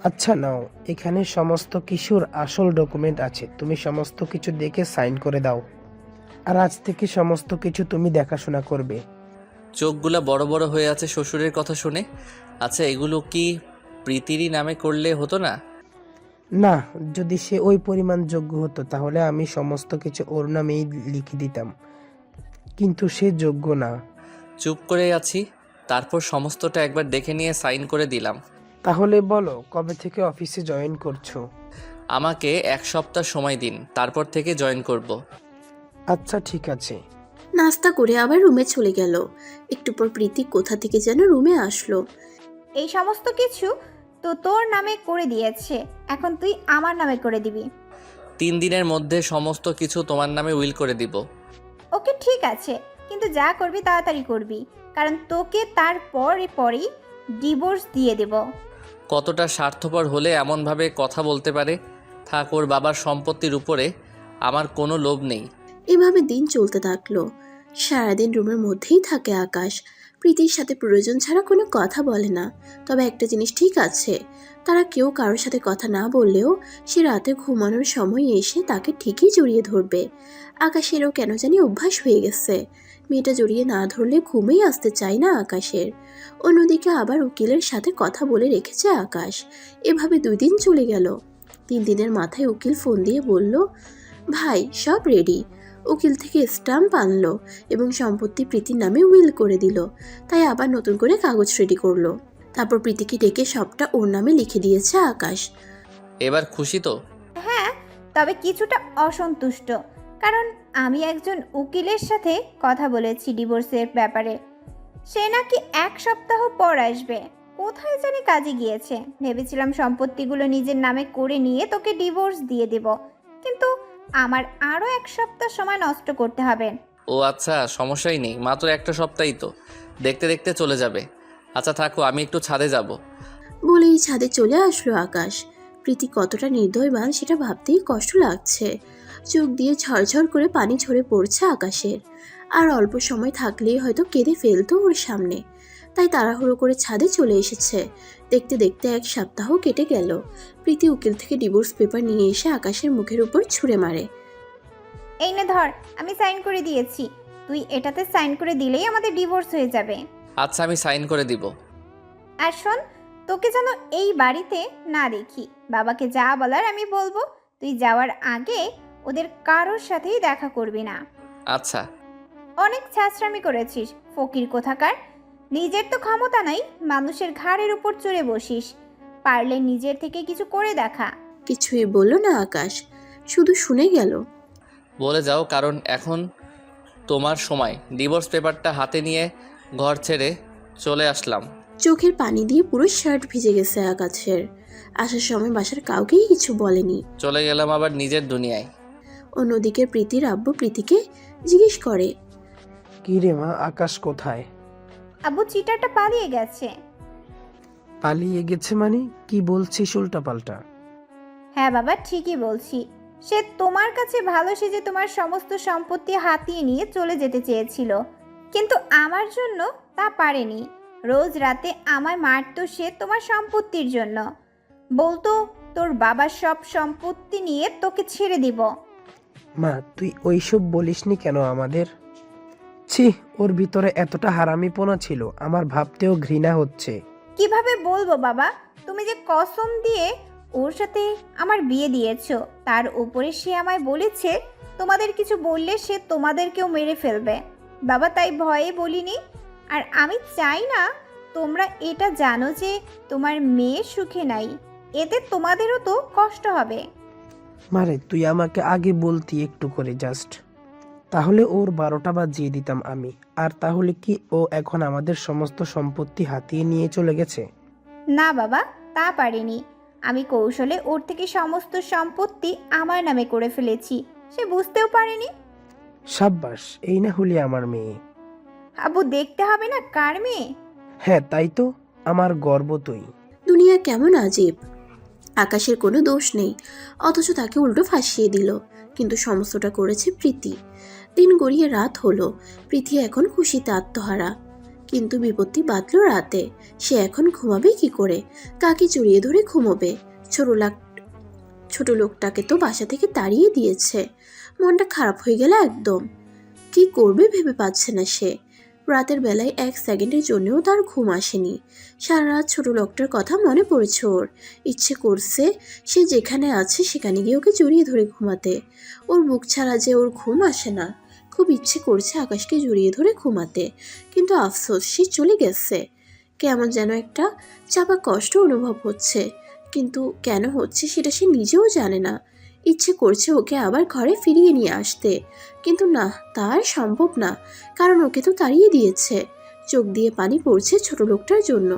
আচ্ছা নাও, এখানে সমস্ত কিছুর আসল ডকুমেন্ট আছে, তুমি সমস্ত কিছু দেখে সাইন করে দাও। আর আজ থেকে সমস্ত কিছু তুমি দেখাশোনা করবে। চোখগুলা বড় বড় হয়ে আছে শ্বশুরের কথা শুনে। আচ্ছা, এগুলো কি প্রীতিরই নামে করলে হতো না? না, যদি সে ওই পরিমাণ যোগ্য হতো তাহলে আমি সমস্ত কিছু ওর নামেই লিখে দিতাম, কিন্তু সে যোগ্য না। চুপ করে আছি, তারপর সমস্তটা একবার দেখে নিয়ে সাইন করে দিলাম। তাহলে বলো, কবে থেকে অফিসে জয়েন করছো? আমাকে 1 সপ্তাহ সময় দিন, তারপর থেকে জয়েন করব। আচ্ছা ঠিক আছে। নাস্তা করে আবার রুমে চলে গেল। একটু পর প্রীতি কোথা থেকে যেন রুমে আসলো। এই সমস্ত কিছু তো তোর নামে করে দিয়েছে, এখন তুই আমার নামে করে দিবি। 3 দিনের মধ্যে সমস্ত কিছু তোমার নামে উইল করে দিব। ওকে ঠিক আছে, কিন্তু যা করবি তাড়াতাড়ি করবি, কারণ তোকে তার পরেই ডিভোর্স দিয়ে দেব। কতটা স্বার্থপর হলে এমনভাবে কথা বলতে পারে? থাক, ওর বাবার সম্পত্তির উপরে আমার কোনো লোভ নেই। এভাবে দিন চলতে থাকলো। সারাদিন রুমের মধ্যেই থাকে আকাশ। প্রীতির সাথে প্রয়োজন ছাড়া কোনো কথা বলে না। তবে একটা জিনিস ঠিক আছে, তারা কেউ কারোর সাথে কথা না বললেও সে রাতে ঘুমানোর সময় এসে তাকে ঠিকই জড়িয়ে ধরবে। আকাশেরও কেন জানি অভ্যাস হয়ে গেছে। মেয়েটা জড়িয়ে না ধরলে ঘুমেই আসতে চায় না আকাশের। অন্যদিকে আবার উকিলের সাথে কথা বলে রেখেছে আকাশ। এভাবে 2 দিন চলে গেল। 3 দিনের মাথায় উকিল ফোন দিয়ে বলল, ভাই সব রেডি। উকিল থেকে স্টাম্প আনলো এবং সম্পত্তি প্রীতির নামে উইল করে দিল। তাই আবার নতুন করে কাগজ রেডি করলো। তারপর প্রীতিকে ডেকে সবটা ওর নামে লিখে দিয়েছে আকাশ। এবার খুশি তো? হ্যাঁ, তবে কিছুটা অসন্তুষ্ট, কারণ আমি একজন উকিলের সাথে কথা বলেছি ডিভোর্সের ব্যাপারে। সে নাকি 1 সপ্তাহ পর আসবে। কোথায় জানি কাজে গিয়েছে। ভেবেছিলাম সম্পত্তিগুলো নিজের নামে করে নিয়ে তোকে ডিভোর্স দিয়ে দেব, কিন্তু আমার আরও 1 সপ্তাহ সময় নষ্ট করতে হবে। ও আচ্ছা, সমস্যাই নেই, মাত্র 1 সপ্তাহই তো, দেখতে দেখতে চলে যাবে। আচ্ছা থাকো, আমি একটু ছাদে যাব। বলেই ছাদে চলে আসলো আকাশ। প্রীতি কতটা নির্দয়বান সেটা ভাবতেই কষ্ট লাগছে। চোখ দিয়ে ঝরঝর করে পানি ঝরে পড়ছে আকাশের। আর অল্প সময় থাকলেই হয়তো কেঁদে ফেলতো ওর সামনে। তাই তাড়াহুড়ো করে ছাদে চলে এসেছে। দেখতে দেখতে 1 সপ্তাহ কেটে গেল। প্রীতি উকিল থেকে ডিভোর্স পেপার নিয়ে এসে আকাশের মুখের উপর ছুঁড়ে মারে। এই নে ধর, আমি সাইন করে দিয়েছি, তুই এটাতে সাইন করে দিলেই আমাদের ডিভোর্স হয়ে যাবে। আচ্ছা, আমি সাইন করে দিব। আর শোন, তোকে যেন এই বাড়িতে না দেখি। বাবাকে যা বলার আমি বলবো, তুই যাওয়ার আগে ওদের কারোর সাথেই দেখা করবি না। আচ্ছা। অনেক ছাঁচড়ামি করেছিস ফকির কোথাকার। নিজের তো ক্ষমতা নাই, মানুষের ঘাড়ের উপর চড়ে বসিস। পারলে নিজের থেকে কিছু করে দেখা। কিছুই বলল না আকাশ, শুধু শুনে গেল। বলে যাও, কারণ এখন তোমার সময়। ডিভোর্স পেপারটা হাতে নিয়ে ঘর ছেড়ে চলে আসলাম। চোখের পানি দিয়ে পুরো শার্ট ভিজে গেছে আকাশের। আসার সময় বাসার কাউকেই কিছু বলেনি। চলে গেলাম আবার নিজের দুনিয়ায়। অন্যদিকে প্রীতির আব্বু প্রীতিকে জিজ্ঞেস করে, কি রে মা, আকাশ কোথায়? আব্বু চিটারটা পালিয়ে গেছে। পালিয়ে গেছে মানে কি বলছিস উল্টা পাল্টা? হ্যাঁ বাবা, ঠিকই বলছি। সে তোমার কাছে ভালো সেজে তোমার সমস্ত সম্পত্তি হাতিয়ে নিয়ে চলে যেতে চেয়েছিল, কিন্তু আমার জন্য তা পারেনি। রোজ রাতে আমায় মারতো সে তোমার সম্পত্তির জন্য। বলতো তোর বাবার সব সম্পত্তি নিয়ে তোকে ছেড়ে দিব। মা, তুই ওইসব বলিসনি কেন আমাদের? ছি, ওর ভিতরে এতটা হারামিপনা ছিল, আমার ভাবতেও ঘৃণা হচ্ছে। কিভাবে বলবো বাবা, তুমি যে কসম দিয়ে ওর সাথে আমার বিয়ে দিয়েছো, তার উপরে সে আমায় বলেছে তোমাদের কিছু বললে সে তোমাদেরকেও মেরে ফেলবে। বাবা, তাই ভয়ে বলিনি। আর আমি চাই না তোমরা এটা জানো যে তোমার মেয়ে সুখে নাই, এতে তোমাদেরও তো কষ্ট হবে। মারে, তুই আমাকে আগে বলতি একটু করে জাস্ট, তাহলে ওর 12টা বাজিয়ে দিতাম আমি। আর তাহলে কি ও এখন আমাদের সমস্ত সম্পত্তি হাতিয়ে নিয়ে চলে গেছে? না বাবা, তা পারিনি। আমি কৌশলে ওর থেকে সমস্ত সম্পত্তি আমার নামে করে ফেলেছি, সে বুঝতেও পারেনি। সাব্বাস, এই না হলে আমার মেয়ে। আব্বু, দেখতে হবে না কার মেয়ে? হ্যাঁ তাই তো, আমার গর্ব তুই। দুনিয়া কেমন আজীব। আকাশের কোনো দোষ নেই, অথচ তাকে উল্টো ফাঁসিয়ে দিল। কিন্তু সমস্তটা করেছে প্রীতি। দিন গড়িয়ে রাত হলো, প্রীতি এখন খুশিতে আত্মহারা। কিন্তু বিপত্তি বাঁধল রাতে। সে এখন ঘুমাবে কি করে, কাকে জড়িয়ে ধরে ঘুমোবে? ছোট লোকটাকে তো বাসা থেকে তাড়িয়ে দিয়েছে। মনটা খারাপ হয়ে গেল একদম। কি করবে ভেবে পাচ্ছে না সে। রাতের বেলায় 1 সেকেন্ডের জন্যও তার ঘুম আসেনি। সারা রাত ছোট লোকটার কথা মনে পড়েছে ওর। ইচ্ছে করছে সে যেখানে আছে সেখানে গিয়ে ওকে জড়িয়ে ধরে ঘুমাতে। ওর বুক ছাড়া যে ওর ঘুম আসে না। খুব ইচ্ছে করছে আকাশকে জড়িয়ে ধরে ঘুমাতে, কিন্তু আফসোস সে চলে গেছে। কেমন যেন একটা চাপা কষ্ট অনুভব হচ্ছে, কিন্তু কেন হচ্ছে সেটা সে নিজেও জানে না। ইচ্ছে করছে ওকে আবার ঘরে ফিরিয়ে নিয়ে আসতে, কিন্তু না, তার সম্ভব না, কারণ ওকে তো তাড়িয়ে দিয়েছে। চোখ দিয়ে পানি পড়ছে ছোট লোকটার জন্য।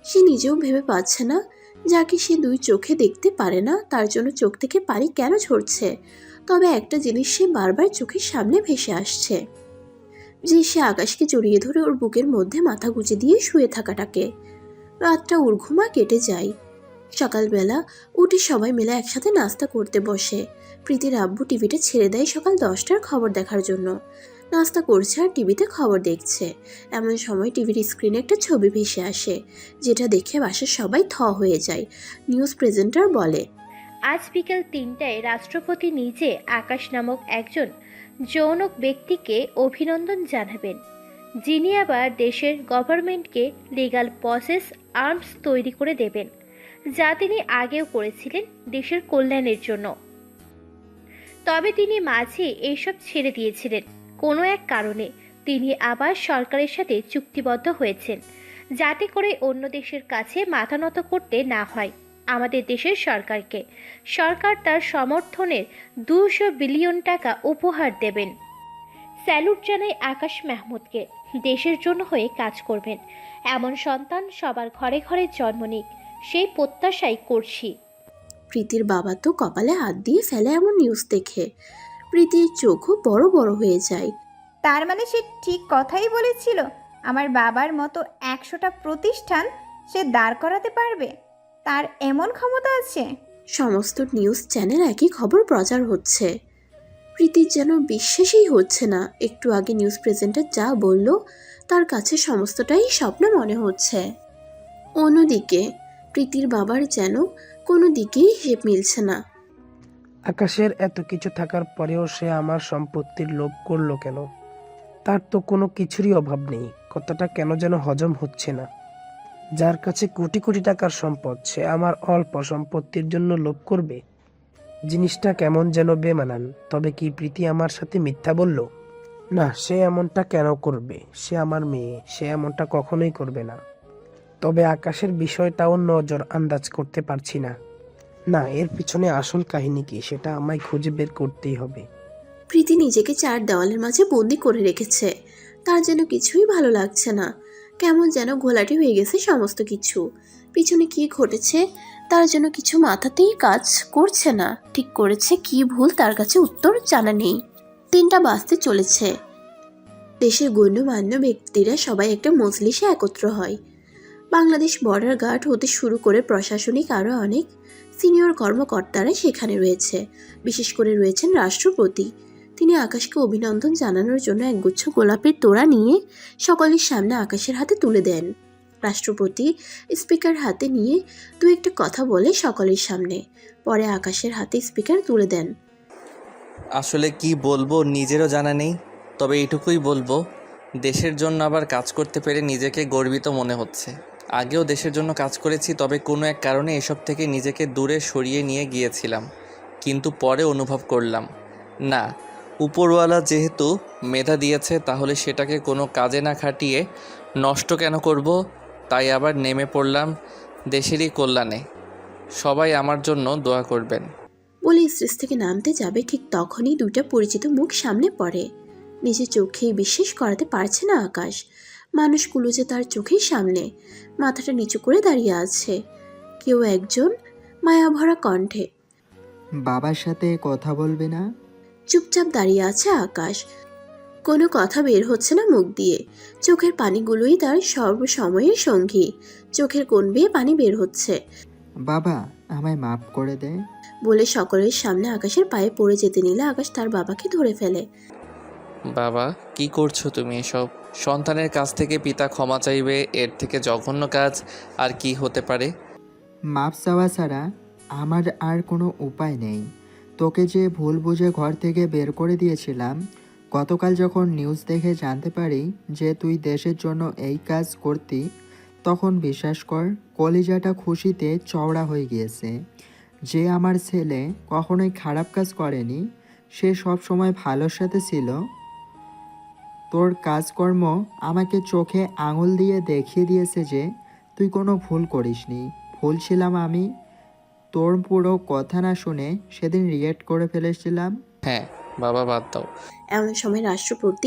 সে নিজেও ভেবে পাচ্ছে না, যাকে সে 2 চোখে দেখতে পারে না তার জন্য চোখ থেকে পানি কেন ঝরছে। তবে একটা জিনিস সে বারবার চোখের সামনে ভেসে আসছে, যে সে আকাশকে জড়িয়ে ধরে ওর বুকের মধ্যে মাথা গুঁজে দিয়ে শুয়ে থাকাটাকে। রাতটা উর্ঘুমা কেটে যায়। সকালবেলা উঠে সবাই মিলে একসাথে নাস্তা করতে বসে। প্রীতির আব্বু টিভিটা ছেড়ে দেয় সকাল 10টার খবর দেখার জন্য। নাস্তা করছে আর টিভিতে খবর দেখছে। এমন সময় টিভির স্ক্রিনে একটা ছবি ভেসে আসে, যেটা দেখে বাসার সবাই থ হয়ে যায়। নিউজ প্রেজেন্টার বলে, আজ বিকেল 3টায় রাষ্ট্রপতি নিজে আকাশ নামক একজন যৌনক ব্যক্তিকে অভিনন্দন জানাবেন, যিনি আবার দেশের গভর্নমেন্টকে লিগ্যাল প্রসেস আর্মস তৈরি করে দেবেন, যা তিনি আগেও করেছিলেন দেশের কল্যাণের জন্য। তবে তিনি মাঝে এইসব ছেড়ে দিয়েছিলেন কোনো এক কারণে। তিনি আবার সরকারের সাথে চুক্তিবদ্ধ হয়েছেন, যাতে করে অন্য দেশের কাছে মাথা নত করতে না হয় আমাদের দেশের সরকারকে। সরকার তার সমর্থনের 200 বিলিয়ন টাকা উপহার দেবেন। স্যালুট জানাই আকাশ মাহমুদকে, দেশের জন্য হয়ে কাজ করবেন এমন সন্তান সবার ঘরে ঘরে জন্ম নিক, সেই প্রত্যাশাই করছি। প্রীতির বাবা তো কপালে হাত দিয়ে ফেলে এমন নিউজ দেখে। প্রীতির চোখও বড় বড় হয়ে যায়। তার মানে সে ঠিক কথাই বলেছিল, আমার বাবার মতো 100টা প্রতিষ্ঠান সে দাঁড় করাতে পারবে, তার এমন ক্ষমতা আছে। সমস্ত নিউজ চ্যানেল একই খবর প্রচার হচ্ছে। প্রীতির যেন বিশ্বাসই হচ্ছে না। একটু আগে নিউজ প্রেজেন্টার যা বলল তার কাছে সমস্তটাই স্বপ্ন মনে হচ্ছে। অন্যদিকে প্রীতির বাবার যেন কোনো দিকেই হিসেব মিলছে না। আকাশের এত কিছু থাকার পরেও সে আমার সম্পত্তির লোভ করলো কেন? তার তো কোনো কিছুরই অভাব নেই। কথাটা কেন যেন হজম হচ্ছে না। যার কাছে কোটি কোটি টাকার সম্পদ, সে আমার অল্প সম্পত্তির জন্য লোভ করবে? জিনিসটা কেমন যেন বেমানান। তবে কি প্রীতি আমার সাথে মিথ্যা বলল? না, সে এমনটা কেন করবে? সে আমার মেয়ে, সে এমনটা কখনোই করবে না। তবে আকাশের বিষয়টাও নজর আন্দাজ করতে পারছি না। না, এর পিছনে আসল কাহিনী কি সেটা আমায় খুঁজে বের করতেই হবে। প্রীতি নিজেকে চার দেওয়ালের মাঝে বন্দি করে রেখেছে। তার যেন কিছুই ভালো লাগছে না, কেমন যেন ঘোলাটে হয়ে গেছে সমস্ত কিছু। পিছনে কি ঘটেছে তার জন্য কিছু মাথাতেই কাজ করছে না। ঠিক করেছে কি ভুল তার কাছে উত্তর জানা নেই। 3টা বাজতে চলেছে। দেশের গণ্যমান্য ব্যক্তিরা সবাই একটা মজলিসে একত্র হয়। বাংলাদেশ বর্ডার গার্ড হতে শুরু করে প্রশাসনিক আরও অনেক সিনিয়র কর্মকর্তারা সেখানে রয়েছে। বিশেষ করে রয়েছেন রাষ্ট্রপতি। তিনি আকাশকে অভিনন্দন জানানোর জন্য একগুচ্ছ গোলাপের তোড়া নিয়ে সকলের সামনে আকাশের হাতে তুলে দেন। রাষ্ট্রপতি স্পিকার হাতে নিয়ে দু একটা কথা বলে সকলের সামনে, পরে আকাশের হাতে স্পিকার তুলে দেন। আসলে কি বলবো নিজেরও জানা নেই, তবে এইটুকুই বলবো, দেশের জন্য আবার কাজ করতে পেরে নিজেকে গর্বিত মনে হচ্ছে। আগেও দেশের জন্য কাজ করেছি, তবে কোনো এক কারণে এসব থেকে নিজেকে দূরে সরিয়ে নিয়ে গিয়েছিলাম। কিন্তু পরে অনুভব করলাম, না, উপরওয়ালা যেহেতু মেধা দিয়েছে তাহলে সেটাকে কোনো কাজে না খাটিয়ে নষ্ট কেন করব। তাই আবার নেমে পড়লাম দেশেরই কল্যাণে। সবাই আমার জন্য দোয়া করবেন। বলে স্টেজ থেকে নামতে যাবে, ঠিক তখনই 2টা পরিচিত মুখ সামনে পড়ে। নিজের চোখেই বিশ্বাস করাতে পারছে না আকাশ। মানুষগুলো যে তার চোখের সামনে, মাথাটা নিচু করে দাঁড়িয়ে আছে। কেউ একজন মায়াভরা কণ্ঠে, বাবার সাথে কথা বলবে না? চুপচাপ দাঁড়িয়ে আছে আকাশ। কোনো কথা বের হচ্ছে না মুখ দিয়ে। চোখের পানিগুলোই তার সর্বসময়ের সঙ্গী। চোখের কোণ বেয়ে পানি বের হচ্ছে। বাবা, আমায় মাফ করে দে। বলে সকলের সামনে আকাশের পায়ে পড়ে যেতে নিলে আকাশ তার বাবাকে ধরে ফেলে। বাবা, কি করছো তুমি এসব? সন্তানের কাছ থেকে পিতা ক্ষমা চাইবে, এর থেকে জঘন্য কাজ আর কি হতে পারে? মাফ চাওয়া ছাড়া আমার আর কোনো উপায় নেই। তোকে যে ভুল বুঝে ঘর থেকে বের করে দিয়েছিলাম, গতকাল যখন নিউজ দেখে জানতে পারি যে তুই দেশের জন্য এই কাজ করতি, তখন বিশ্বাস কর কলিজাটা খুশিতে চওড়া হয়ে গিয়েছে। যে আমার ছেলে কখনোই খারাপ কাজ করেনি, সে সব সময় ভালোর সাথে ছিল। তোর কাজকর্ম আমাকে চোখে আঙুল দিয়ে দেখিয়ে দিয়েছে যে তুই কোনো ভুল করিসনি। ভুল ছিলাম আমি। তোর পুরো কথা না শুনে সেদিন রিয়েক্ট করে ফেলেছিলাম। হ্যাঁ বাবা, বাদ দাও। এমন সময় রাষ্ট্রপতি